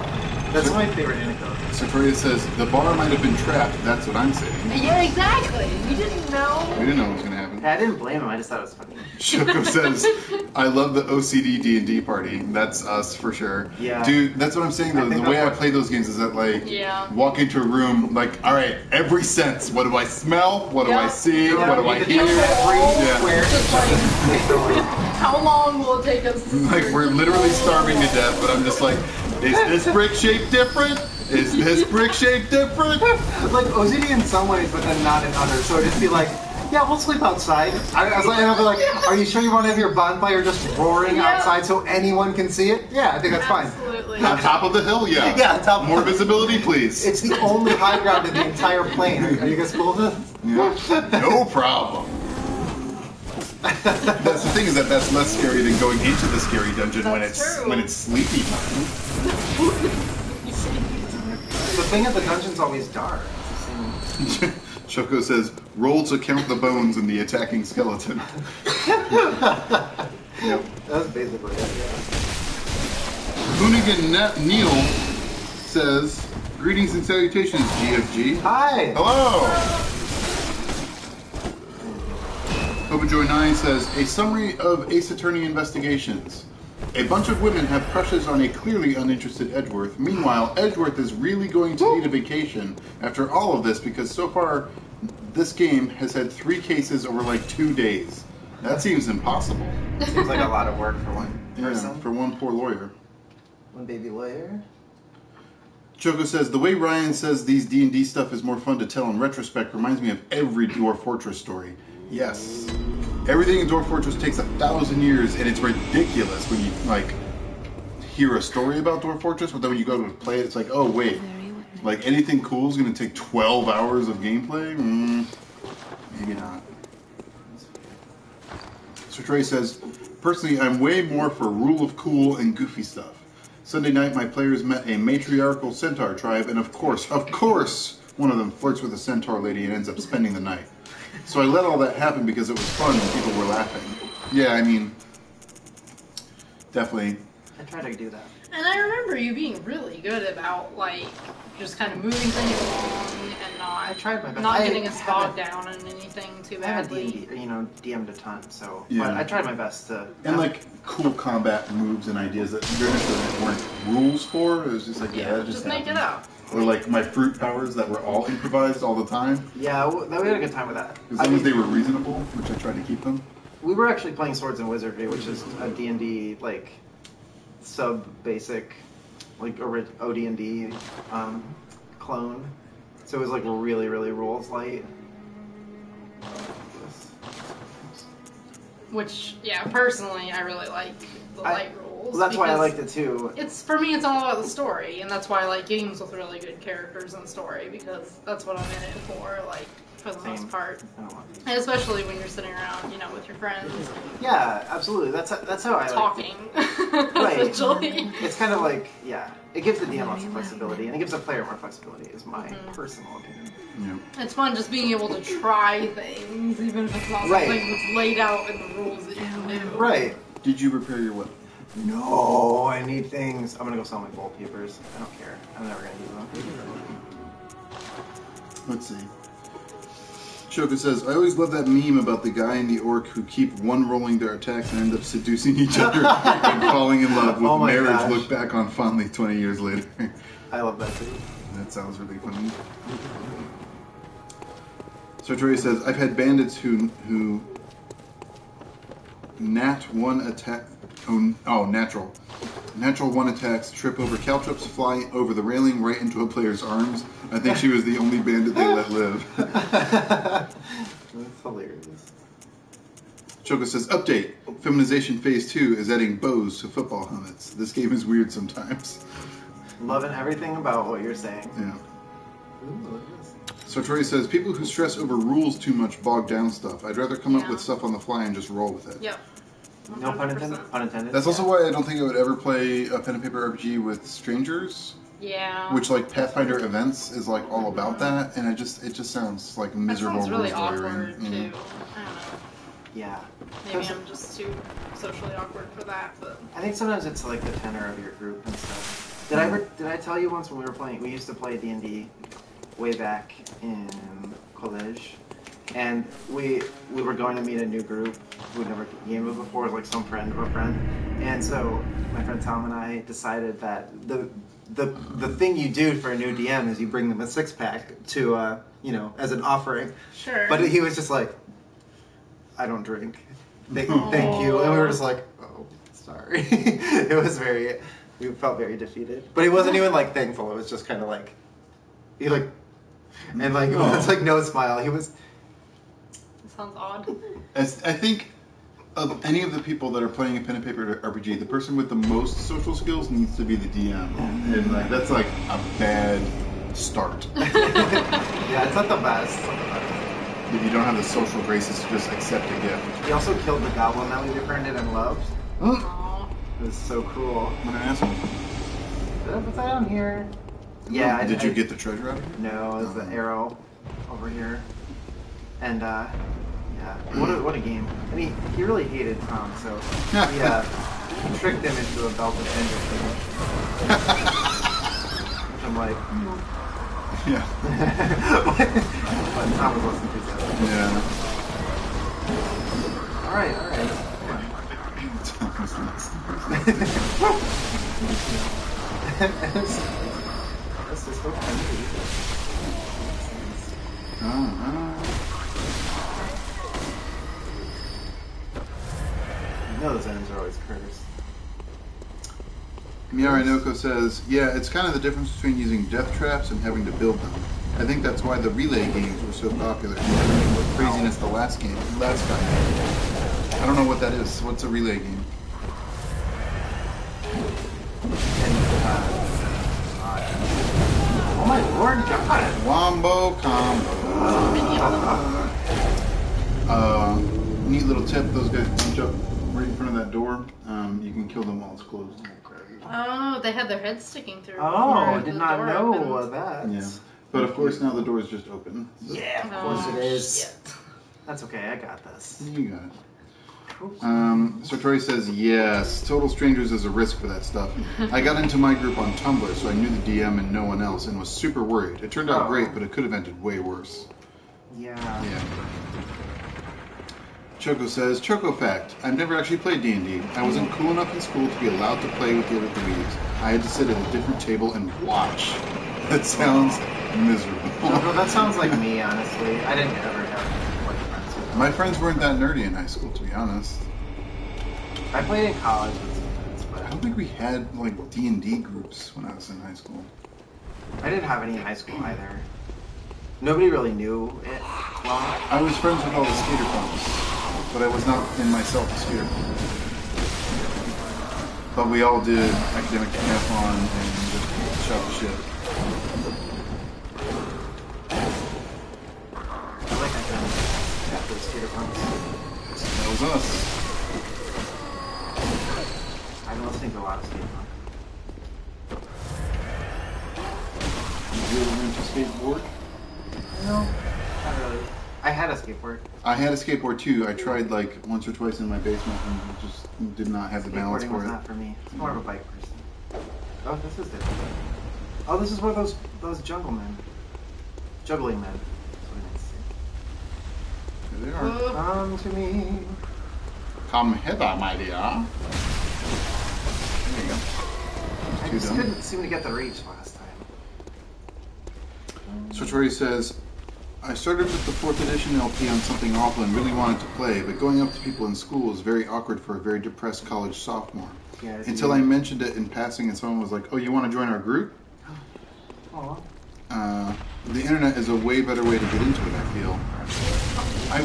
That's my favorite anecdote. Sartoria says, the bar might have been trapped. That's what I'm saying. Yeah, exactly. We didn't know. We didn't know what was going to happen. I didn't blame him, I just thought it was funny. Choco says, I love the OCD D&D party. That's us for sure. Yeah. Dude, that's what I'm saying though. The way I play those games is that like, walk into a room, like, all right, every sense. What do I smell? What do I see? Yeah, what do I hear? Just like, how long will it take us to Like, we're literally starving to death, but I'm just like, is this brick shape different? Is this brick shape different? Like OCD in some ways, but then not in others. So it'd just be like, yeah, we'll sleep outside. I'll be like, are you sure you want to have your bonfire just roaring outside so anyone can see it? Yeah, I think that's fine. Absolutely. On top of the hill, yeah. Yeah, top. More visibility, please. It's the only high ground in the entire plane. Are you guys cool with this? Yeah. No problem. That's the thing is that's less scary than going into the scary dungeon when it's sleepy time. The thing is, the dungeon's always dark. It's the same. Choco says, roll to count the bones in the attacking skeleton. Yep. That's basically it, yeah. Hoonigan Neil says, greetings and salutations, GFG. Hi! Hello! Overjoy 9 says, a summary of Ace Attorney investigations. A bunch of women have crushes on a clearly uninterested Edgeworth. Meanwhile, Edgeworth is really going to need a vacation after all of this because so far this game has had 3 cases over like 2 days. That seems impossible. Seems like a lot of work for one person. Yeah, for one poor lawyer. One baby lawyer. Choco says, the way Ryan says these D&D stuff is more fun to tell in retrospect reminds me of every Dwarf Fortress story. Yes. Everything in Dwarf Fortress takes 1,000 years, and it's ridiculous when you, like, hear a story about Dwarf Fortress, but then when you go to play it, it's like, oh, wait. Like, anything cool is going to take 12 hours of gameplay? Maybe not. So Trey says, personally, I'm way more for rule of cool and goofy stuff. Sunday night, my players met a matriarchal centaur tribe, and of course, one of them flirts with a centaur lady and ends up spending the night. So I let all that happen because it was fun and people were laughing. Yeah, I mean, definitely. I try to do that. And I remember you being really good about, like, just kind of moving things along and I tried my best. not getting us bogged down in anything too I haven't badly. DM'd a ton, so Yeah. but I tried my best to. And like cool combat moves and ideas that there weren't rules for. It was just like, yeah, that just make it happened. up. Or like my fruit powers that were all improvised all the time. Yeah, we had a good time with that. As long as they were reasonable, which I tried to keep them. We were actually playing Swords and Wizardry, which is a D&D like sub-basic, like OD&D clone. So it was like really, really rules light. Which, yeah, personally, I really like the light rules. Well, that's why I because liked it too. It's for me, it's all about the story, and that's why I like games with really good characters and story because that's what I'm in it for. Like for the most part, and especially when you're sitting around, you know, with your friends. Yeah, absolutely. That's how I talking. Right. Essentially. It's kind of like it gives the DM lots of flexibility, and it gives the player more flexibility. Is my personal opinion. Yeah. It's fun just being able to try things, even if it's not something that's laid out in the rules that you can do. Right. Did you repair your weapon? No, I need things. I'm gonna go sell my bolt peepers. I don't care. I'm never gonna use them. Let's see. Shoko says, I always love that meme about the guy and the orc who keep one rolling their attacks and end up seducing each other and falling in love with Oh my marriage gosh. looked back on fondly 20 years later. I love that too. That sounds really funny. Sartori says, I've had bandits who nat one attack. Natural 1 attacks, trip over caltrops, fly over the railing right into a player's arms. I think she was the only bandit they let live. That's hilarious. Choco says, update. Feminization phase 2 is adding bows to football helmets. This game is weird sometimes. Loving everything about what you're saying. Yeah. Ooh, look at this. Sartori says, people who stress over rules too much bog down stuff. I'd rather come up Yeah. with stuff on the fly and just roll with it. Yep. No pun 100%. intended. Pun intended. That's also why I don't think I would ever play a pen and paper RPG with strangers, Yeah. which like Pathfinder Events is like all about that, and it just sounds like That miserable sounds really rules lawyering. awkward Yeah. too. I don't know. Yeah. Maybe I'm just too socially awkward for that, but I think sometimes it's like the tenor of your group and stuff. Did I tell you once when we were playing? We used to play D&D way back in college, and we were going to meet a new group who'd never gamed with before, like some friend of a friend. And so my friend Tom and I decided that the thing you do for a new DM is you bring them a 6-pack to as an offering. sure. But he was just like, I don't drink. Thank you. And we were just like, oh, sorry. We felt very defeated. But he wasn't even like thankful. It was just kind of like, it was like no smile. He was. Sounds odd. I think of any of the people that are playing a pen and paper RPG, the person with the most social skills needs to be the DM, and like that's like a bad start. Yeah, it's not the best. If you don't have the social graces to just accept a gift. He also killed the goblin that we befriended and loved. Aw. It was so cool. What an asshole. Did I put that on here? Yeah. Did you get the treasure out of here? No, it was the arrow over here. And yeah, what a game. And he really hated Tom, so yeah, tricked him into a belt of fingers which I'm like, Yeah. but Tom was less enthusiastic. Yeah. All right. That's just so funny. You know those ends are always cursed. Miyarinoko says, yeah, it's kind of the difference between using death traps and having to build them. I think that's why the relay games were so popular. What craziness the last guy had. I don't know what that is. What's a relay game? Oh my lord, God! Wombo combo. Neat little tip, those guys punch up right in front of that door. You can kill them while it's closed. Oh, they had their heads sticking through. Oh, before did the not door know opened. that. Yeah. But of course now the door is just open. Yeah, of Oh, course it is. shit. That's okay, I got this. You got it. Sartori says, yes, Total Strangers is a risk for that stuff. I got into my group on Tumblr, so I knew the DM and no one else, and was super worried. It turned out great, but it could have ended way worse. Yeah. Yeah. Choco says, Choco fact, I've never actually played D&D. I wasn't cool enough in school to be allowed to play with the other dweebs. I had to sit at a different table and watch. That sounds miserable. No, that sounds like me, honestly. I didn't ever have like friends with My friends weren't that nerdy in high school, to be honest. I played in college with some friends, I but don't think we had like D&D groups when I was in high school. I didn't have any in high school either. Nobody really knew it well. I was friends with all the skater punks, but I was not in myself a skater punk. But we all did academic decathlon and just shot the shit. I like academic after skater punks. That was us. I've been listening to a lot of skater punk. Did you ever rent a skateboard? No, not really. I had a skateboard. I had a skateboard too. I tried like once or twice in my basement and just did not have the balance Skateboarding for was it. not for me. It's more of a bike person. Oh, this is different. Oh, this is where those juggling men. That's what I meant to say. There they are. Come to me. Come hither, my dear. There you go. I just couldn't seem to get the reach last time. Sartori says, I started with the 4th edition LP on something awful and really wanted to play, but going up to people in school is very awkward for a very depressed college sophomore. Yeah, Until I mentioned it in passing and someone was like, oh, you want to join our group? Aw. The internet is a way better way to get into it, I feel. I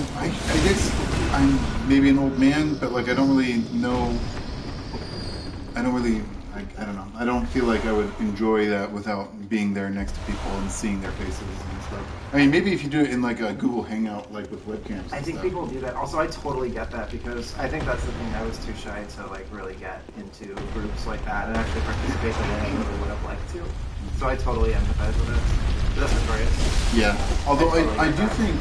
guess I'm maybe an old man, but like I don't really know. I don't know. I don't feel like I would enjoy that without being there next to people and seeing their faces and stuff. I mean, maybe if you do it in like a Google Hangout, like with webcams. I think people do that. Also, I totally get that because I think that's the thing. I was too shy to like really get into groups like that and actually participate the way I really would have liked to. So I totally empathize with it. But that's notorious. Yeah. Although I do think,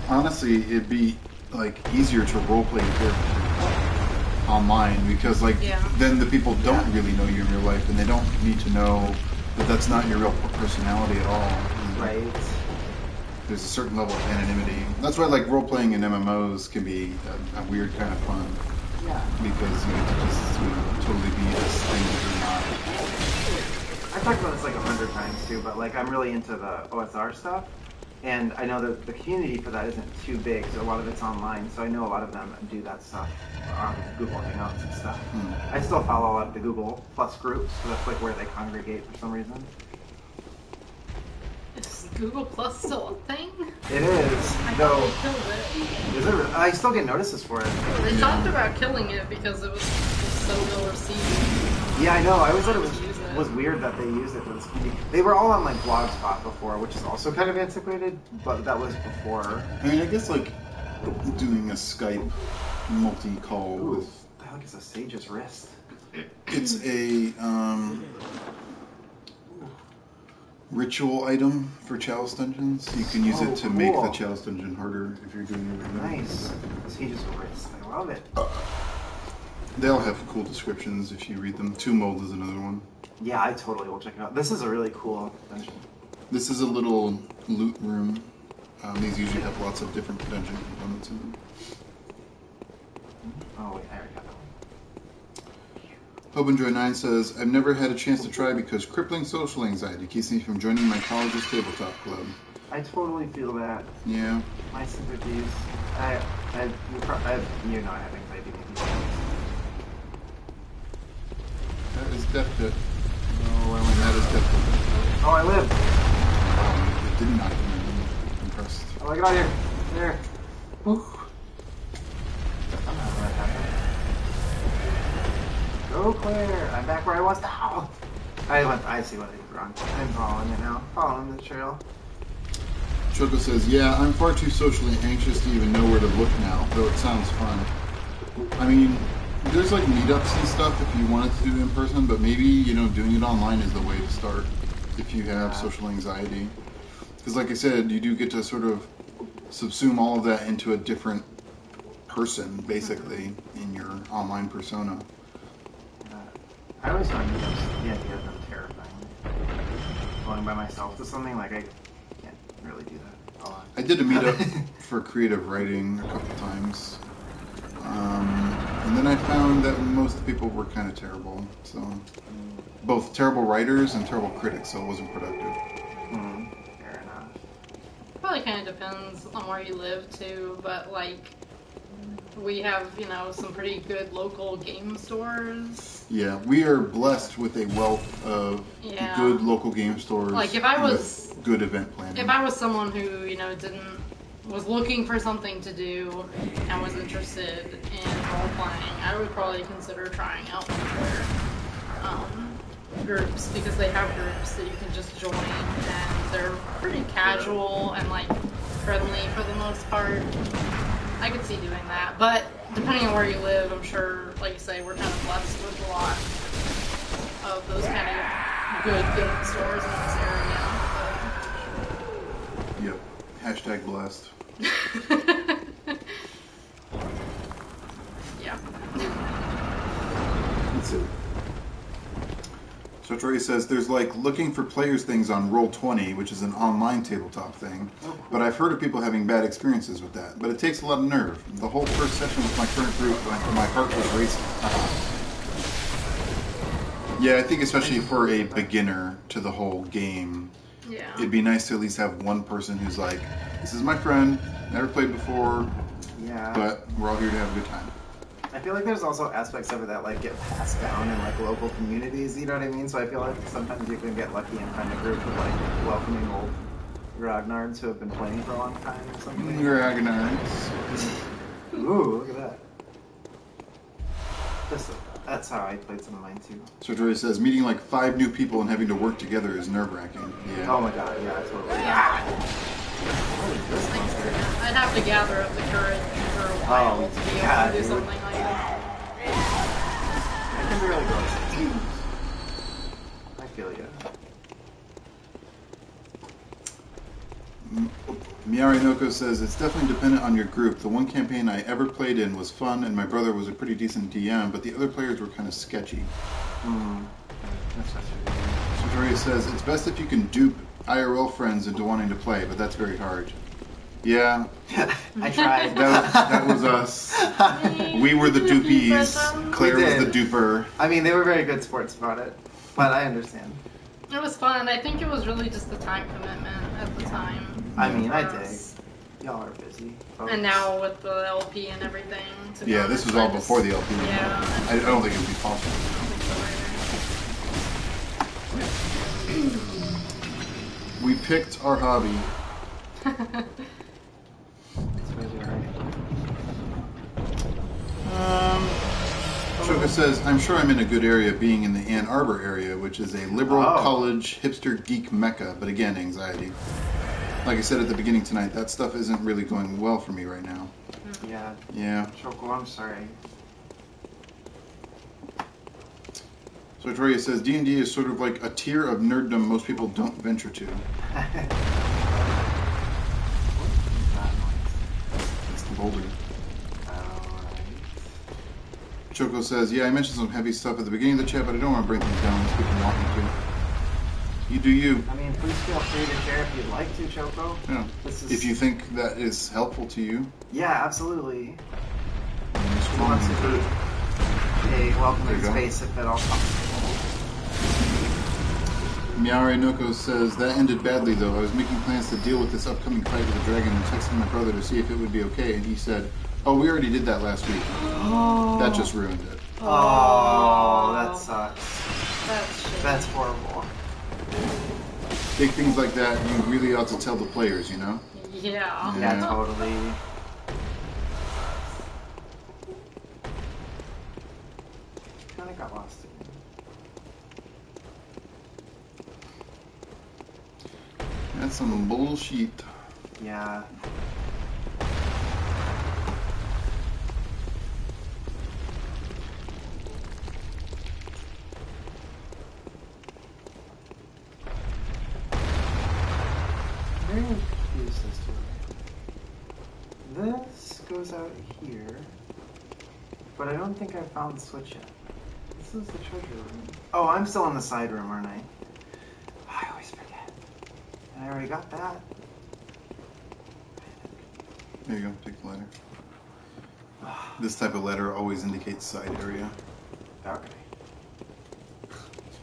honestly, it'd be like easier to roleplay your character online because like then the people don't really know you in real life and they don't need to know that that's not your real personality at all. Right. There's a certain level of anonymity. That's why like role-playing in MMOs can be a weird kind of fun. Yeah. Because you get to just totally be this thing that you're not. I've talked about this like 100 times too, but like I'm really into the OSR stuff. And I know that the community for that isn't too big, so a lot of it's online. So I know a lot of them do that stuff on Google Hangouts and stuff. I still follow a lot of the Google Plus groups, so that's like where they congregate for some reason. Is Google Plus still a thing? It is. I Though, thought they killed it. is it? I still get notices for it. They talked about killing it because it was so ill received. Yeah, I know. I always thought it was weird that they used it for this community. They were all on like Blogspot before, which is also kind of antiquated, but that was before. I mean, I guess like doing a Skype multi-call Ooh, with. the heck is a sage's wrist? It's a ritual item for Chalice Dungeons. You can use it to make the Chalice Dungeon harder if you're doing it right now. Nice. Sage's wrist. I love it. They all have cool descriptions if you read them. Tomb Mold is another one. Yeah, I totally will check it out. This is a really cool dungeon. This is a little loot room. These usually have lots of different dungeon components in them. Oh wait, I already got that one. Hobenjoy9 says, I've never had a chance to try because crippling social anxiety keeps me from joining my college's tabletop club. I totally feel that. Yeah. My sympathies. You know I have anxiety. That is Death Pit. Oh, That is Death Pit. Oh, I live. It did not come in. I'm impressed. Oh, get out of here. There. Whew. I'm not what happened. Go clear. I'm back where I was now. I see what I did wrong. I'm following it now. Following the trail. Choco says, yeah, I'm far too socially anxious to even know where to look now, though it sounds fun. I mean, there's like meetups and stuff if you wanted to do it in person, but maybe, doing it online is the way to start if you have social anxiety. Because like I said, you do get to sort of subsume all of that into a different person, basically, in your online persona. I always find the idea of them terrifying. Going by myself to something, like I can't really do that a lot. I did a meetup for creative writing a couple times. And then I found that most people were kind of terrible. So, both terrible writers and terrible critics, so it wasn't productive. Fair enough. Probably kind of depends on where you live too, but like we have, some pretty good local game stores. Yeah, we are blessed with a wealth of good local game stores. Like if I was with good event planning. If I was someone who, was looking for something to do and was interested in role playing, I would probably consider trying out their groups because they have groups that you can just join and they're pretty casual and like friendly for the most part. I could see doing that, but depending on where you live, I'm sure, like you say, we're kind of blessed with a lot of those kind of good game stores in this area. Yep. Hashtag blessed. Yeah. Let's see. So Troy says there's like looking for players things on Roll20, which is an online tabletop thing. Oh, cool. But I've heard of people having bad experiences with that. But it takes a lot of nerve. The whole first session with my current group, my heart was racing. Yeah, I think especially for a beginner to the whole game, Yeah. it'd be nice to at least have one person who's like, this is my friend, never played before, Yeah. but we're all here to have a good time. I feel like there's also aspects of it that like get passed down in like local communities, you know what I mean? So I feel like sometimes you can get lucky and find a group of like welcoming old grognards who have been playing for a long time or something. Dragonards. Ooh, look at that. That's how I played some of mine too. So Troy says meeting like 5 new people and having to work together is nerve-wracking. Yeah. Oh my god, yeah, totally. Yeah. What is this monster? I'd have to gather up the courage for a while Oh, to be able yeah, to do dude. something like that. It can be really gross. I feel you. Miyari Noko says it's definitely dependent on your group. The one campaign I ever played in was fun, and my brother was a pretty decent DM, but the other players were kind of sketchy. That's frustrating. So Tori says it's best if you can dupe IRL friends into wanting to play, but that's very hard. Yeah, I tried. that was us. We were the dupies. Claire We was did. the duper. I mean, they were very good sports about it, but I understand. It was fun. I think it was really just the time commitment at the time. I mean, I for dig. us. Y'all are busy. folks. And now with the LP and everything. To be Yeah, this honest, was all I just- before the LP. Yeah. I don't think it would be possible. We picked our hobby. It's really alright. Shoka says, I'm sure I'm in a good area being in the Ann Arbor area, which is a liberal Oh. college hipster geek mecca, but again, anxiety. Like I said at the beginning tonight, that stuff isn't really going well for me right now. Yeah. Yeah. Shoko, I'm sorry. So Victoria says, D&D is sort of like a tier of nerddom most people don't venture to. It's the boulder. Choco says, yeah, I mentioned some heavy stuff at the beginning of the chat, but I don't want to bring things down unless people want me to. You do you. I mean, please feel free to share if you'd like to, Choco. Yeah. This is... If you think that is helpful to you. Yeah, absolutely. just Who wants to be a There you welcoming go. space if at all possible? Miare Noko says, that ended badly though. I was making plans to deal with this upcoming fight with the dragon and texted my brother to see if it would be okay, and he said, oh, we already did that last week. That just ruined it. Oh, that sucks. That's shitty. That's horrible. Big things like that, you really ought to tell the players, you know? Yeah. Yeah, totally. Kinda got lost again. That's some bullshit. Yeah. Very confused as to it. This goes out here, but I don't think I found the switch yet. This is the treasure room. Oh, I'm still in the side room, aren't I? I always forget. And I already got that. There you go, take the letter. This type of letter always indicates side area. Okay.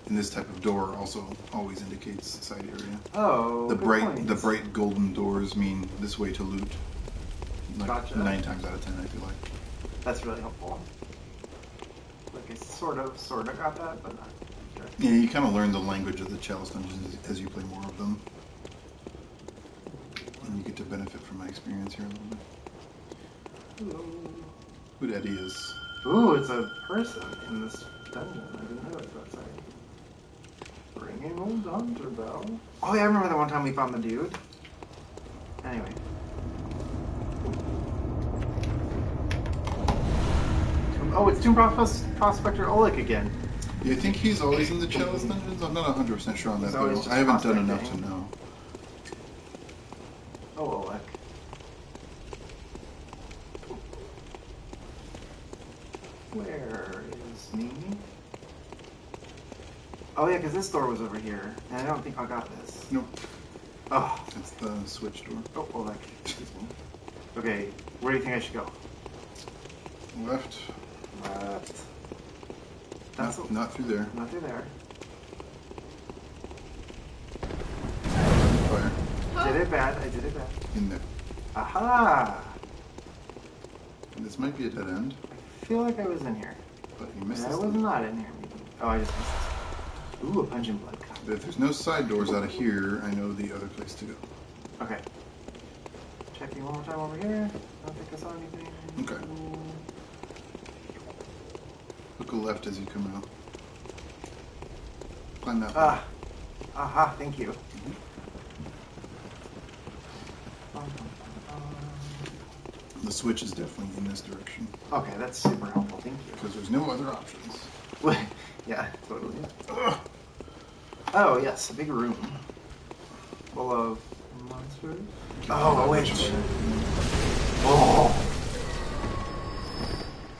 And this type of door also always indicates side area. Oh, The good bright points. golden doors mean this way to loot. Like Gotcha. 9 times out of 10, I feel like. That's really helpful. Like I sort of got that, but not sure. Yeah, you kind of learn the language of the chalice dungeons as you play more of them. And you get to benefit from my experience here a little bit. Who Eddie is. Ooh, it's a person in this dungeon. I didn't realize that. Sorry. Ringing old hunter bell. Oh yeah, I remember the one time we found the dude. Anyway. Oh, it's Tomb Prospector Oleg again. Yeah, I think he's always in the chalice dungeons. I'm not 100% sure on that He's always though. just I haven't done enough prospecting. to know. Oh, Oleg. Where is me? Oh yeah, because this door was over here, and I don't think I got this. Nope. Oh, It's the switch door. oh, hold on. Excuse me. Okay, where do you think I should go? Left. Left. Not through there. Not through there. Fire. Did it bad. I did it bad. In there. Aha! This might be a dead end, I feel like I was in here. but you missed I this. was not in here, maybe. Oh, I just missed this. Ooh, a punch and blood cup. If there's no side doors out of here, I know the other place to go. Okay. Checking one more time over here. I don't think I saw anything. Okay. Look left as you come out. Climb that way. Ah. Aha, thank you. The switch is definitely in this direction. Okay, that's super helpful. Thank you. Because there's no other options. Yeah, totally. Ugh. Oh, yes, a big room. Full of monsters. Oh, a witch. Oh.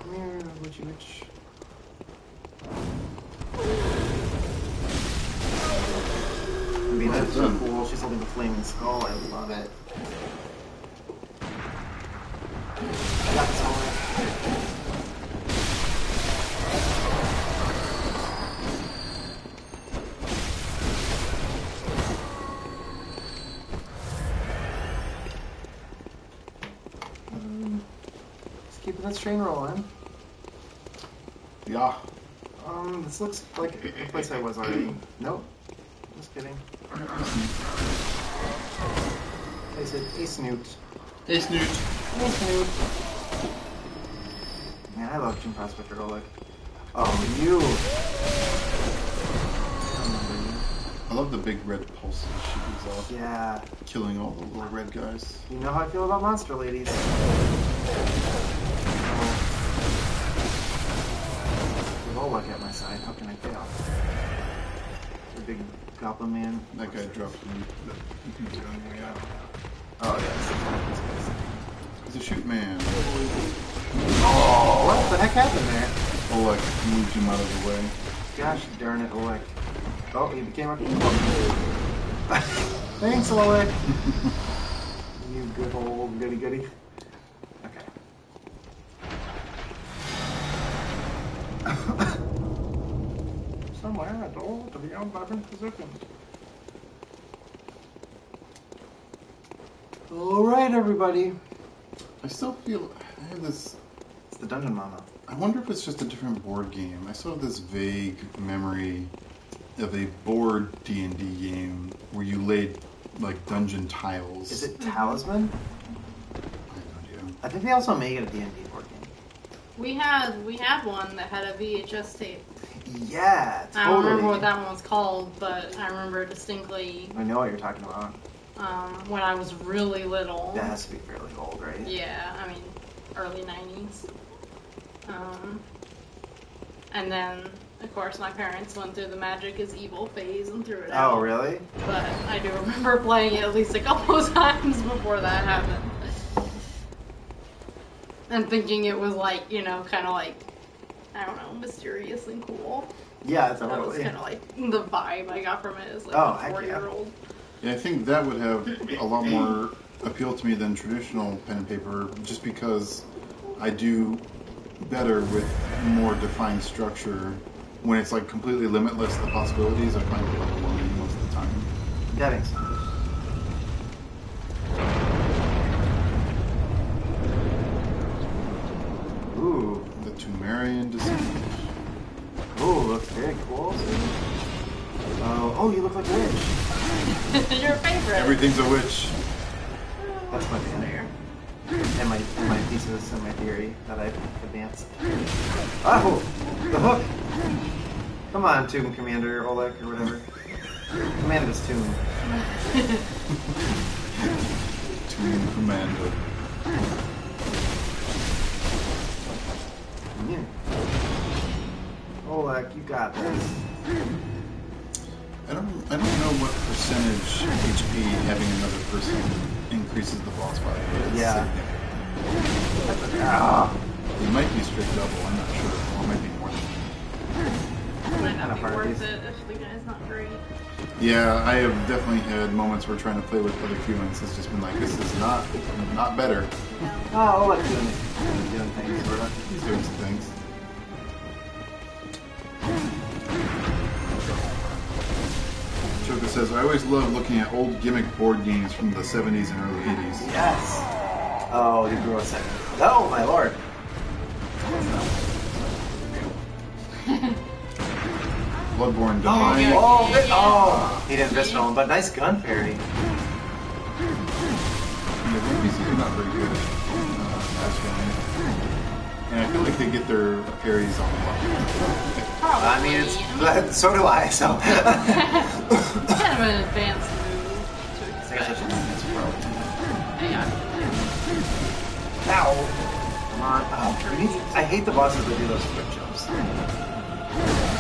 Come here, witchy witch. I mean, that's so cool. She's holding a flaming skull. I love it. I got this all right. Just keeping this train rolling. Yeah. This looks like the place I was already. Nope. Just kidding. I said, hey Snoot. Hey, Snoot. Hey Snoot. Man, I love Jim Prospector Oleg. Oh, you. I remember you. I love the big red pulses she gives off. Yeah. Killing all the little red guys. You know how I feel about monster ladies. With Oleg at my side, how can I fail? The big goblin man. That guy dropped me. You can do it. Yeah. Oh, yes. He's a shoot man. Oh, what the heck happened there? Oh, like moved him out of the way. Gosh darn it, Oleg. Oh, he became a... Thanks, Oleg. You good old goody goody. Okay. Somewhere a door to be owned by position. Alright, everybody. I still feel I have this. It's the Dungeon Mama. I wonder if it's just a different board game. I still have this vague memory of a board D&D game where you laid like dungeon tiles. Is it Talisman? I have no idea. I think they also make it a D&D board game. We had one that had a VHS tape. Yeah, totally. I don't remember what that one was called, but I remember distinctly I know what you're talking about. when I was really little. That has to be fairly old, right? Yeah, I mean, early 90s. And then, of course, my parents went through the magic is evil phase and threw it out. Oh, really? But I do remember playing it at least a couple of times before that happened. And thinking it was like, you know, kind of like, I don't know, mysterious and cool. Yeah, That was totally. kind of like the vibe I got from it as like Oh, a heck yeah. 4-year-old. Yeah, I think that would have a lot more appeal to me than traditional pen and paper, just because I do better with more defined structure. When it's like completely limitless, the possibilities, I find it overwhelming most of the time. That makes sense. Ooh. The Tumerian disease. Ooh, looks very cool. Oh, you look like a witch. Your favorite. Everything's a witch. That's my favorite. And my thesis and my theory that I've advanced. Oh, the hook. Come on, Tomb Commander Oleg or whatever. Command this tomb. Tomb Commander. Yeah. Oleg, you got this. I don't know what percentage HP having another person increases the boss by. It's Yeah. significant. Ah. It might be straight double, I'm not sure. Or it might be more than Might not Kinda be hard, worth these. it if the guy's not great. Yeah, I have definitely had moments where trying to play with other humans has just been like, this is not better. Oh, I'll let him doing things, sort of. He's doing some things. Choco says, I always love looking at old gimmick board games from the 70s and early 80s. Yes. Oh, you grew a second. Oh, my lord. Bloodborne Define. He didn't Visceral, but nice gun parry. Yeah, the NPCs are not very good at fast running. And I feel like they get their parries on the block. Probably. I mean, so do I, so. Kind of an advanced move to expect. Yeah. Ow! Come on. Oh, I hate the bosses that do those quick jumps.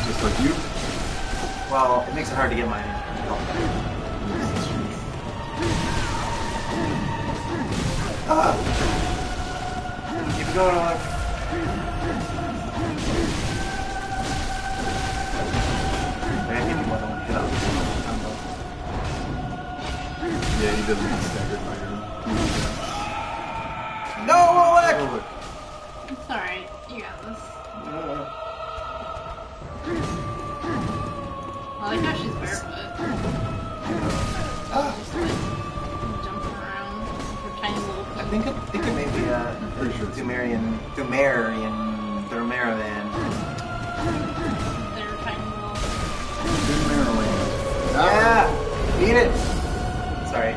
Just like you. Well, it makes it hard to get mine. Keep it going, Oleg. Yeah, he doesn't get staggered by her. No, Oleg! It's alright. You got this. I like how she's barefoot. Just like jumping around with her tiny little I feet. think it may be Pretty sure it's Thumerian, They're tiny little. Good Maryland. Yeah! Eat it! Sorry.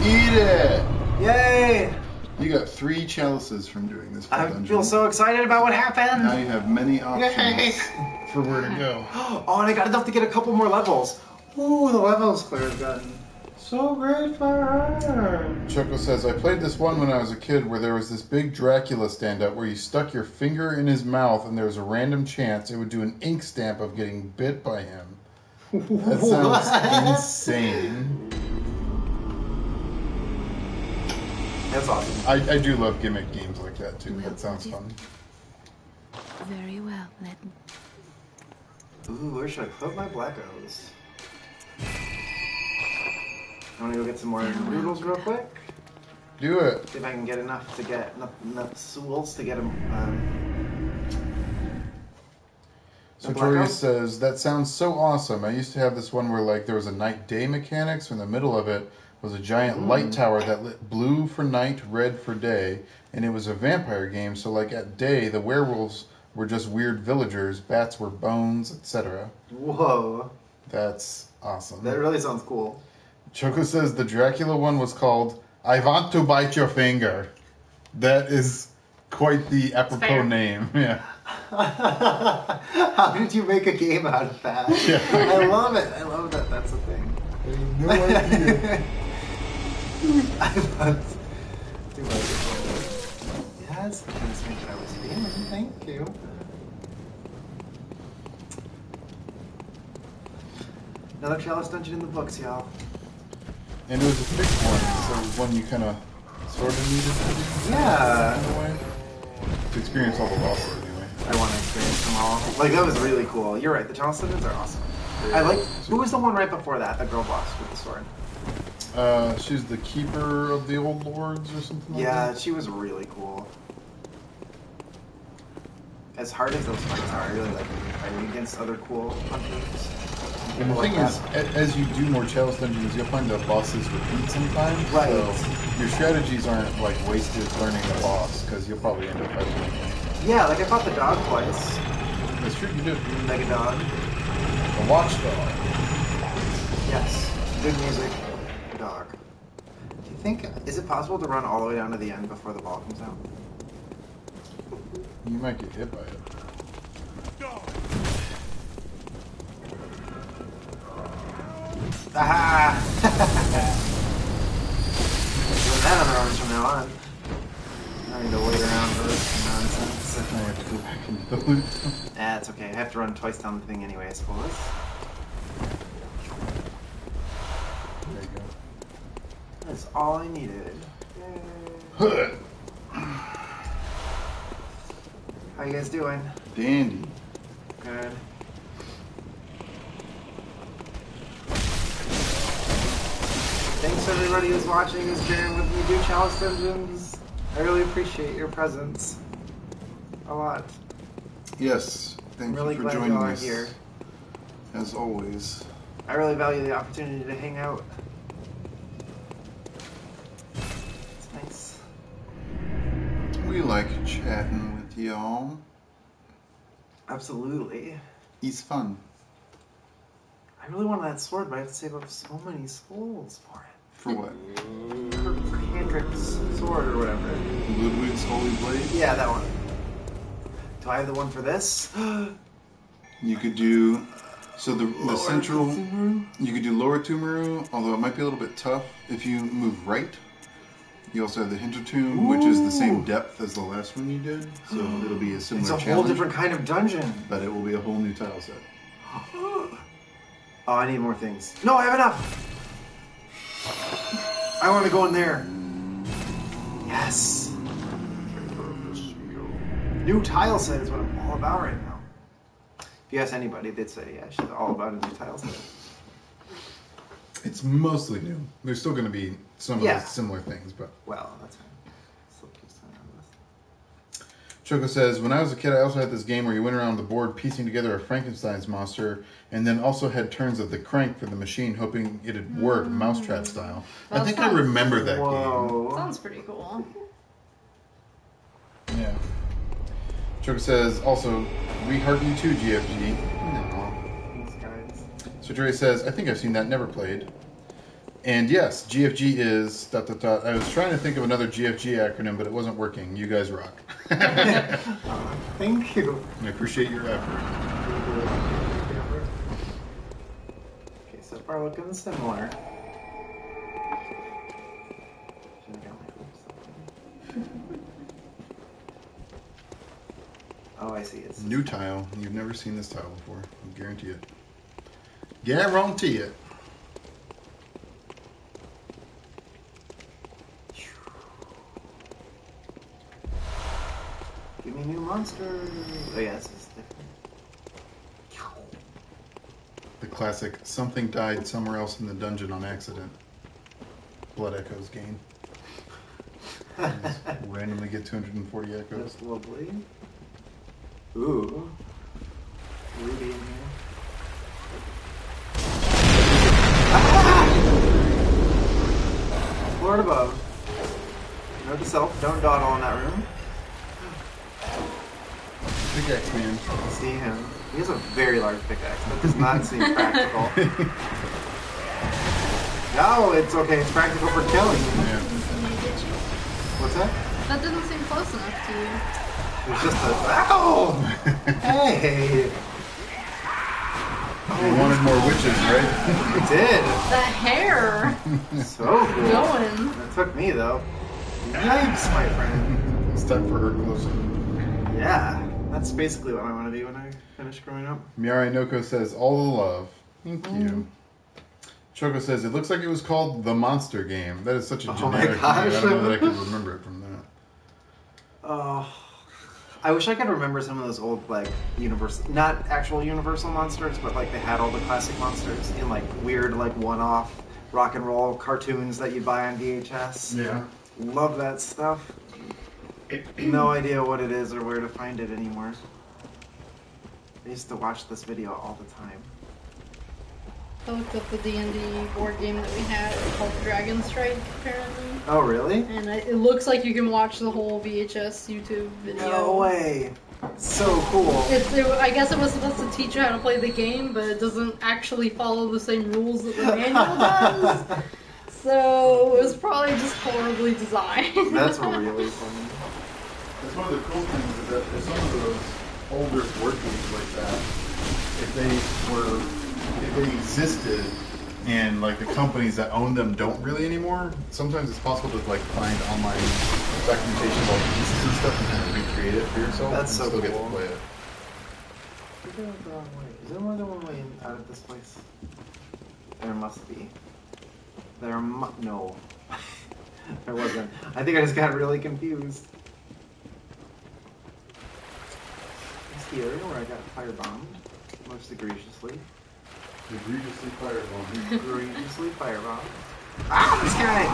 Eat it! Yay! You got 3 chalices from doing this full I dungeon. feel so excited about what Now happened! you have many options Yay! for where to go. Oh, and I got enough to get a couple more levels. Ooh, the levels Claire's gotten. So great for her! Choco says, I played this one when I was a kid where there was this big Dracula stand-up where you stuck your finger in his mouth and there was a random chance it would do an ink stamp of getting bit by him. That sounds insane. That's awesome. I do love gimmick games like that too. That sounds fun. Very well, then. Ooh, where should I put my black O's? I want to go get some more noodles real quick. Do it. See if I can get enough enough souls to get them. So the Tori blackout? says, that sounds so awesome. I used to have this one where like there was a night-day mechanics. In the middle of it was a giant light tower that lit blue for night, red for day, and it was a vampire game. So like at day, the werewolves were just weird villagers, bats were bones, etc. Whoa, That's awesome. that really sounds cool. Choco says the Dracula one was called I Want to Bite Your Finger. That is quite the apropos fair. name. Yeah. How did you make a game out of that? Yeah. I love it. I love that. That's a thing. I have no idea. I love to like it. Yes, that's what I was feeling. Thank you. Another chalice dungeon in the books, y'all. And it was a fixed one, so it was one you kind of sort of needed to do. Yeah. In a way. To experience all the bosses anyway. I want to experience them all. Like, that was really cool. You're right, the chalice dungeons are awesome. I like. Who was the one right before that? The girl boss with the sword. She's the keeper of the old lords or something like Yeah, that. she was really cool. As hard as those fights are, I really like fighting against other cool hunters. And the People thing like is, that. as you do more chalice dungeons, you'll find the bosses repeat sometimes. Right. So your strategies aren't like wasted learning the boss, because you'll probably end up fighting him. Yeah, like I fought the dog twice. That's true, you did. Mega dog. The watchdog. Yes. Good music. Dog. Do you think, is it possible to run all the way down to the end before the ball comes out? You might get hit by it. Aha! Doing that on the runs from now on. I need to wait around for this nonsense. I have to go back into the loot. It's okay. I have to run twice down the thing anyway, I suppose. There you go. That's all I needed. Yay. How you guys doing? Dandy. Good. thanks everybody who's watching, who's bearing with me do Chalice Dungeons. I really appreciate your presence. A lot. Yes, thank I'm really you for glad joining y'all are us. here. As always. I really value the opportunity to hang out. It's nice. We like chatting with y'all. Absolutely. It's fun. I really want that sword, but I have to save up so many souls for it. For what? For Hendrick's sword or whatever. Ludwig's Holy Blade? Yeah, that one. Do I have the one for this? You could do... So the Lower central... Tumuru? You could do Lower Tumuru, although it might be a little bit tough if you move right. You also have the Hintertomb, which is the same depth as the last one you did. So it'll be a similar It's a challenge. whole different kind of dungeon. But it will be a whole new tile set. Oh, I need more things. No, I have enough! I want to go in there. Yes. New tile set is what I'm all about right now. If you ask anybody, they'd say, yeah, she's all about a new tile set. It's mostly new. There's still going to be some of those similar things, but... Well, that's fine. Still keeps time on this. Choco says, when I was a kid, I also had this game where you went around the board piecing together a Frankenstein's monster, and then also had turns of the crank for the machine, hoping it'd work, mousetrap style. I think I remember that game. Sounds pretty cool. Yeah. Choco says, also, we heart you too, GFG. No. Thanks, guys. So Jerry says, I think I've seen that, never played. And yes, GFG is... ... I was trying to think of another GFG acronym, but it wasn't working. You guys rock. Thank you. I appreciate your effort. Okay, so far looking similar. Should've got my hopes up. Oh, I see. It's New tile. You've never seen this tile before. I guarantee it. Guarantee it. Give me new monsters. Oh yeah, this is different. The classic something died somewhere else in the dungeon on accident. Blood Echoes game. Just randomly get 240 echoes. That's lovely. Ooh. Ruby in here. Ah! Lord above. Note to self, don't dawdle in that room. Pickaxe man. See him. He has a very large pickaxe. That does not seem practical. No, it's okay. It's practical for killing. Yeah. What's that? That didn't seem close enough to you. There's just a... Ow! Hey! You wanted more witches, right? You did. The hair So cool. going. That took me, though. Yikes, my friend. It's time for her closing. Yeah. That's basically what I want to be when I finish growing up. Mirai Noko says, all the love. Thank you. Choco says, it looks like it was called The Monster Game. That is such a Oh my generic name. gosh. I don't know that I can remember it from that. Oh, I wish I could remember some of those old, like, Universal, not actual Universal monsters, but, like, they had all the classic monsters in, like, weird, like, one-off rock and roll cartoons that you buy on VHS. Yeah. Love that stuff. No idea what it is or where to find it anymore. I used to watch this video all the time. I looked up the D&D board game that we had called Dragon Strike, apparently. Oh, really? And it looks like you can watch the whole VHS YouTube video. No way. So cool. I guess it was supposed to teach you how to play the game, but it doesn't actually follow the same rules that the manual does. So it was probably just horribly designed. That's really funny. That's one of the cool things is that for some of those older board games like that, if they existed and like the companies that own them don't really anymore, sometimes it's possible to like find online documentation about pieces and stuff and kind of recreate it for yourself. That's and so still get to cool. play it. We're going the wrong way. Is there more than one way out of this place? There must be. No. There wasn't. I think I just got really confused. It's the area where I got firebombed, most egregiously. Egregiously firebombed. Egregiously firebombed. Ah, this guy!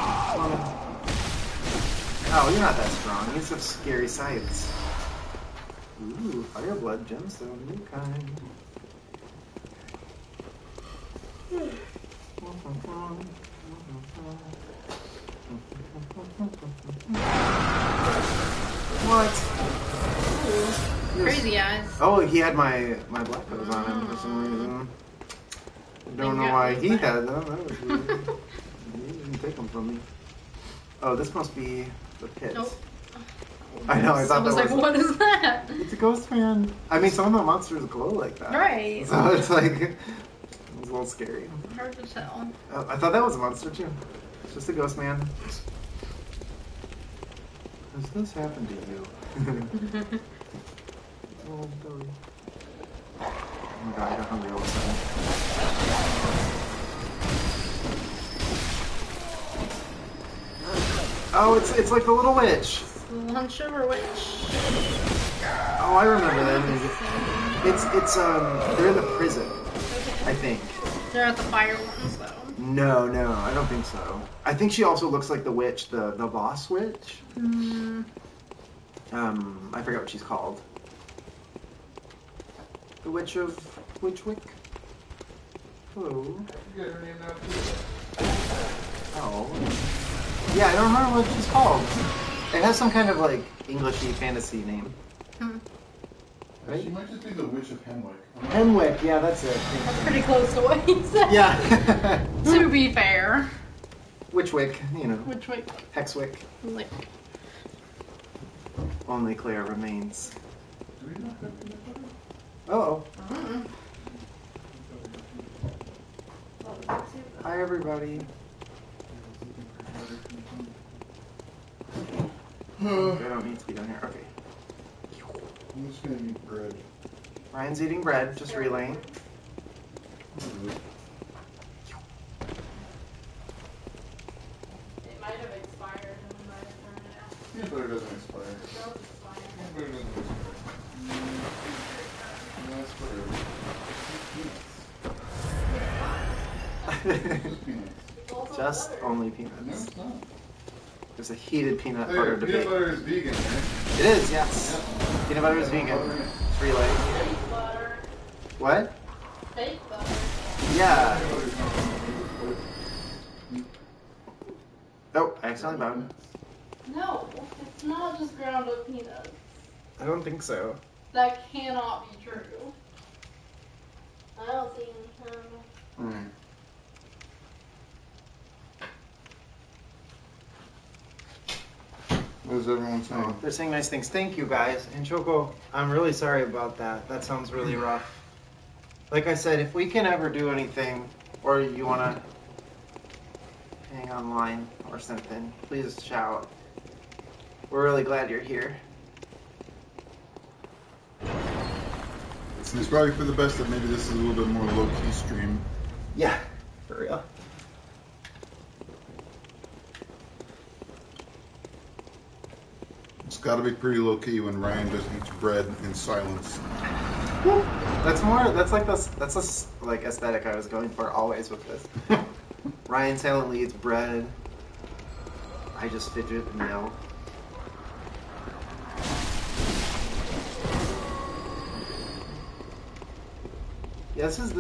Oh, you're not that strong. He's have scary sights. Ooh, fire blood gemstone, new kind. What? Crazy eyes. Oh, he had my black clothes on him for some reason. Don't know why he had them. That was weird. He didn't take them from me. Oh, this must be the pit. Nope. I know. I thought that was like, what is that? It's a ghost man. I mean, some of the monsters glow like that. Right. So it's like it's a little scary. Hard to tell. I thought that was a monster too. It's just a ghost man. Has this happened to you? Oh, Billy. Oh my god, I got hungry all of a sudden. Oh, it's like the little witch. Lunch over witch. Oh, I remember them. It's they're in the prison, I think. They're at the fire ones though. No, I don't think so. I think she also looks like the witch, the boss witch. I forgot what she's called. The Witch of Witchwick? Hello. Oh. Yeah, I don't remember what she's called. It has some kind of like Englishy fantasy name. Right? She might just be the Witch of Henwick. Henwick, yeah, that's it. That's pretty close to what he said. Yeah. To be fair. Witchwick, you know. Witchwick. Hexwick. Like, Only Claire remains. Do we not have peanut butter? Uh-oh. Hi, everybody. I don't need to be down here. Okay. I'm just gonna eat bread. Ryan's eating bread, just relaying. it might have expired and we might have turned it out. Peanut butter doesn't expire. It does expire. Peanut butter doesn't expire. That's whatever. It's just peanuts. It's also Just butter. only No, peanuts. it's not. There's a heated peanut Hey, butter peanut debate. butter is vegan, right? It is, yes. Peanut butter is vegan. It's relay. Fake butter. What? Fake butter. Yeah. Oh, I accidentally bowed. No, it's not just ground up peanuts. I don't think so. That cannot be true. I don't see anything. Alright. What is everyone saying? Oh, they're saying nice things. Thank you, guys. And Choco, I'm really sorry about that. That sounds really rough. Like I said, if we can ever do anything, or you want to hang online or something, please shout. We're really glad you're here. It's probably for the best that maybe this is a little bit more low-key stream. Yeah, for real. It's got to be pretty low-key when Ryan just eats bread in silence. That's more. That's like this. That's this like aesthetic I was going for always with this. Ryan silently eats bread. I just fidget and yell. Yeah, this is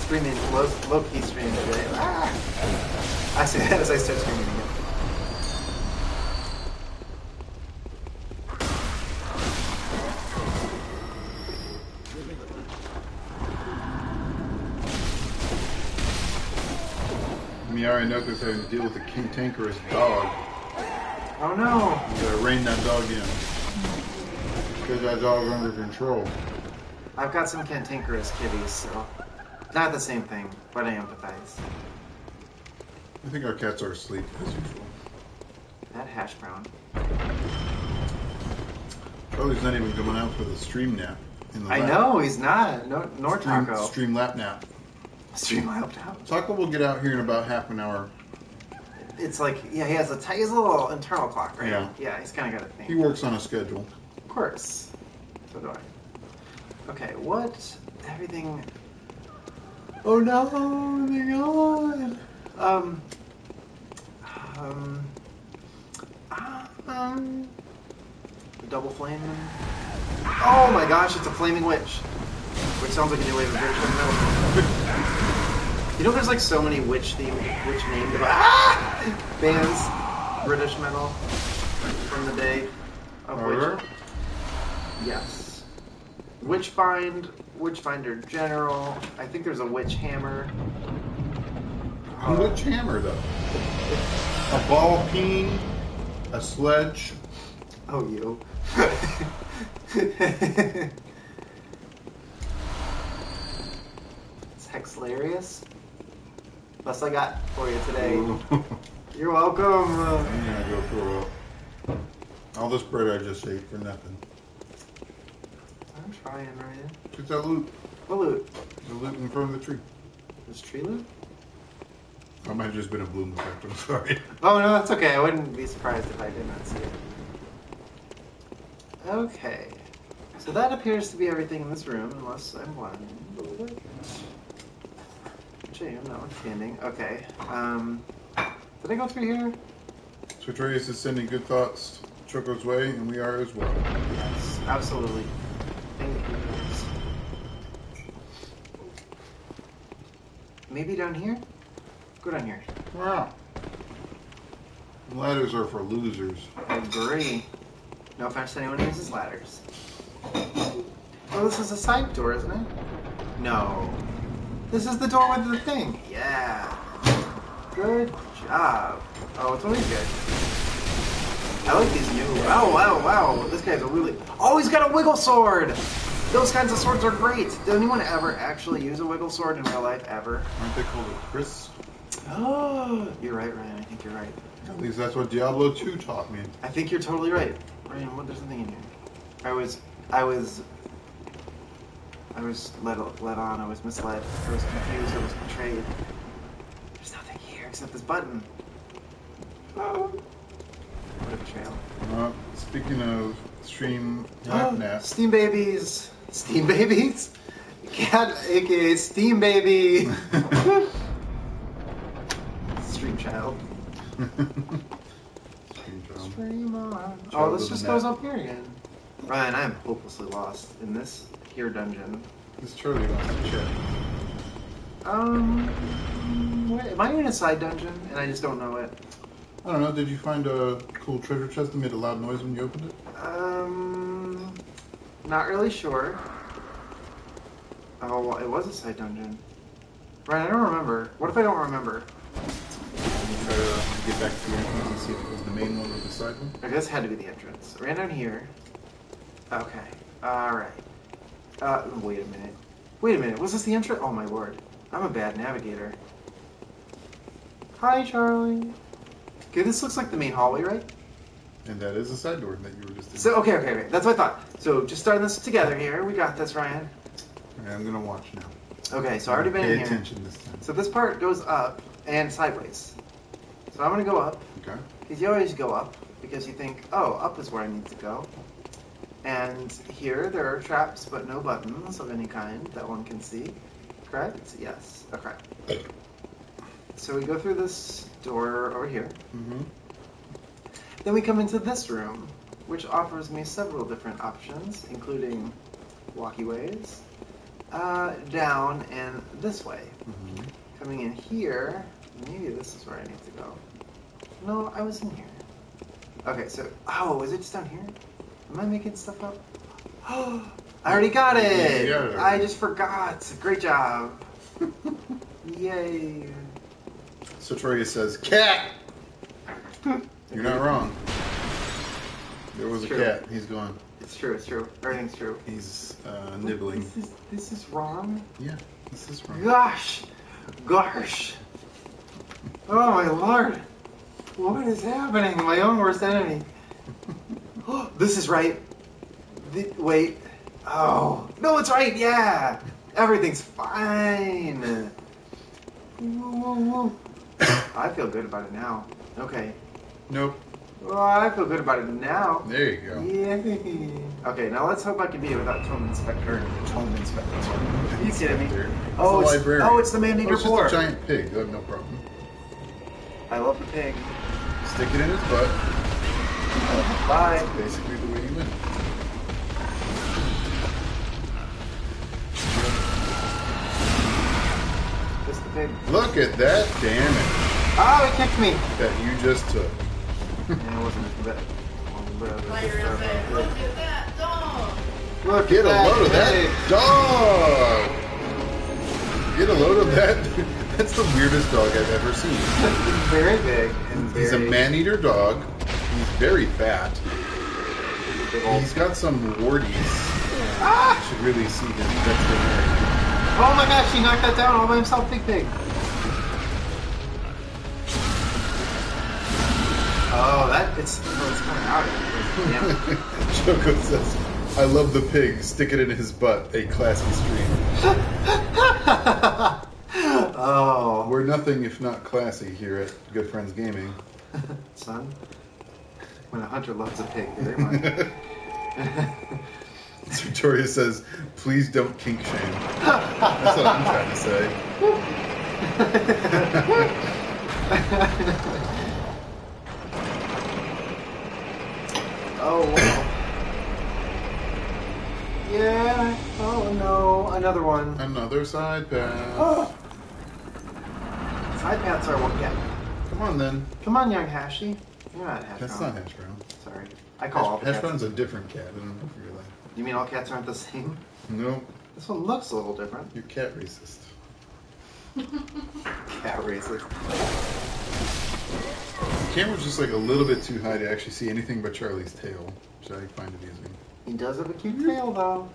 streaming low key streaming today. I say that as I start screaming again. Miari Noko's having to deal with a cantankerous dog. Oh no! You gotta rein that dog in. Get that dog under control. I've got some cantankerous kitties, so not the same thing, but I empathize. I think our cats are asleep as usual. That hash brown. Probably he's not even coming out for the stream nap. In the I lap. know he's not. No, nor Taco. Stream lap nap. Stream out now. Taco will get out here in about half an hour. It's like, yeah, he has a little internal clock, right? Yeah. Yeah, he's kind of got a thing. He works on a schedule. Of course. So do I. Okay, what? Everything. Oh no, everything on. Double flame. Oh my gosh, it's a flaming witch. Which sounds like a new wave of British metal. You know, there's like so many witch named bands, British metal from the day of witch. Yes. Witchfinder General. I think there's a Witch Hammer. Witch Hammer, though. A ball peen, a sledge. Oh, you. It's Hexlarious. Best I got for you today. You're welcome. I'm gonna go throw up. All this bread I just ate for nothing. I'm trying, Ryan. Get that loot. What loot? The loot in front of the tree. This tree loot? That might have just been a bloom effect. I'm sorry. Oh, no, that's okay. I wouldn't be surprised if I did not see it. Okay. So that appears to be everything in this room, unless I'm blind a little bit. Which I am, notwithstanding. Okay. Did I go through here? So Atreus is sending good thoughts Choco's way, and we are as well. Yes, absolutely. Thank you. Maybe down here? Go down here. Wow. Ladders are for losers. I agree. No offense to anyone who uses ladders. Oh, this is a side door, isn't it? No. This is the door with the thing. Yeah. Good job. Oh, it's always good. I like these new. Wow. This guy's a really. Oh, he's got a wiggle sword! Those kinds of swords are great. Did anyone ever actually use a wiggle sword in real life, ever? Aren't they called a Chris? Oh, you're right, Ryan. I think you're right. At least that's what Diablo 2 taught me. I think you're totally right. Ryan, what? There's something in here. I was led on. I was misled. I was confused. I was betrayed. There's nothing here except this button. Oh. What a betrayal. Speaking of stream nap. Steam babies. Steam babies? Cat, aka Steam baby. Stream child. Stream on. Oh, this just goes up here again. Ryan, I am hopelessly lost in this here dungeon. This Charlie wants to check. Wait, am I in a side dungeon and I just don't know it? I don't know, did you find a cool treasure chest that made a loud noise when you opened it? Not really sure. Oh, well, it was a side dungeon. Ryan, I don't remember. What if I don't remember? Try to get back to the entrance and see if it was the main one or the side one. I guess it had to be the entrance. I ran down here. Okay. Alright. Wait a minute. Wait a minute. Was this the entrance? Oh my lord. I'm a bad navigator. Hi, Charlie. Okay, this looks like the main hallway, right? And that is a side door that you were just in. So, okay. That's what I thought. So, just starting this together here. We got this, Ryan. Okay, I'm gonna watch now. Okay, so I already been in here. Pay attention this time. So this part goes up and sideways. So I'm gonna go up. Okay. Because you always go up because you think, oh, up is where I need to go. And here there are traps, but no buttons of any kind that one can see. Correct? Yes. Okay. So we go through this door over here. Mm-hmm. Then we come into this room, which offers me several different options, including walkieways, down and this way. Mm-hmm. Coming in here, maybe this is where I need to go. No, I was in here. Okay, so, oh, is it just down here? Am I making stuff up? Oh, I already got it! You got it. I just forgot. Great job. Yay. So Troya says, cat! You're not wrong. There was a True. cat. He's gone. It's true. Everything's true. He's nibbling. This is wrong. Yeah, this is wrong. Gosh! Oh my lord! What is happening? My own worst enemy. This is right. Wait. Oh. No, it's right. Yeah. Everything's fine. Woo. I feel good about it now. Okay. Nope. Well, I feel good about it now. There you go. Yay. Okay, now let's hope I can be without Tome Inspector. Are you kidding me? There. Oh, It's a librarian. it's the man-eater It's boar. just a giant pig. You have no problem. I love the pig. Stick it in his butt. Bye. That's basically the way you win. Just the pig. Look at that damage Oh, he kicked me. that you just took. Yeah, it wasn't as bad. Like you're gonna say, look at that dog! Look Get a at load of that pig. dog! Get a load of that. That's the weirdest dog I've ever seen. He's very big and very... He's a man-eater dog. He's very fat. big old... He's got some warties. Ah! You should really see his veterinarian. Oh my gosh, he knocked that down all by himself, big pig. Oh, it's coming out of it. Choco says, I love the pig. Stick it in his butt. A classy stream. Oh. We're nothing if not classy here at Good Friends Gaming. Son, when a hunter loves a pig very much. Victoria says, please don't kink shame. That's what I'm trying to say. Oh, wow. Yeah. Oh, no. Another one. Another side path. Oh. Side paths are what get. Come on then. Come on, young Hashi. You're not Hash That's Brown. not hash brown. Sorry. I call all the Hash cats. brown's a different cat. I don't know if you realize. You mean all cats aren't the same? No, This one looks a little different. you're cat racist. Cat racist. The camera's just like a little bit too high to actually see anything but Charlie's tail, which I find amusing. He does have a cute tail, though.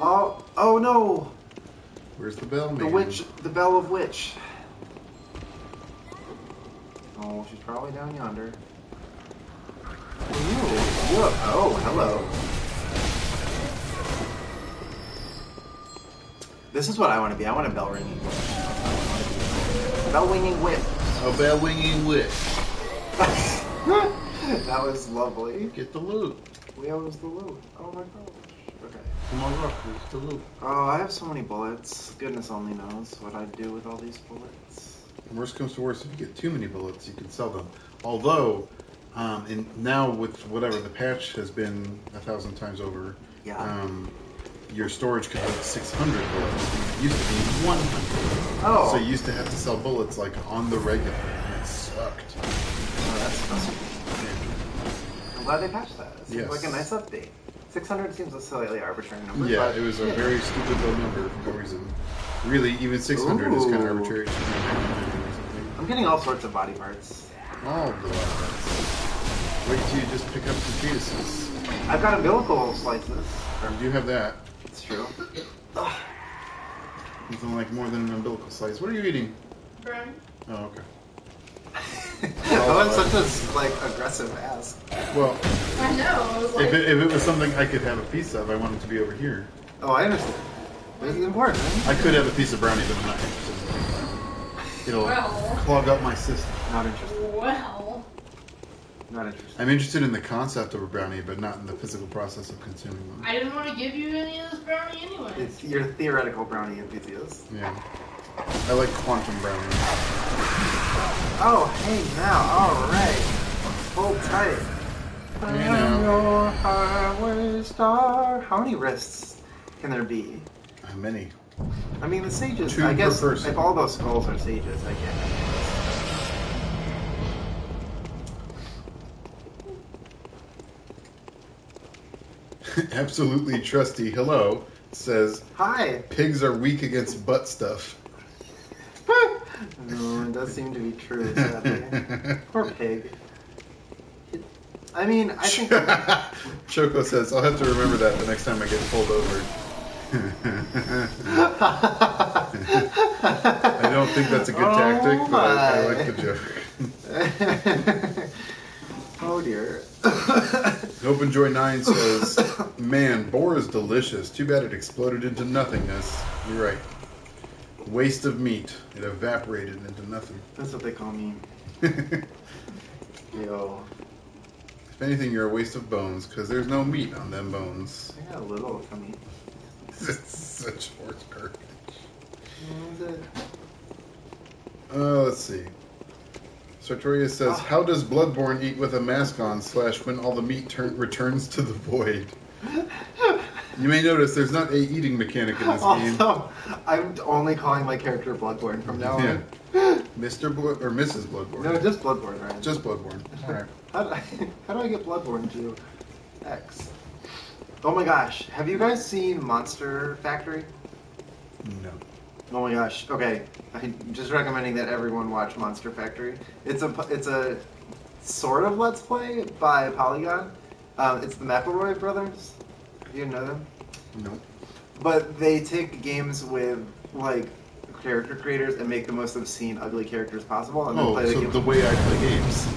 Oh no! Where's the bell, man? The witch, the bell of witch. Oh, she's probably down yonder. Oh, hello. This is what I want to be. I want a bell ringing witch. Bell winging witch. A bell winging witch. That was lovely. Get the loot. Where was the loot? Oh my gosh. Okay. Come on, rock. Where's the loot? Oh, I have so many bullets. Goodness only knows what I'd do with all these bullets. Worst comes to worst, if you get too many bullets, you can sell them. Although, now with whatever, the patch has been 1,000 times over. Yeah. Your storage could hold 600 bullets. It used to be 100. Oh. So you used to have to sell bullets like on the regular, and it sucked. Oh, that's frustrating. I'm glad they patched that. It seems Yes. like a nice update. 600 seems a slightly arbitrary number. Yeah, but it was a very stupid low number for no reason. Really, even 600 is kind of Ooh. arbitrary. I'm getting all sorts of body parts. All the lives. Wait till you just pick up some fetuses. I've got umbilical slices. You do have that. It's true. Nothing like more than an umbilical slice. What are you eating? Brownie? Oh, okay. That was such a like aggressive ask. Well, I know. I was like, if it was something I could have a piece of, I want it to be over here. Oh, I understand. This is important. I could have a piece of brownie, but I'm not interested in it. It'll Well. clog up my system. Not interested. well. Not interested. I'm interested in the concept of a brownie, but not in the physical process of consuming them. I didn't want to give you any of this brownie anyway. You're a theoretical brownie enthusiast. Yeah. I like quantum brownie. Oh, hey now, alright. Hold tight. Hey now. Your highway star. How many wrists can there be? How many? I mean, the sages, 2 I guess, per person. if all those skulls are sages, I get it. Absolutely trusty. Hello. Says, Hi! pigs are weak against butt stuff. No, it does seem to be true, sadly. Poor pig. I mean, I think... Choco says, I'll have to remember that the next time I get pulled over. I don't think that's a good tactic, but I like the joke. Oh dear. Hope and Joy 9 says, man, boar is delicious. Too bad it exploded into nothingness. You're right. Waste of meat. It evaporated into nothing. That's what they call me. Yo. If anything, you're a waste of bones, because there's no meat on them bones. I got a little for me. It's such horse garbage. What was it? Let's see. Sartorius says, "How does Bloodborne eat with a mask on? / when all the meat returns to the void?" You may notice there's not a eating mechanic in this game. Also, I'm only calling my character Bloodborne from now on. Yeah. Mr. Blood or Mrs. Bloodborne. No, just Bloodborne, right? Just Bloodborne. All right. How do I get Bloodborne to X? Oh my gosh, have you guys seen Monster Factory? No. Oh my gosh. Okay, I'm just recommending that everyone watch Monster Factory. It's a sort of Let's Play by Polygon. It's the McElroy brothers. You know them? No. But they take games with like character creators and make the most obscene, ugly characters possible, and then play the game. The way I play games.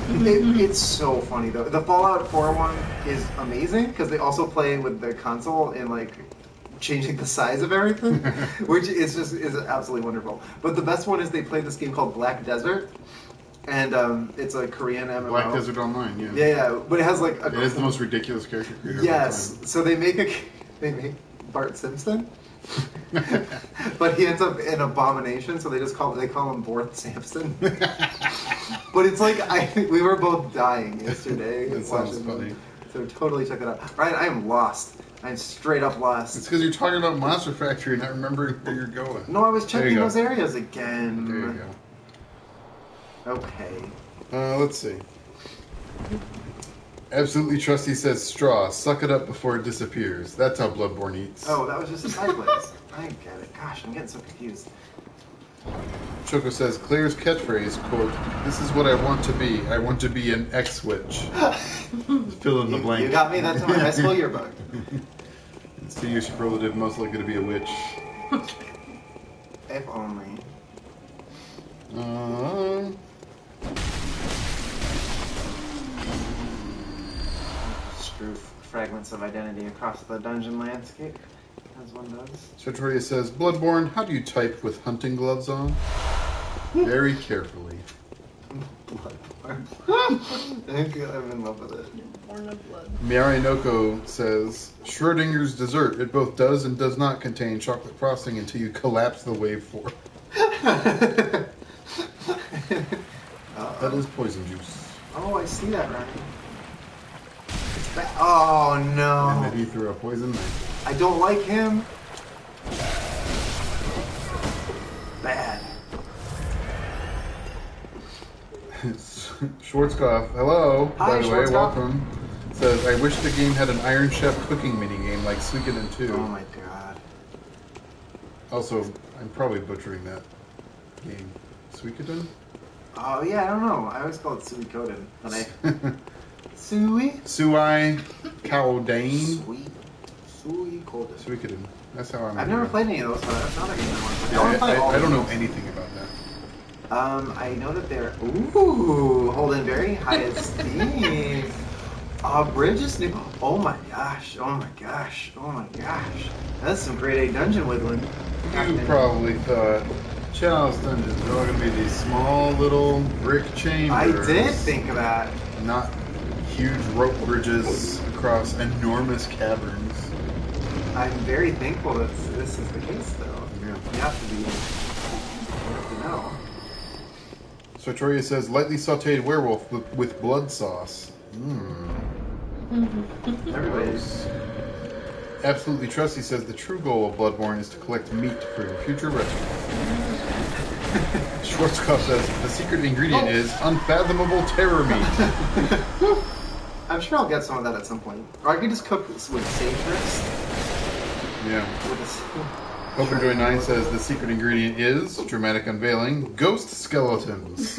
It's so funny though. The Fallout 4 one is amazing because they also play with the console and like changing the size of everything, which is absolutely wonderful. But the best one is they play this game called Black Desert, and it's a Korean MMO. Black Desert Online, yeah. Yeah, but it has like It is the most ridiculous character creator. Yes, of all so they make Bart Simpson, but he ends up an abomination. So they call him Borth Sampson. But it's like we were both dying yesterday. That sounds funny. So totally check it out. Ryan, I am lost. I'm straight up lost. It's because you're talking about Monster Factory and not remembering where you're going. No, I was checking go. those areas again. There you go. Okay. Let's see. Absolutely Trusty says, "Straw, suck it up before it disappears." That's how Bloodborne eats. Oh, that was just a sideways. I get it. Gosh, I'm getting so confused. Choco says, "Claire's catchphrase, quote, 'This is what I want to be. I want to be an X-Witch.'" Fill in the blank. You got me. That's in my high school yearbook. Senior superlative, most likely to be a witch. If only. Strew fragments of identity across the dungeon landscape, as one does. Sartoria says, "Bloodborne, how do you type with hunting gloves on?" Very carefully. I'm in love with it. Born of blood. Miyarinoko says, "Schrodinger's dessert. It both does and does not contain chocolate frosting until you collapse the waveform." That is poison juice. Oh, I see that, Ryan. Oh no! And then he threw a poison knife. I don't like him. Bad. Schwarzkopf, hello. Hi, by the way, Schwarzkopf. welcome. Says, "I wish the game had an Iron Chef cooking minigame like Suikoden 2. Oh my god. Also, I'm probably butchering that game. Suikoden? Oh yeah, I don't know. I always call it Suikoden, but Sui? Suai Kaodain? Suikoden. Suikoden. That's how I'm. I've never played any of those, but that's another game I want to play. Yeah, I don't know anything about that. I know that they're holding very high esteem. Bridge is new. Oh my gosh! Oh my gosh! Oh my gosh! That's some grade A dungeon wiggling. You probably thought Chalice dungeons are all going to be these small little brick chambers. I did think of that. Not huge rope bridges across enormous caverns. I'm very thankful that this is the case, though. Yeah. You have to know. Sartoria says, "Lightly sauteed werewolf with blood sauce." Everybody's. Absolutely Trusty says, "The true goal of Bloodborne is to collect meat for your future restaurant." Schwarzkopf says, "The secret ingredient is unfathomable terror meat." I'm sure I'll get some of that at some point. Or I could just cook this with sagebrush. Yeah. With Openjoy9 says, "The secret ingredient is," dramatic unveiling, "ghost skeletons."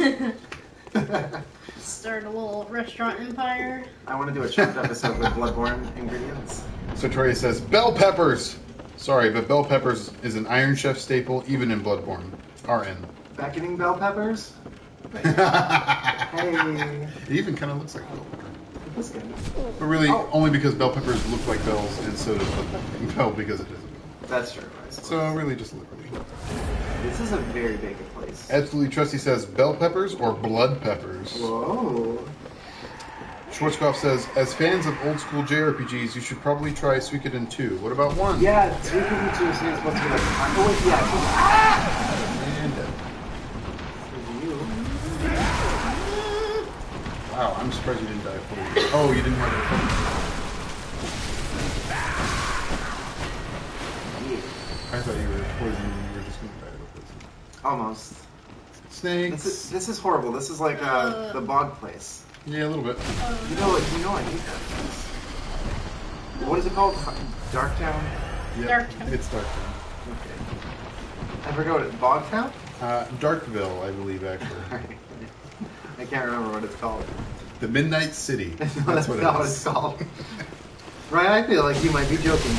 Start a little restaurant empire. I want to do a chopped episode with Bloodborne ingredients. Sartoria says, "Bell peppers!" Sorry, but bell peppers is an Iron Chef staple even in Bloodborne. RN. Beckoning bell peppers? Hey. It even kind of looks like bell pepper. That's good. But really, only because bell peppers look like bells, and so does Bloodborne bell because it is a bell. That's true. I suppose. So really just literally. This is a very big place. Absolutely Trusty says, "Bell peppers or blood peppers?" Whoa. Schwarzkopf says, "As fans of old school JRPGs, you should probably try Suikoden 2. What about 1? Yeah, Suikoden 2 is supposed to be like... Oh, wait, yeah. And I'm surprised you didn't die of poison. Oh, you didn't have a poison. I thought you were poisoned and you were just going to die of poison. Almost. Snakes. This is horrible. This is like the bog place. Yeah, a little bit. You know I hate that place. What is it called? Darktown? Yep, Darktown. it's Darktown. Okay. I forgot what it. Bogtown? Darkville, I believe, actually. Alright. I can't remember what it's called. The Midnight City. No, That's what it not is. what it's called. Ryan, I feel like you might be joking.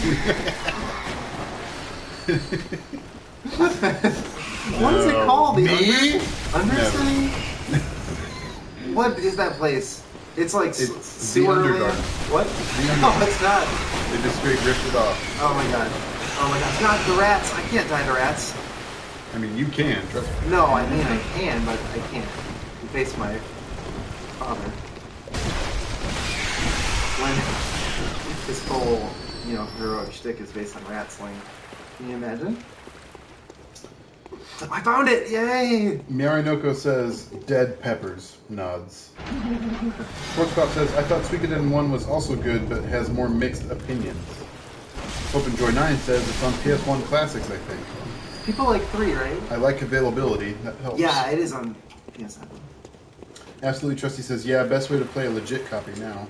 What is it called? The Me? Undercity? What is that place? It's like It's the sewer Underdark. land. What? The No, Underdark. it's not. They just straight ripped it off. Oh my god. Oh my god. God, the rats. I can't die to rats. I mean, you can, trust me. No, I mean I can, but I can't. You face my father. When his whole, heroic shtick is based on rat slaying. Can you imagine? I found it! Yay! Miyarinoko says, dead peppers. Nods. Sportscop says, I thought Suikoden 1 was also good, but has more mixed opinions. Hope and Joy 9 says it's on PS1 Classics, I think. People like 3, right? I like availability. That helps. Yeah, it is on PSN. Absolutely Trusty says, yeah, best way to play a legit copy now.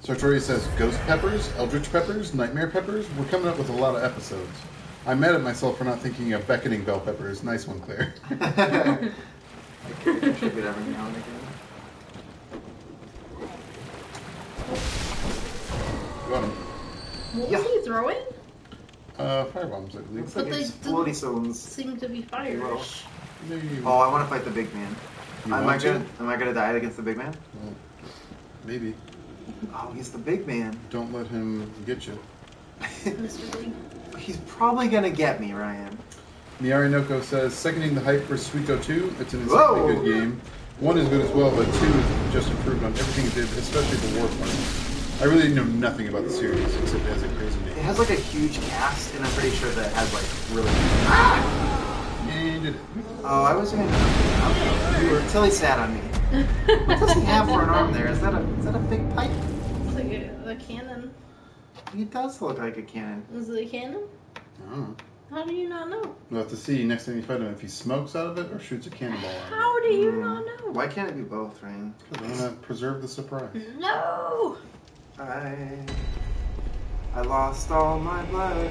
Sartori says, Ghost Peppers, Eldritch Peppers, Nightmare Peppers. We're coming up with a lot of episodes. I'm mad at myself for not thinking of Beckoning Bell Peppers. Nice one, Claire. I can contribute every now and again. Got him. What Yeah. was he throwing? Firebombs, I believe. Looks like But they it's didn't- floaty zones. Seemed to be fire. Maybe. Oh, I want to fight the big man. You Am I want to? gonna die against the big man? Well, maybe. Oh, he's the big man. Don't let him get you. Mr. Big. He's probably gonna get me, Ryan. Miyarinoko says, seconding the hype for Suiko 2, it's an Whoa! insanely good game. 1 is good as well, but 2 is just improved on everything it did, especially the war part. I really know nothing about the series, except it has a crazy It name. has like a huge cast, and I'm pretty sure that it has like really. And it Oh, I was gonna. You were until he sat on me. What does he have for an arm there? Is that a big pipe? It's like a cannon. He does look like a cannon. Is it a cannon? I don't know. How do you not know? We'll have to see next time you fight him if he smokes out of it or shoots a cannonball out of it. How do you not know? Why can't it be both, Ryan? Because I want to preserve the surprise. No! I lost all my blood.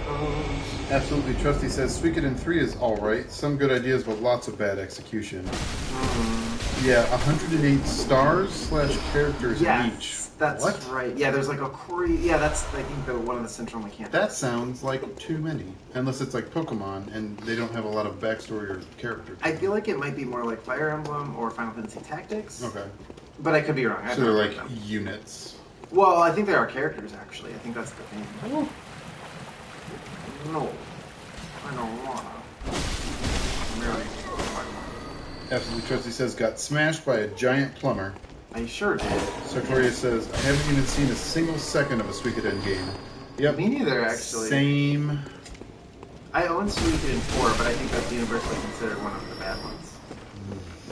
Absolutely Trusty says, Suikoden 3 is alright. Some good ideas, but lots of bad execution. Yeah, 108 stars / characters in each. That's What? right. Yeah, there's like a yeah, that's I think one of the central mechanics. That sounds like too many. Unless it's like Pokemon and they don't have a lot of backstory or character. I feel like it might be more like Fire Emblem or Final Fantasy Tactics. Okay. But I could be wrong. I've So they're not like played them. units. Well, I think there are characters actually. I think that's the thing. No, I don't wanna. Really? Absolutely Trusty says, got smashed by a giant plumber. I sure did. Sartoria says, I haven't even seen a single second of a Suikoden game. Yep. Me neither, actually. Same. I own Suikoden 4, but I think that's universally considered one of the bad ones.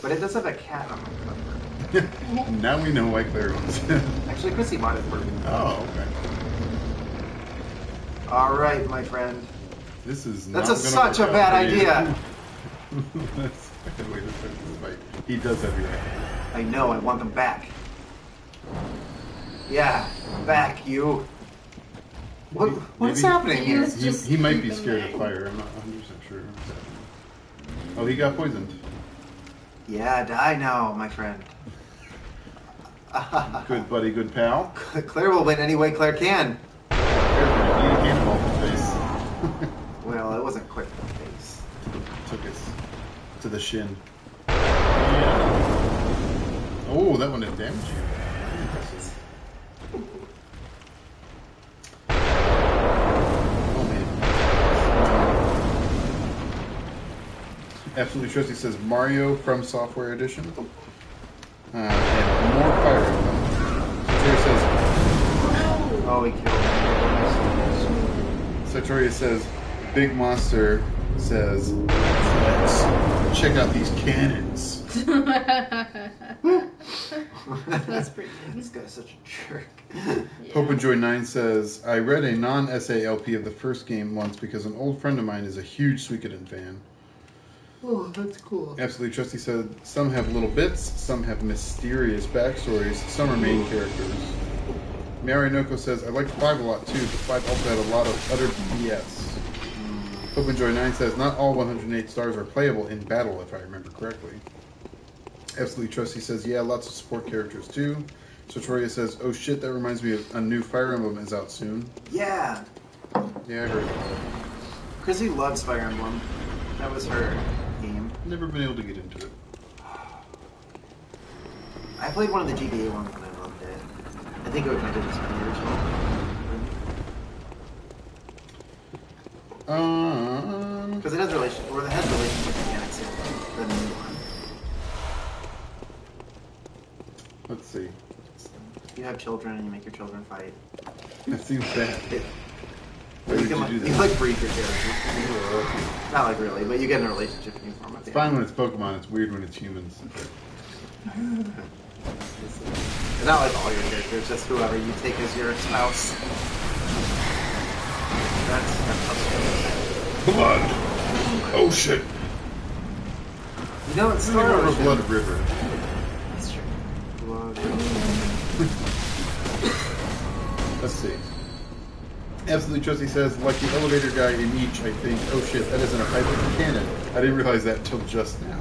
But it does have a cat on the cover. Now we know why Claire owns it. Actually, Chrissy bought it for me. Oh, okay. All right, my friend. This is That's not such a gonna work bad out for you. idea. That's a good way to start this fight. He does have your right. I know, I want them back. Yeah, back, you. What's Maybe- happening here? He's just He might be keeping scared it. of fire. I'm not 100% sure what's happening. Oh, he got poisoned. Yeah, die now, my friend. Good buddy, good pal. Claire will win any way Claire can. Eat a cannonball to the face. Well, it wasn't quite the face. Took us to the shin. Oh, that one didn't damage you. Very impressive. Oh man. Absolutely Trusty says Mario from Software Edition. And more Fire Emblem. Sartoria says, Oh, he killed Sartoria says, Big Monster says, let's check out these cannons. me. That's pretty good. This guy's such a jerk. Yeah. Pope and Joy 9 says, I read a non-essay LP of the first game once because an old friend of mine is a huge Suikoden fan. Oh, that's cool. Absolutely Trusty said, some have little bits, some have mysterious backstories, some are main characters. Mary Noko says, I liked 5 a lot too, but 5 also had a lot of utter BS. Pope and Joy 9 says, not all 108 stars are playable in battle, if I remember correctly. Absolutely Trusty says, yeah, lots of support characters too. Sotoria says, oh shit, that reminds me of a new Fire Emblem is out soon. Yeah. Yeah, I heard. Chrissy loves Fire Emblem. That was her game. Never been able to get into it. I played one of the GBA ones and I loved it. I think it might have just been the original. Because it has relationship mechanics in the new one. Let's see. You have children and you make your children fight. That seems bad. Why You would can you do that? you like breed your characters. Not like really, but you get in a relationship and you form a It's family. fine when it's Pokemon, it's weird when it's humans. And not like all your characters, just whoever you take as your spouse. That's Blood! Oh shit! you know it's It's like Star a Ocean. blood river. That's true. Blood. Let's see. Absolutely Trusty says, like the elevator guy in each, I think, oh shit, that isn't a pipe, it's a cannon. I didn't realize that until just now.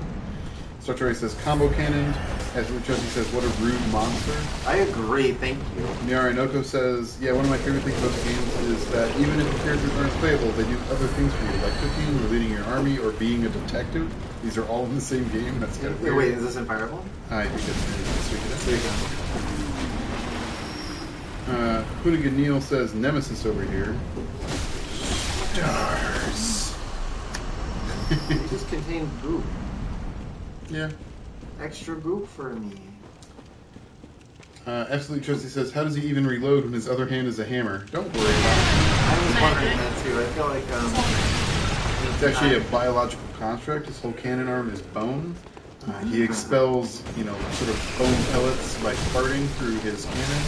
Sartori says, combo cannon. Absolutely Trusty says, what a rude monster. I agree, thank you. Miara Noko says, yeah, one of my favorite things about the games is that even if the characters aren't playable, they do other things for you, like cooking, or leading your army, or being a detective. These are all in the same game. That's kind of weird. Wait, is this in Fire Emblem? I think that's There you go. Hoonigan Neil says, Nemesis over here. Stars. It just contained goop. Yeah. Extra goop for me. Absolute Trusty says, how does he even reload when his other hand is a hammer? Don't worry about I was wondering that too. I feel like it. It's actually a biological construct. His whole cannon arm is bone. He expels, sort of bone pellets by farting through his cannon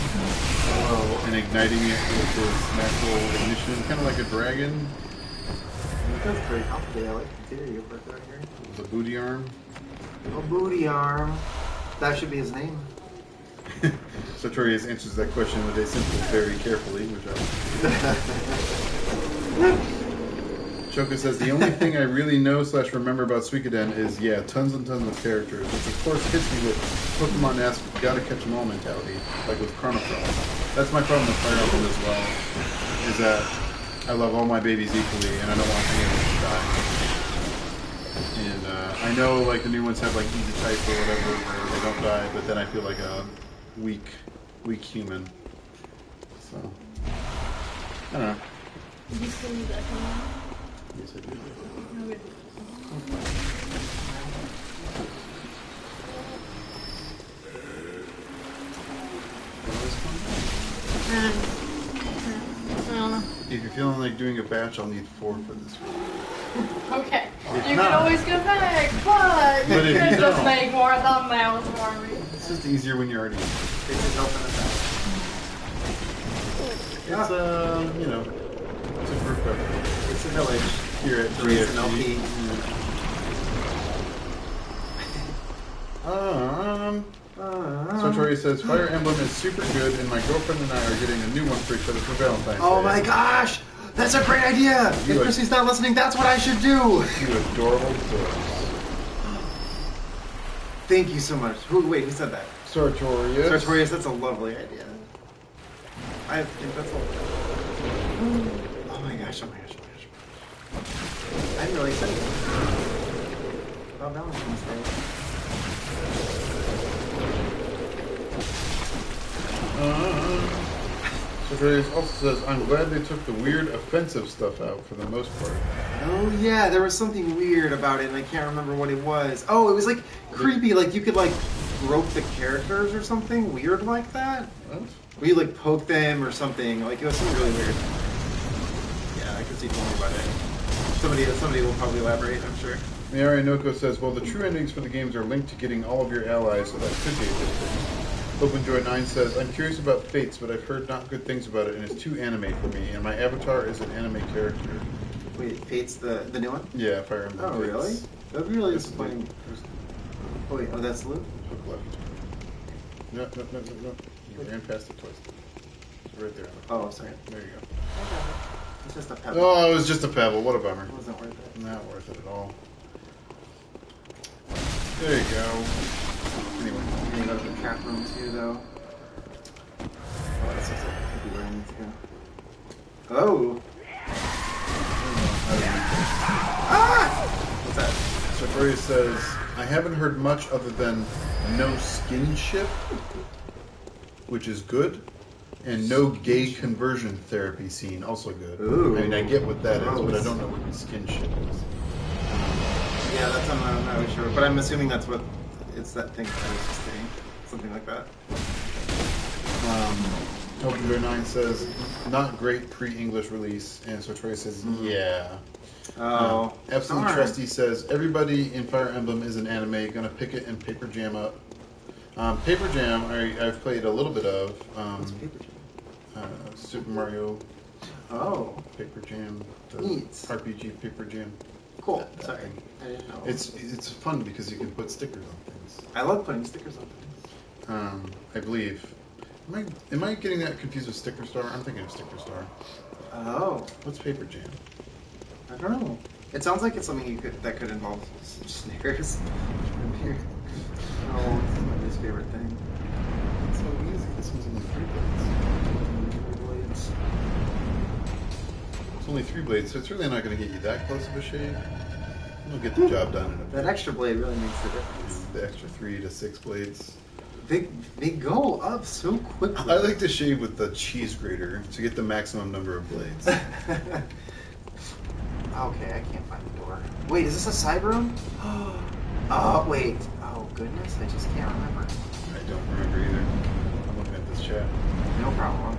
and igniting it with his natural ignition, kind of like a dragon. that's pretty complicated. I like the theory of it right here. The booty arm. A booty arm. That should be his name. Sartorius answers that question with a simple very carefully, which I Choka says, the only thing I really know / remember about Suikoden is, tons and tons of characters, which of course hits me with Pokemon-esque gotta catch 'em all mentality, like with Chrono Cross. That's my problem with Fire Emblem as well, is that I love all my babies equally, and I don't want any of them to die. And I know, like, the new ones have, like, easy type or whatever, where they don't die, but then I feel like a weak human. So, I don't know. Did you still need that one? Yes, I do. Okay. I don't know. If you're feeling like doing a batch, I'll need 4 for this one. Okay. If You not- can always go back, but But you if could you just don't- make more thumbnails for me. It's just easier when you're already. They should open it up. It's it's a group effort. It's a village. Here at To raise an LP. Sartori says, Fire Emblem is super good, and my girlfriend and I are getting a new one for each other for Valentine's Day. Oh my gosh! That's a great idea! If You are- Chrissy's not listening, that's what I should do! You adorable girls. Thank you so much. Who said that? Sartorius. Sartorius, that's a lovely idea. I think that's a Oh my gosh. I'm really excited about Valentine's Day. Sartorius also says, I'm glad they took the weird, offensive stuff out for the most part. Oh yeah, there was something weird about it and I can't remember what it was. Oh, it was like creepy, like you could like grope the characters or something weird like that. What? Or you like poke them or something. Like it was something really weird. Yeah, I could see told me about it. Somebody will probably elaborate, I'm sure. Miari Noko says, well, the true endings for the games are linked to getting all of your allies, so that could be a good thing. OpenJoy9 says, I'm curious about Fates, but I've heard not good things about it, and it's too anime for me, and my avatar is an anime character. Wait, Fate's the new one? Yeah, Fire Emblem Oh, Fates. really? That'd be really There's disappointing. there's Oh, wait, oh, that's Luke? hook left. No. You ran past it twice. It's right there. Oh, sorry. There you go. It's just a pebble. Oh, it was just a pebble. What a bummer. It wasn't worth it. Not worth it at all. There you go. Anyway. I'm gonna go to the trap room too, though. Oh, this looks like it could be where I need to go. Oh! Ah! What's that? Satori says, I haven't heard much other than no skinship, which is good, and no gay conversion therapy scene, also good. Ooh. I mean, I get what that is, but I Gross. don't know what skinship is. Yeah, that's I'm not really sure, but I'm assuming that's what it's that thing I was just saying, something like that. OpenJoy9 says, not great pre-English release, and Satori says, yeah. Oh, Absolute darn. Trusty says, everybody in Fire Emblem is an anime, gonna pick it and Paper Jam up. Paper Jam, I've played a little bit of. What's Paper Jam? Super Mario Oh, Paper Jam, the Neat. RPG Paper Jam. cool. That Sorry, thing. I didn't know. It's fun because you can put stickers on things. I love putting stickers on things. I believe. Am I getting that confused with Sticker Star? I'm thinking of Sticker Star. Oh, What's Paper Jam? I don't know. It sounds like it's something that could involve Snickers. Oh, this is my least favorite thing. It's so easy. This one's only 3 blades. It's only 3 blades, so it's really not going to get you that close of a shave. It'll get the job done in a That extra blade really makes the difference. the extra 3 to 6 blades. They go up so quickly. I like to shave with the cheese grater to get the maximum number of blades. Okay, I can't find the door. Wait, is this a side room? Oh, wait. Oh, goodness, I just can't remember. I don't remember either. I'm looking at this chat. No problem.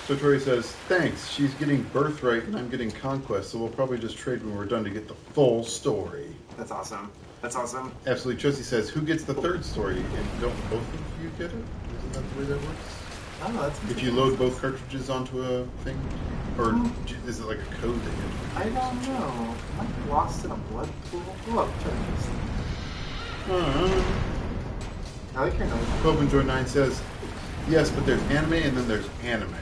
Satori says, thanks, she's getting Birthright and I'm getting Conquest, so we'll probably just trade when we're done to get the full story. That's awesome. That's awesome. Absolutely Trusty says, who gets the 3rd story? And don't both of you get it? Isn't that the way that works? Oh, that's If you load both cartridges onto a thing? Or is it like a code that you I have don't know. Am I lost in a blood pool? Look, try this. I like your nose. OpenJoy9 says, yes, but there's anime and then there's anime.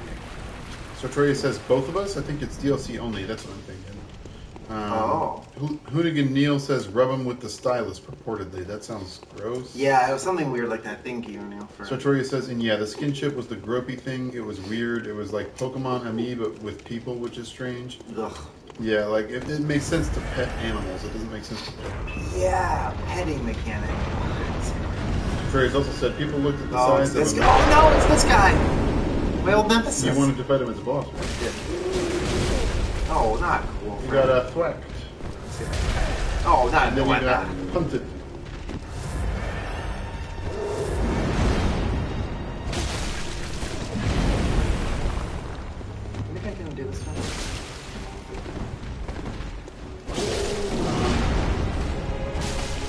Sartoria says, both of us? I think it's DLC only. That's what I'm thinking. Hoonigan Neil says, rub him with the stylus, purportedly. That sounds gross. Yeah, it was something weird like that. Thank you, Neil. Sartoria says, and yeah, the skinship was the gropey thing. It was weird. It was like Pokemon Ami, but with people, which is strange. Ugh. Yeah, like, it makes sense to pet animals. It doesn't make sense to pet people. Yeah, petting mechanic. Sartoria's also said, people looked at the Oh, it's size this of a... guy. Oh, no, it's this guy. My old nemesis. You wanted to fight him as a boss, right? Yeah. Oh, not cool. You got thwacked. Oh, not And then no, you got not. punted. I think I can do this one.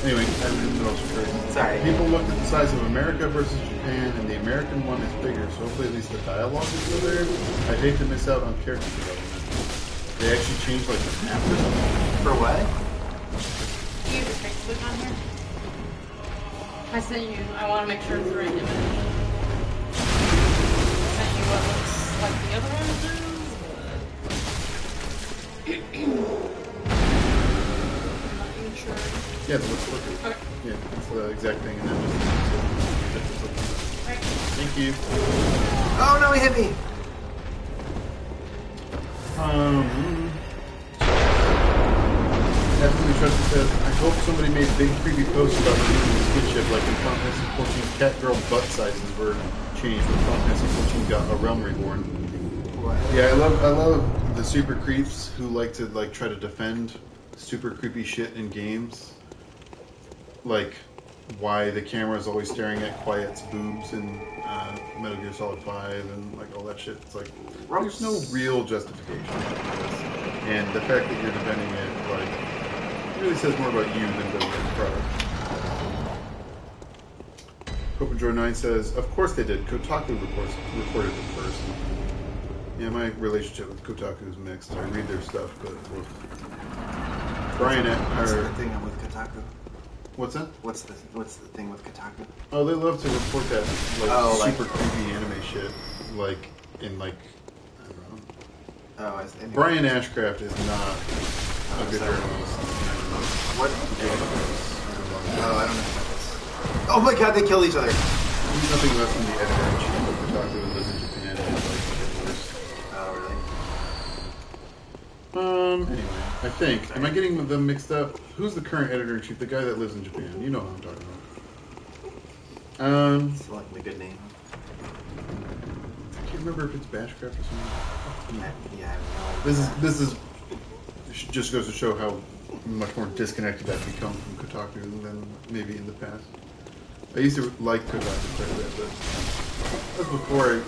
Anyway, I don't know what's crazy. Sorry. People looked at the size of America versus Japan, and the American one is bigger, so hopefully at least the dialogue is still there. I'd hate to miss out on character development. They actually changed like the map or something. For what? Do you have your Facebook on here? I sent you. I want to make sure it's the right image. I sent you what looks like the other images. I'm not even sure. Yeah, that looks perfect. Okay. Yeah, it's the exact thing, and then just... Right. Thank you. Oh no, he hit me. Absolutely Trusty says, I hope somebody made big creepy posts about removing the skinship like in Final Fantasy 14 cat girl butt sizes were changed when Final Fantasy 14 got a realm reborn. What? Yeah, I love the super creeps who like to try to defend super creepy shit in games. Like why the camera is always staring at Quiet's boobs in Metal Gear Solid 5 and like all that shit. It's like there's no real justification for this. And the fact that you're defending it, like, really says more about you than does the product. Copenjoy9 says, of course they did. Kotaku reported it first. Yeah, my relationship with Kotaku is mixed. I read their stuff, but Brian What's the thing with Kotaku? What's that? What's the thing with Kotaku? Oh, they love to report that super creepy anime shit, like in like I don't know. Oh, anyway. Brian Ashcraft is not a good journalist. What? Oh, I don't know. Oh my God, they killed each other. He's nothing less than the editor-in-chief of Kotaku and lives in Japan and like worse. Oh, really? Anyway, I think. Am I getting them mixed up? Who's the current editor-in-chief? The guy that lives in Japan. You know who I'm talking about. It's like a good name. I can't remember if it's Bashcraft or something. Yeah, I don't know. This is just goes to show how much more disconnected I've become from Kotaku than maybe in the past. I used to like Kotaku quite a bit, but that was before I,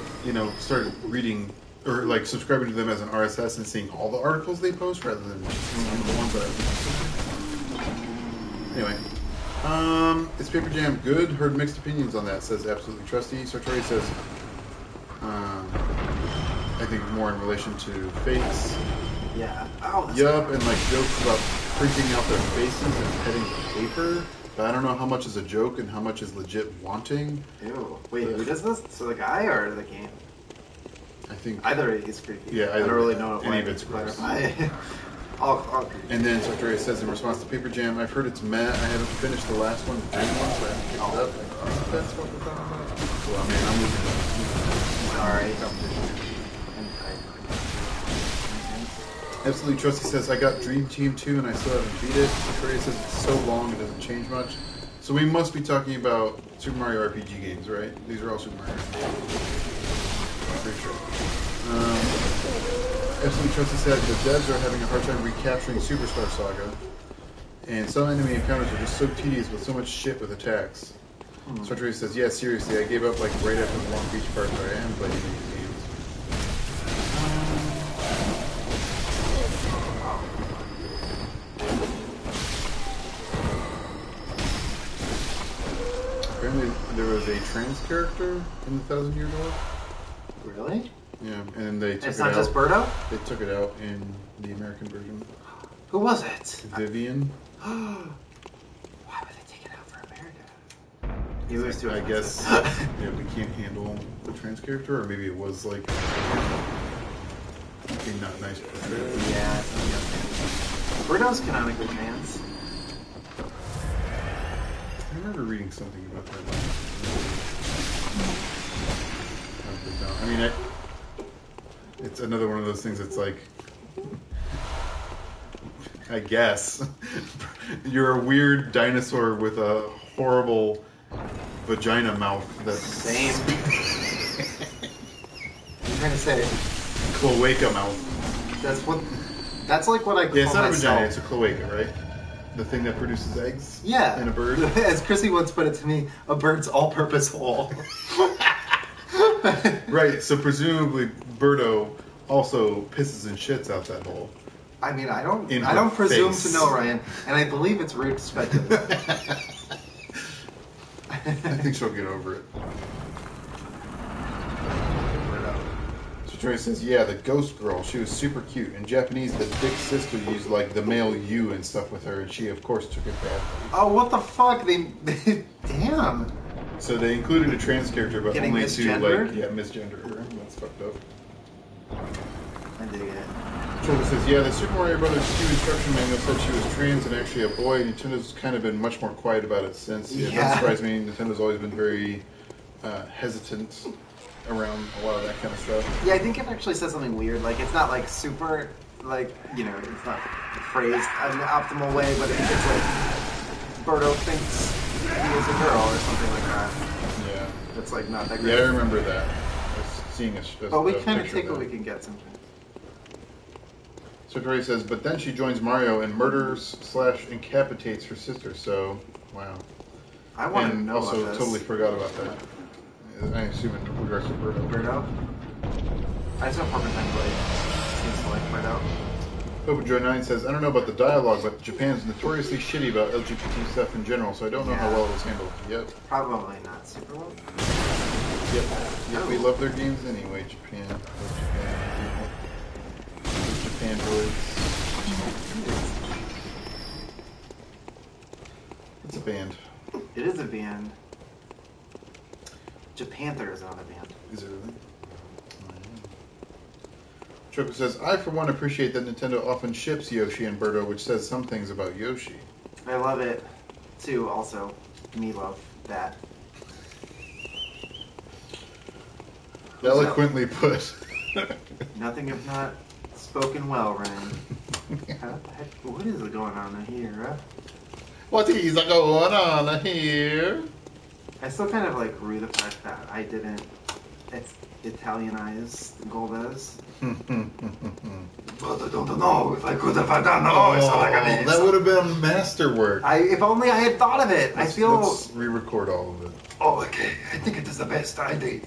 started reading or like subscribing to them as an RSS and seeing all the articles they post rather than just the ones that I Anyway, is Paper Jam good? Heard mixed opinions on that, says Absolutely Trusty. Sartori says, I think more in relation to fakes. Yeah. Oh, Yup, and like jokes about printing out their faces and petting the paper. But I don't know how much is a joke and how much is legit wanting. Ew. Wait, who does this? So the guy or the game? I think either he's creepy. Yeah, I don't really know any of it's gross. clarify. I'll And then Sartori says in response to Paper Jam, I've heard it's meh. I haven't finished the last one, the dream one, so I haven't picked it up. I think that's what we're talking about. Well, I mean, I'm losing. Sorry. Absolutely Trusty says, I got Dream Team 2 and I still haven't beat it. Sartori says it's so long it doesn't change much. So we must be talking about Super Mario RPG games, right? These are all Super Mario RPG. Pretty sure. Absolutely Trusty said the devs are having a hard time recapturing Superstar Saga. And some enemy encounters are just so tedious with so much shit with attacks. Sartori says, yeah, seriously, I gave up like right after the Long Beach part, but I am playing these games. Apparently there was a trans character in the 1,000-Year Door. Really? Yeah, and they took It's it not out. just Birdo? They took it out in the American version. Who was it? Vivian. Why would they take it out for America? You lose to I it. guess yeah, we can't handle the trans character, or maybe it was like a not nice portrayal. Yeah. Birdo's canonically trans. I remember reading something about that. I mean, it's another one of those things that's like, I guess, you're a weird dinosaur with a horrible vagina mouth that's... Same. I'm trying to say... Cloaca mouth. That's like what I call Yeah, it's not myself. a vagina, it's a cloaca, right? The thing that produces eggs? Yeah. In a bird? As Chrissy once put it to me, a bird's all-purpose hole. Right, so presumably Birdo also pisses and shits out that hole. I mean, I don't presume to know, Ryan, and I believe it's rude to speculate. I think she'll get over it. So Troy says, yeah, the ghost girl, she was super cute. In Japanese, the big sister used like the male you and stuff with her, and she of course took it badly. Oh, what the fuck? They damn. So they included a trans character, but Getting only misgendered? to misgender her. That's fucked up. I dig it. Troy says, yeah, the Super Mario Brothers 2 instruction manual said she was trans and actually a boy. Nintendo's kind of been much more quiet about it since. Yeah, Yeah. That surprised me. Nintendo's always been very hesitant around a lot of that kind of stuff. Yeah, I think it actually says something weird. Like, it's not like super, like, it's not phrased in an optimal way, but it's like Birdo thinks he is a girl or something like that. Yeah. It's like not that great. Yeah, I remember that. I was seeing But we a kind of picture take of what that. we can get sometimes. So Tori says, but then she joins Mario and murders / incapitates her sister. So, wow. I want to And know also about this. totally forgot about that. I assume in regards to Birdo. Birdo? I just know Porcupine Blade seems to like Birdo. Joy9 says, I don't know about the dialogue, but Japan's notoriously shitty about LGBT stuff in general, so I don't know how well it was handled. Yep. Probably not super well. Yep. We love their games anyway, Japan. Japan boys. It's a band. It is a band. Japanther is another band. Is it really? Choco says, I for one appreciate that Nintendo often ships Yoshi and Birdo, which says some things about Yoshi. I love it too, also. Me love that. Eloquently put. Nothing if not spoken well, Ryan. What is going on here, huh? What is going on here? I still kind of like rue the fact that I didn't Italianize Golbez. But I don't know if I could have done it. That would have been masterwork. If only I had thought of it. Let's re-record all of it. Oh, okay. I think it is the best idea.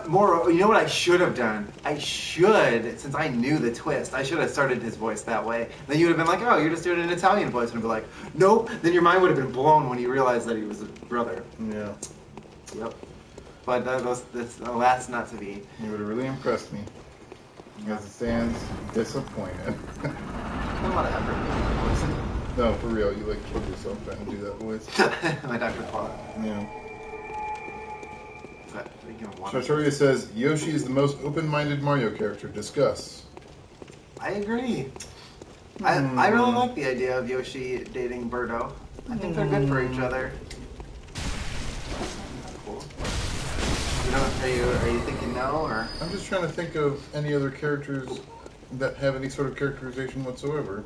More, you know what I should have done? Since I knew the twist, I should have started his voice that way. Then you would have been like, oh, you're just doing an Italian voice. And I'd be like, nope. Then your mind would have been blown when you realized that he was a brother. Yeah. Yep. But that's alas not to be. You would have really impressed me. As it stands, disappointed. A lot of effort making the voice. No, for real. You killed yourself trying to do that voice. My Dr. Claw. Yeah. Sartoria says, Yoshi is the most open-minded Mario character. Discuss. I agree. I really like the idea of Yoshi dating Birdo. I think they're good for each other. Cool. Are you thinking no, or? I'm just trying to think of any other characters that have any sort of characterization whatsoever.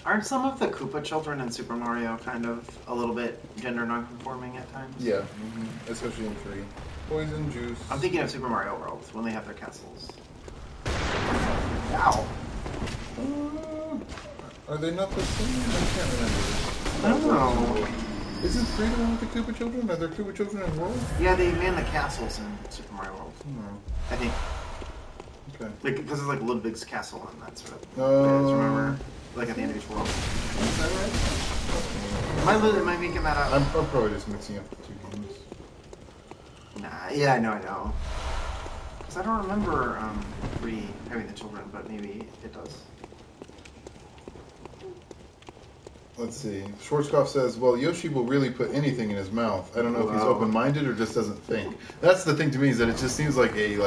Aren't some of the Koopa children in Super Mario kind of a little bit gender non-conforming at times? Yeah, especially in 3. Poison juice. I'm thinking of Super Mario World, when they have their castles. Ow! Are they not the same? I can't remember. I don't know. Isn't 3 the one with the Koopa children? Are there Koopa children in World? Yeah, they man the castles in Super Mario World. I think. Okay. Because it's like Ludwig's castle and that sort of. Remember? Like at the end of each world. Is that right? Am I making that up? I'm probably just mixing up the 2 games. Nah, yeah, I know. Because I don't remember 3 having the children, but maybe it does. Let's see. Schwarzkopf says, well, Yoshi will really put anything in his mouth. I don't know if he's open-minded or just doesn't think. That's the thing to me, is that it just seems like a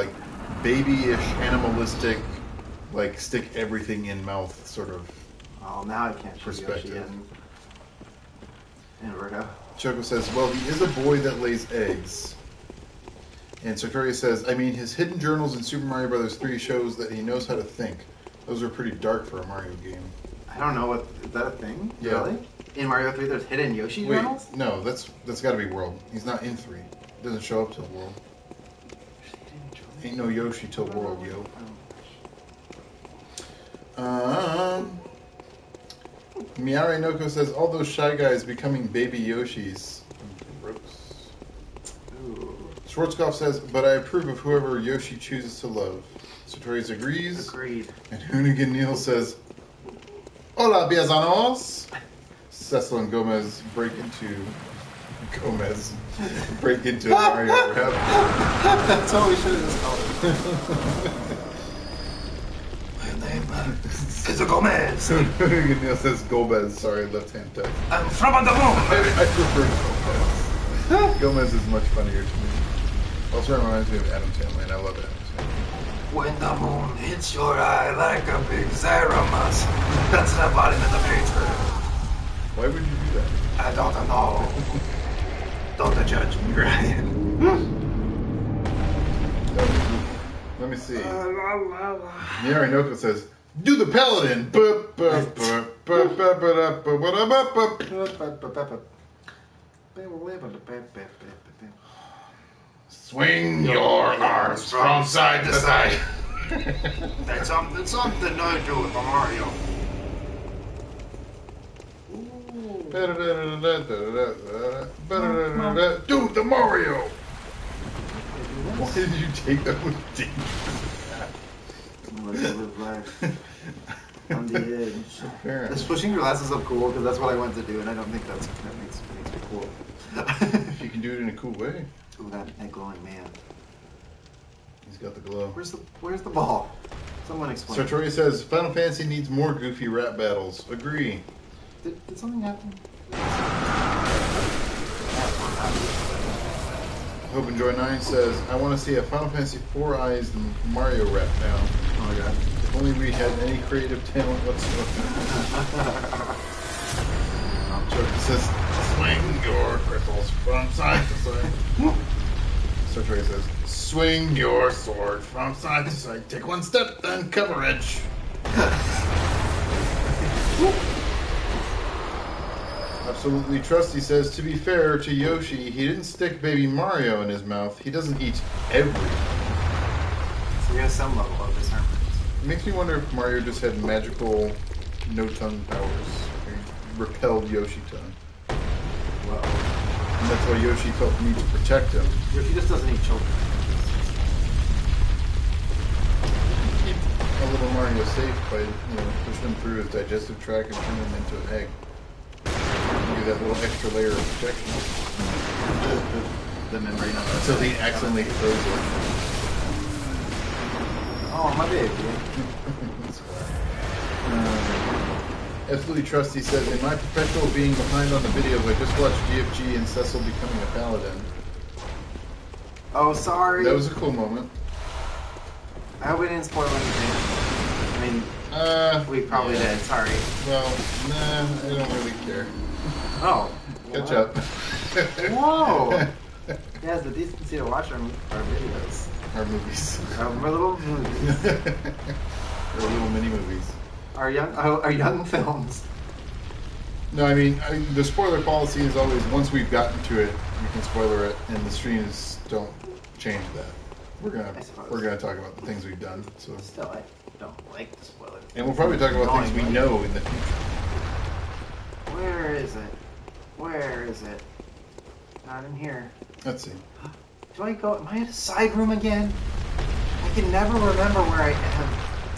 babyish, animalistic, stick everything in mouth sort of. Oh, now I can't show Yoshi in Birdo. Choco says, well, he is a boy that lays eggs. And Sartoria says, I mean, his hidden journals in Super Mario Bros. 3 shows that he knows how to think. Those are pretty dark for a Mario game. I don't know, is that a thing? Yeah. Really? In Mario 3 there's hidden Yoshi journals? No, that's got to be World. He's not in 3. He doesn't show up till World. Ain't no Yoshi till World, yo. Miare Noko says, all those shy guys becoming baby Yoshis. Gross. Schwarzkopf says, but I approve of whoever Yoshi chooses to love. Sartorius agrees. Agreed. And Hoonigan Neal says, hola, paisanos. Cecil and Gomez break into Mario rap. That's what we should have just called it. My name is Gomez. Hoonigan Neal says Gomez. Sorry, left-hand touch. I'm from the moon. I prefer Gomez. Gomez is much funnier to me. Also reminds me of Adam Sandler, and I love Adam Sandler. When the moon hits your eye like a big Zeramus. That's the embodiment of hatred. Why would you do that? I don't know. Don't judge me, Ryan. Let me see. Miari Noko says, do the paladin. Swing your arms from side to side. That's something I do with Mario. Do the Mario. Why did you take that with dangerous? I'm gonna live life on the edge. Fair Is enough. pushing glasses up cool? Because that's what I want to do, and I don't think that makes me cool. If you can do it in a cool way. Ooh, that glowing man. He's got the glow. Where's the ball? Someone explain. Sartori says Final Fantasy needs more goofy rap battles. Agree. Did something happen? Hope and Joy 9 says I want to see a Final Fantasy 4 Eyes Mario rap now. Oh my god. If only we had any creative talent whatsoever. Sartori says swing your crystals from side to side. Sartori says swing your sword from side to side. Take one step, then coverage. Absolutely Trusty says, to be fair to Yoshi, he didn't stick Baby Mario in his mouth. He doesn't eat everything. So he has some level of discernment. It makes me wonder if Mario just had magical no-tongue powers. He repelled Yoshi tongue. Whoa. And that's why Yoshi felt the need to protect him. Yoshi just doesn't eat children. Keep a little Mario safe by, pushing him through his digestive tract and turning him into an egg. Give that little extra layer of protection. The membrane of Until he accidentally throws it. Oh, my baby. Absolutely Trusty says, in my perpetual being behind on the videos, I just watched GFG and Cecil becoming a paladin. Oh, sorry. That was a cool moment. I hope we didn't spoil anything. I mean, we probably did. Sorry. Well, nah, I don't really care. Oh. Catch up. Whoa. He has the decency to watch our videos. Our movies. Our little movies. Our little mini movies. Our young films. No, I mean, the spoiler policy is always, once we've gotten to it, we can spoiler it, and the streams don't change that. We're gonna talk about the things we've done. So. Still, I don't like the spoilers. And we'll probably talk about things we know in the future. Where is it? Where is it? Not in here. Let's see. Do I go? Am I in a side room again? I can never remember where I am.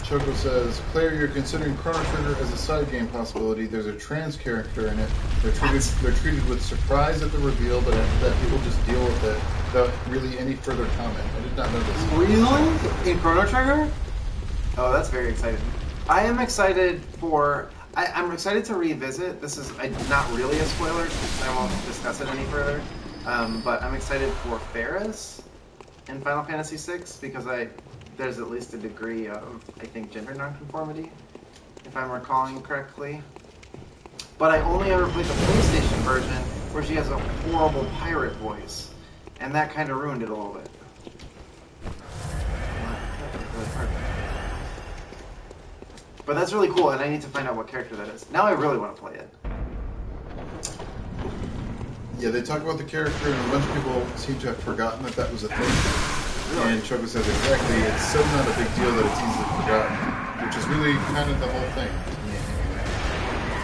Choco says, player, you're considering Chrono Trigger as a side game possibility. There's a trans character in it. They're treated with surprise at the reveal, but after that, people just deal with it without really any further comment. I did not know this. Really? In Chrono Trigger? Oh, that's very exciting. I am excited for... I'm excited to revisit. This is not really a spoiler, so I won't discuss it any further. But I'm excited for Ferris in Final Fantasy VI because there's at least a degree of, I think, gender nonconformity, if I'm recalling correctly. But I only ever played the PlayStation version where she has a horrible pirate voice, and that kind of ruined it a little bit. But that's really cool, and I need to find out what character that is. Now I really want to play it. Yeah, they talk about the character, and a bunch of people seem to have forgotten that that was a thing. Really? And Choco says exactly, it's so not a big deal that it's easily forgotten, which is really kind of the whole thing.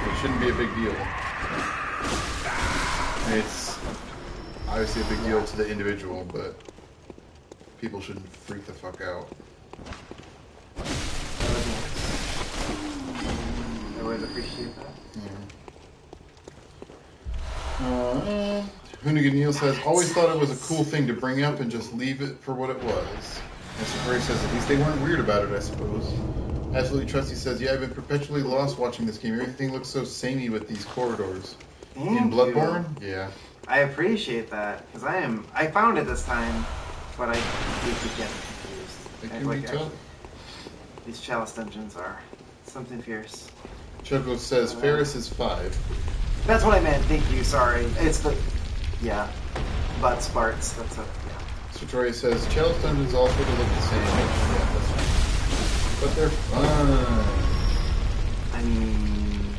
It shouldn't be a big deal. It's obviously a big deal to the individual, but people shouldn't freak the fuck out. I would appreciate that. Yeah. Hoonigan Neal says, always thought it was a cool thing to bring up and just leave it for what it was. And Safari says, at least they weren't weird about it, I suppose. Absolutely Trusty says, yeah, I've been perpetually lost watching this game. Everything looks so samey with these corridors. In Bloodborne? Yeah. I appreciate that, because I found it this time, but I keep getting confused. It can be tough. These chalice dungeons are something fierce. Choco says, Ferris is 5. That's what I meant, thank you, sorry. It's the... Yeah. Butt Sparts, that's a... Yeah. Sartoria says, chalice dungeons all sort of look the same. Yeah, that's right. But they're fun. I mean...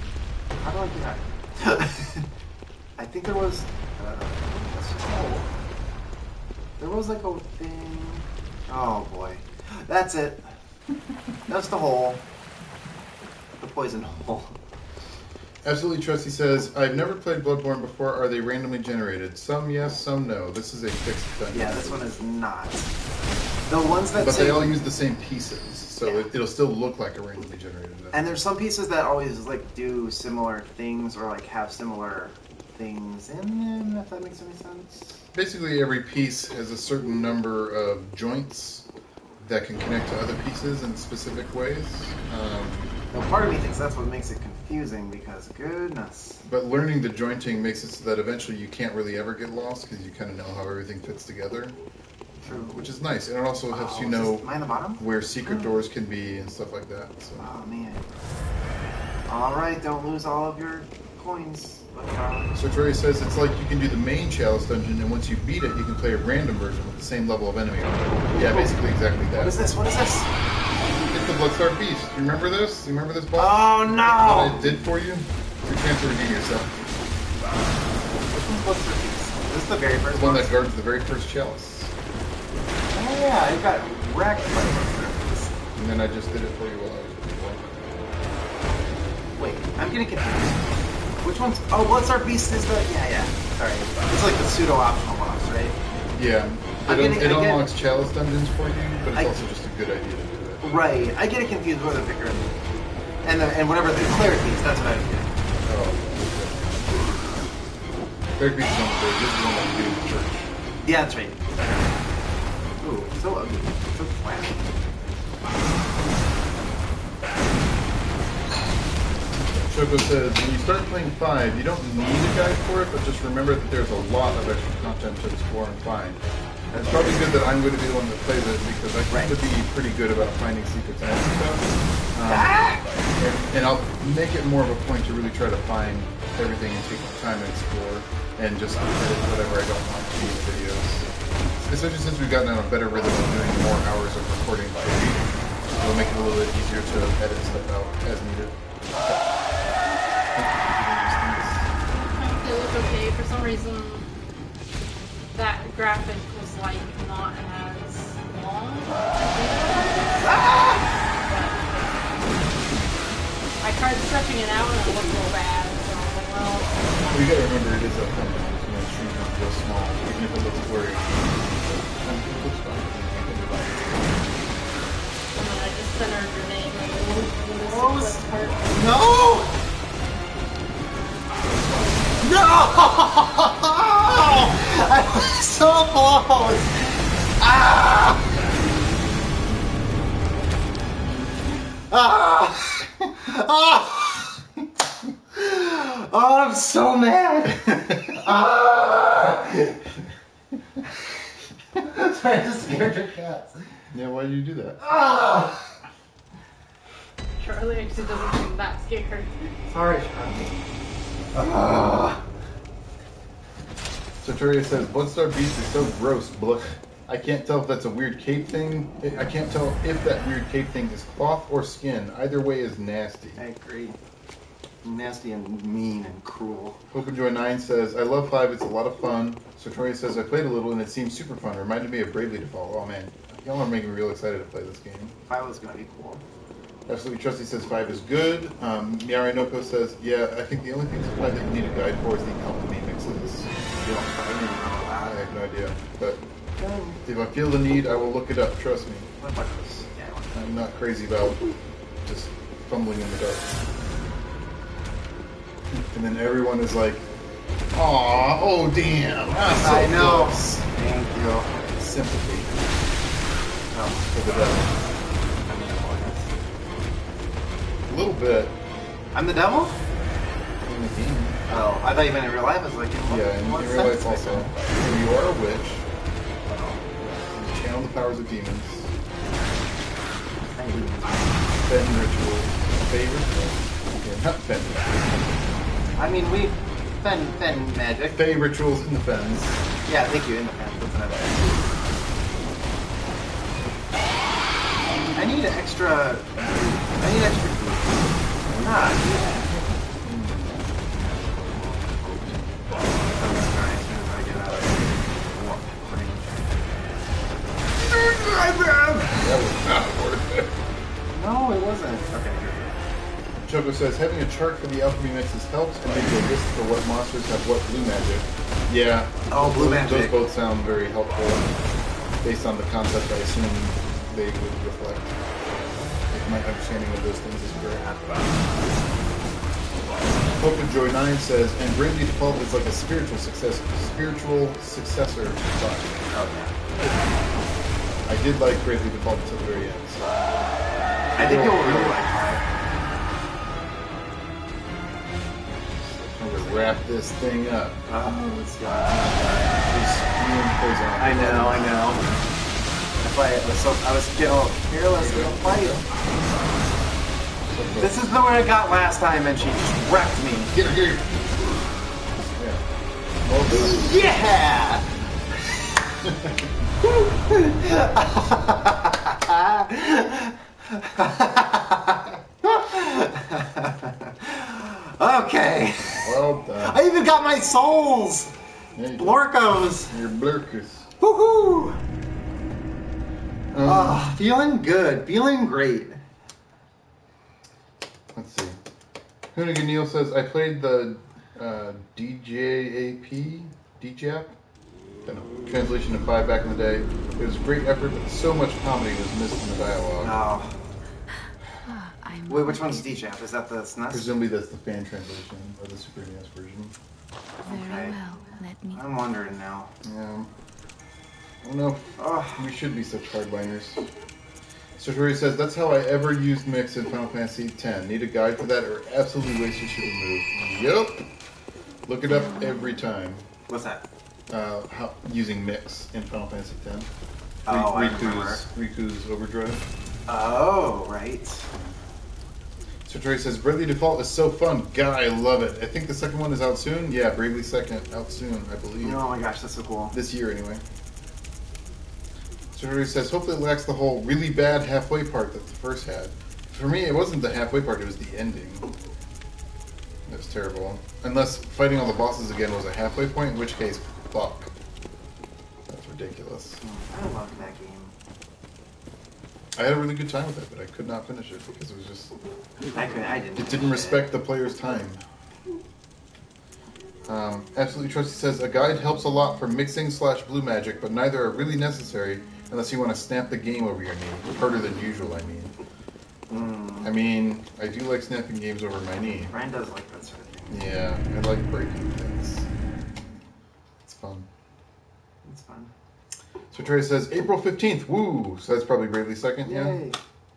How do I do that? I think there was... Let's just go. There was like a thing... Oh boy. That's it. That's the hole. The poison hole. Absolutely Trusty says, I've never played Bloodborne before. Are they randomly generated? Some yes, some no. This is a fixed dungeon. Yeah, this one is not. The ones that But say... they all use the same pieces. so Yeah. it'll still look like a randomly generated event. And there's some pieces that always like do similar things or like have similar things in them, if that makes any sense. Basically, every piece has a certain number of joints that can connect to other pieces in specific ways. Now, part of me thinks that's what makes it confusing because goodness. But learning the jointing makes it so that eventually you can't really ever get lost because you kind of know how everything fits together. True. Which is nice. And it also helps you is know this mine the bottom? where secret doors can be and stuff like that. So. Oh man. Alright, don't lose all of your coins. So Troy says it's like you can do the main chalice dungeon, and once you beat it, you can play a random version with the same level of enemy on it. Yeah, basically exactly that. What is this? What is this? It's the Bloodstar Beast. You remember this? You remember this boss? Oh no! What it did for you? It's your chance to redeem yourself. Which one's Bloodster Beast? Is this the very first The one one? that guards the very first chalice. Oh yeah, it got wrecked by Bloodster Beast. And then I just did it for you while I was before. Wait, I'm getting confused. Which one's... Oh, Bloodstar Beast is the... Yeah. Sorry. It's like the pseudo-optional boss, right? Yeah. It unlocks chalice dungeons for you, but it's I- also just a good idea to do it. Right. I get it confused with the Vicar and whatever the Cleric Beast, that's what I was getting. Oh. Cleric Beast is on the bridge. This is the one that you do in the church. Yeah, that's right. Ooh, so ugly. So flat. Choco says, when you start playing 5, you don't need a guide for it, but just remember that there's a lot of extra content to explore and find. And it's probably good that I'm going to be the one that plays it, because I tend to be pretty good about finding secrets and stuff. And I'll make it more of a point to really try to find everything and take the time to explore, and just edit whatever I don't want to be in the videos. Especially since we've gotten on a better rhythm of doing more hours of recording by week, it'll make it a little bit easier to edit stuff out as needed. It looked okay. For some reason, that graphic was like not as long. I tried stretching it out and it looked real bad. So I was like, well. You gotta remember it is a thumbnail, so the screen's not real small, even if it looks blurry. It looks fine. And then I just centered your name and the What was- part. No! No! I was so close! Ah! Ah! Ah! Oh, I'm so mad! Ah! Sorry, I just scared your cats. Yeah, why did you do that? Ah! Charlie actually doesn't seem that scared. Sorry, Charlie. Ah! Soteria says, Bloodstar Beast is so gross, Blook. I can't tell if that's a weird cape thing. I can't tell if that weird cape thing is cloth or skin. Either way is nasty. I agree. Nasty and mean and cruel. OpenJoy9 says, I love 5, it's a lot of fun. Soteria says, I played a little and it seems super fun. Reminded me of Bravely Default. Oh man, y'all are making me real excited to play this game. 5 was gonna be cool. Absolutely Trusty says 5 is good. Miari Noko says, yeah, I think the only thing to 5 that you need a guide for is the alchemy mixes. You don't fucking know I that. have no idea. But if I feel the need, I will look it up, trust me. What about this? Yeah, I'm not crazy about just fumbling in the dark. And then everyone is like, aw, oh damn. So I know. close." Thank you. Sympathy Oh, for the devil. I mean, A little bit I'm the devil? in the game. Oh, I thought you meant in real life. I was like, in what, Yeah, in what real life sense? also. If you are a witch, you channel the powers of demons, Fen rituals, Fey rituals. Yeah, not Fen rituals. I mean, we Fen magic. Fey rituals in the Fens. Yeah, thank you. In the pen. That's another. I need extra. food. Nah. Yeah. That was not worth it. No, it wasn't. Okay. Choco says, having a chart for the alchemy mixes helps, and maybe a list for what monsters have what blue magic. Yeah. Oh, blue those, magic. Those both sound very helpful, based on the concept I assume they would reflect. my understanding of those things is correct. Hope and Joy 9 says, and Bravely Default is like a spiritual successor to 5. Oh, yeah. I did like Bravely Default until the very end. So. I think you'll really like 5. I'm gonna wrap this thing up. Let's go. I know. That's why I was getting a little careless in the fight. This is the one I got last time, and she just wrecked me. Get her. Yeah. Well done. Okay. Well done. I even got my souls. Blorkos. Your blurkers. Woohoo! Feeling good. Feeling great. Let's see. Hoonigan Neil says, I played the DJAP? DJAP? I don't know, translation of 5 back in the day. It was a great effort, but so much comedy was missed in the dialogue. Oh. Wait, which one's DJAP? Is that the SNES? Presumably that's the fan translation, or the Super NES version. Very well. Let me. I'm wondering now. Yeah. I don't know if we should be such hardliners. Sartori says, that's how I ever used mix in Final Fantasy X. Need a guide for that or absolutely wasted should remove. Yup. Look it up every time. What's that? How using mix in Final Fantasy X. Oh, I remember. Riku's Overdrive. Oh, right. Sartori says, Bravely Default is so fun. God, I love it. I think the second one is out soon. Yeah, Bravely Second out soon, I believe. Oh my gosh, that's so cool. This year, anyway. Sartori says, hopefully it lacks the whole really bad halfway part that the first had. For me, it wasn't the halfway part, it was the ending. It was terrible. Unless fighting all the bosses again was a halfway point, in which case, fuck. That's ridiculous. I love that game. I had a really good time with it, but I could not finish it because it was just... I didn't. It didn't respect the player's time. Absolutely Trusty says, a guide helps a lot for mixing / blue magic, but neither are really necessary unless you want to snap the game over your knee. Harder than usual, I mean. I mean, I do like snapping games over my knee. Ryan does like that sort of thing. Yeah, I like breaking things. It's fun. It's fun. So Trey says, April 15th, woo! So that's probably Bravely Second, yeah? Yay.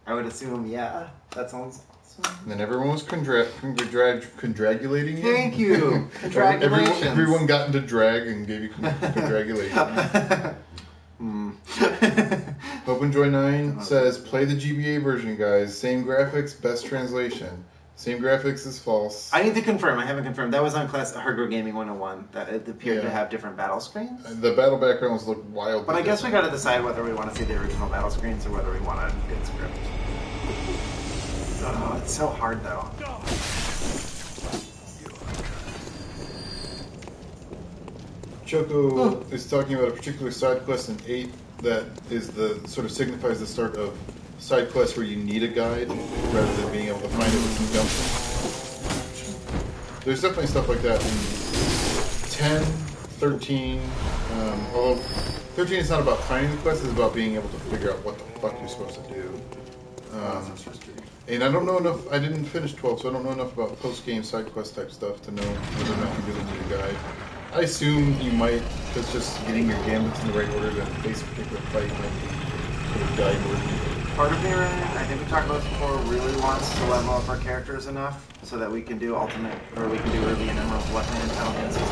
I would assume, yeah. That sounds awesome. And then everyone was congratulating you. Thank you. Congratulations. Everyone got into drag and gave you congratulations. Hope and Joy 9 says, play the GBA version, guys. Same graphics, best translation. Same graphics is false. I need to confirm. I haven't confirmed. That was on class Hardcore Gaming 101 that it appeared to have different battle screens. The battle backgrounds look wild. But I guess we got to decide whether we want to see the original battle screens or whether we want a good script. Oh, it's so hard though. Choco is talking about a particular side quest in 8 that is the sort of signifies the start of side quests where you need a guide rather than being able to find it with some gumption. There's definitely stuff like that in 10, 13, although 13 is not about finding the quest, it's about being able to figure out what the fuck you're supposed to do. And I don't know enough, I didn't finish 12, so I don't know enough about post-game side quest type stuff to know whether or not you really need a guide. I assume you might, because just getting your gambits in the right order to face a particular fight might be sort of guide worthy. Part of me, I think we talked about this before, really wants to level up our characters enough so that we can do ultimate, or we can do Ruby and Emerald Weapon and Final Fantasy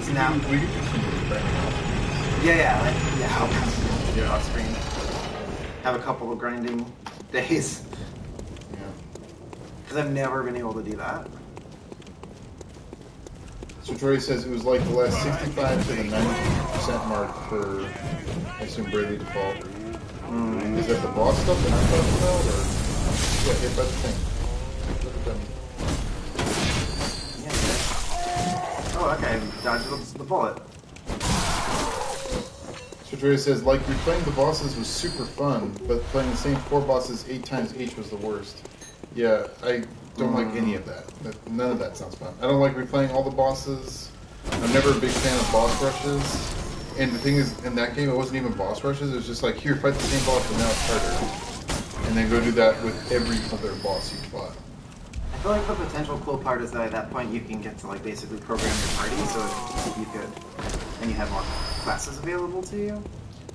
7. Now, We could do some off screen. Have a couple of grinding days. Yeah. Because I've never been able to do that. So Troy says it was like the last 65 to the 90% mark for, I assume, Bravely Default. Is that the boss stuff that I'm talking about, or yeah, hit by the thing? Oh, okay, dodged the bullet. So Troy says, like replaying the bosses was super fun, but playing the same 4 bosses 8 times each was the worst. Yeah, I don't like any of that. None of that sounds fun. I don't like replaying all the bosses. I'm never a big fan of boss rushes. And the thing is, in that game, it wasn't even boss rushes. It was just like, here, fight the same boss, but now it's harder. And and then go do that with every other boss you fought. I feel like the potential cool part is that at that point you can get to like basically program your party, so if you could, and you have more classes available to you.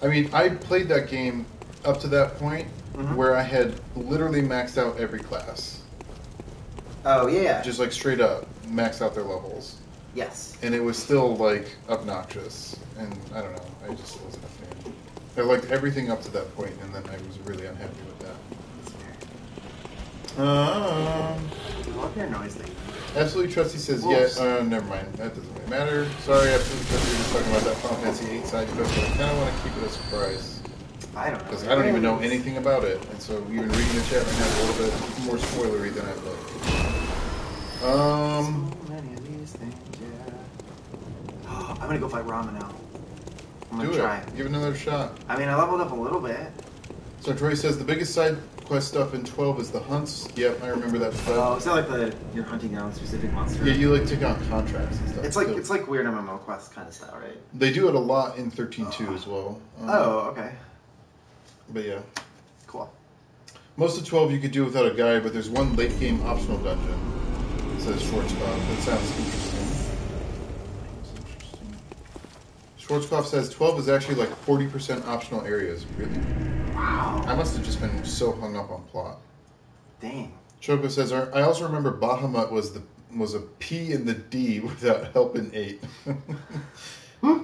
I mean, I played that game up to that point where I had literally maxed out every class. Oh yeah. Just like straight up maxed out their levels. Yes. And it was still like obnoxious, and I don't know, I just wasn't a fan. I liked everything up to that point, and then I was really unhappy with that. I love your noise thing. Absolutely Trusty says, never mind, that doesn't really matter. Sorry, Absolutely Trusty, we're just talking about that Final Fantasy 8 side quest, but I kind of want to keep it a surprise. I don't know. Because I don't even know anything about it, and so even reading the chat right now is a little bit more spoilery than I'd like. So many of these things, yeah. I'm gonna go fight Rama now. I'm gonna try. Give it another shot. I mean, I leveled up a little bit. So Troy says the biggest side quest stuff in 12 is the hunts. Yep, I remember that stuff. Oh, is that like you're hunting down a specific monster? Yeah, you like take on contracts and stuff. It's like weird MMO quest kind of style, right? They do it a lot in 13.2 as well. Okay. But yeah. Cool. Most of 12 you could do without a guide, but there's one late game optional dungeon. It says Schwarzkopf. That sounds interesting. Schwarzkopf says 12 is actually like 40% optional areas. Really? Wow. I must have just been so hung up on plot. Dang. Choco says, I also remember Bahamut was a P in the D without help in 8.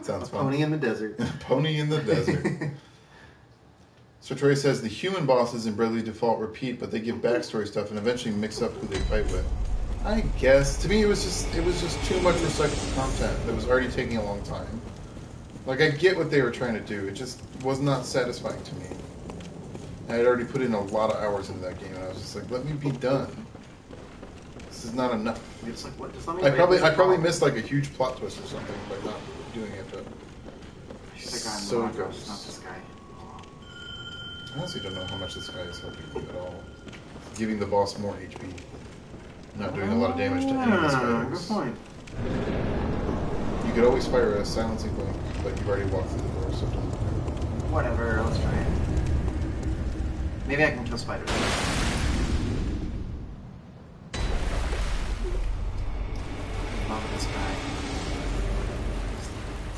Sounds fun. Pony in the desert. Pony in the desert. Sartori says the human bosses in Bravely Default repeat, but they give backstory stuff and eventually mix up who they fight with. I guess to me it was just too much recycled content that was already taking a long time. Like I get what they were trying to do, it just was not satisfying to me. I had already put in a lot of hours into that game, and I was just like, let me be done. This is not enough. It's like, what, just let me I probably missed like a huge plot twist or something by not doing it, but so gross. Not this guy. I honestly don't know how much this guy is helping you at all. Giving the boss more HP. Not doing a lot of damage to any of his foes. Good point. You could always fire a silencing blink, but you've already walked through the door, so don't. Whatever, let's try it. Maybe I can kill spiders. Love this guy.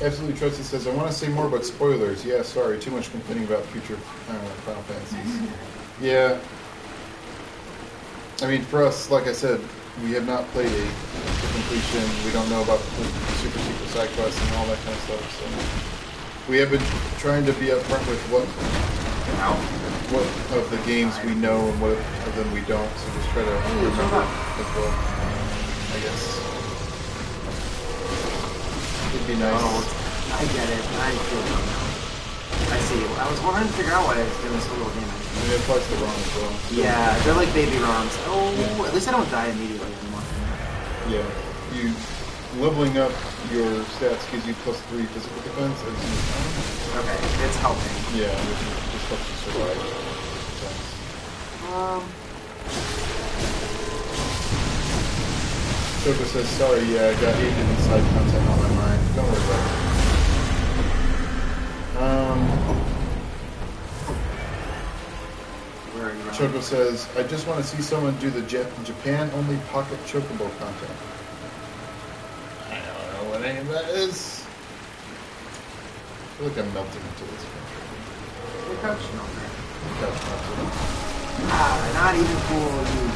Absolutely Trusty says, I want to say more about spoilers. Yeah, sorry, too much complaining about future Final Fantasies. Yeah. I mean, for us, like I said, we have not played 8 to completion. We don't know about the super secret side quests and all that kind of stuff. So we have been trying to be upfront with what of the games we know and what of them we don't. So just try to remember as well, I guess. It'd be nice. Oh, I get it. I feel dumb now. I see. I was wondering to figure out why I was doing so little damage. I mean, it applies to ROM as well. So. Yeah, they're like baby ROMs. Oh, yeah. At least I don't die immediately anymore. Yeah. You leveling up your stats gives you +3 physical defense every single time. Okay, it's helping. Yeah, which just helps you survive. Choco says, sorry, yeah, I got 8 different side content on my mind. Don't worry about it. Where are you? Choco says, I just want to see someone do the Japan-only pocket chocobo content. I don't know what any of that is. I feel like I'm melting into this country. The couch melter. The couch melted. Not even cool, you.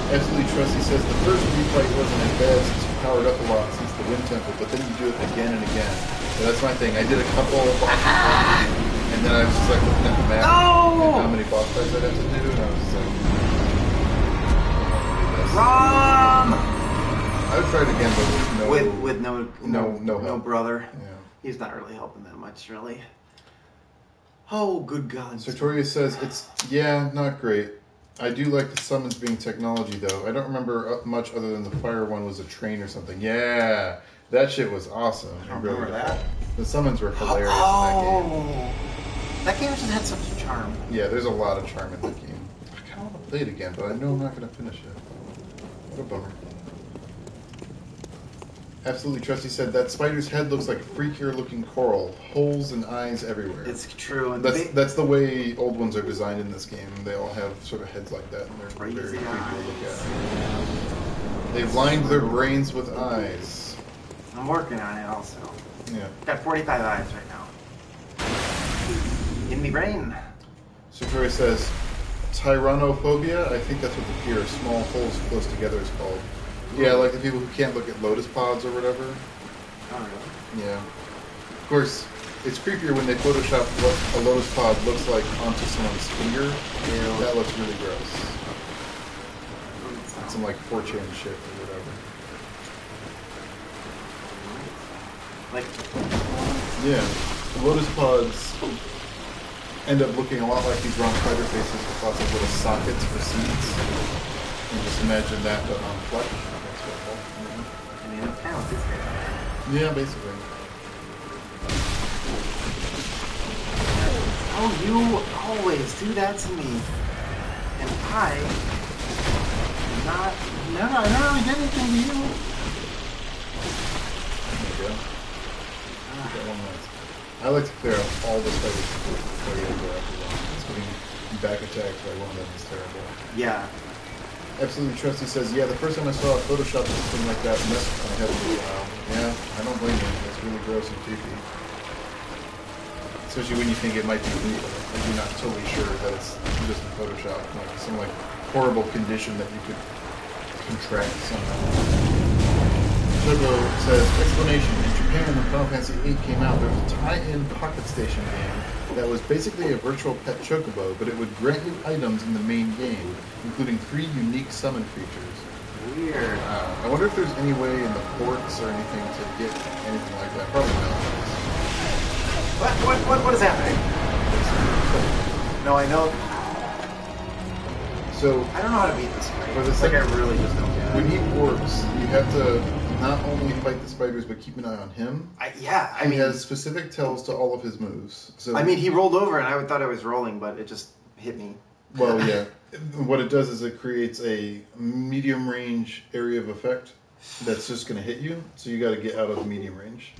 Absolutely Trusty says the first replay wasn't as bad since you powered up a lot since the Wind Temple, but then you do it again and again. So that's my thing. I did a couple and then I was just like looking at the map and how many boss fights I'd have to do, and I was just like, Rom! I would try it again, but with no help. brother. Yeah. He's not really helping that much, really. Oh, good God. Sartoria says it's not great. I do like the summons being technology, though. I don't remember much other than the fire one was a train or something. Yeah, that shit was awesome. I don't remember that. The summons were hilarious in that game. That game just had such a charm. Yeah, there's a lot of charm in that game. I kind of want to play it again, but I know I'm not going to finish it. What a bummer. Absolutely Trusty said that spider's head looks like freakier looking coral, holes and eyes everywhere. It's true. And That's the way old ones are designed in this game. They all have sort of heads like that, and they're very Crazy creepy to look eyes. at. They've lined their brains with eyes. I'm working on it also. Yeah. Got 45 eyes right now. In me brain. Satori says, tyrannophobia, I think that's what the fear of small holes close together is called. Yeah, like the people who can't look at lotus pods or whatever. Oh, really? Yeah. Of course, it's creepier when they Photoshop what a lotus pod looks like onto someone's finger. Ew. That looks really gross. Some like 4chan shit or whatever. Like, Yeah. Lotus pods end up looking a lot like these round spider faces with lots of little sockets for seeds. And just imagine that but on flesh. That's what I mean, it's kind of what this guy Yeah, basically. Oh, you always do that to me. And I never really did anything to you. There you go. Got one last. I like to clear out all the spiders before you go after one. It's getting back attacked by one of them is terrible. Yeah. Absolutely Trusty says, yeah, the first time I saw a Photoshop thing like that messed with my head for a while. Yeah, I don't blame you. It's really gross and creepy. Especially when you think it might be real, and you're not totally sure that it's just a Photoshop, like some like horrible condition that you could contract somehow. Choco says, explanation, in Japan when Final Fantasy VIII came out, there was a tie-in Pocket Station game that was basically a virtual pet chocobo, but it would grant you items in the main game, including 3 unique summon creatures. Weird. I wonder if there's any way in the ports or anything to get anything like that. Probably not. What is happening? No, I know. So, I don't know how to beat this fight. For the It's like I second- really just don't get when it. he warps, you have to not only fight the spiders, but keep an eye on him. I He mean, has specific tells to all of his moves. So, he rolled over and I thought I was rolling, but it just hit me. well, yeah. What it does is it creates a medium range area of effect that's just going to hit you. So you got to get out of the medium range.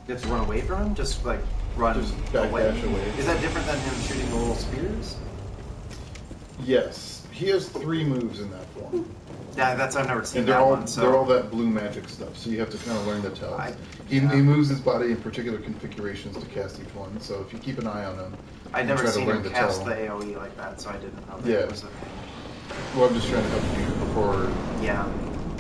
You have to run away from him? Just like run Just backdash away. Is that different than him shooting the little spears? Yes, he has 3 moves in that form, Yeah, I've never seen and they're that all one. So they're all that blue magic stuff. So you have to kind of learn the tells. He yeah. moves his body in particular configurations to cast each one. So if you keep an eye on him, I'd and never try to seen learn him the cast tell. the AOE like that, so I didn't know that Yeah. it was a thing. Well, I'm just trying to help you before Yeah.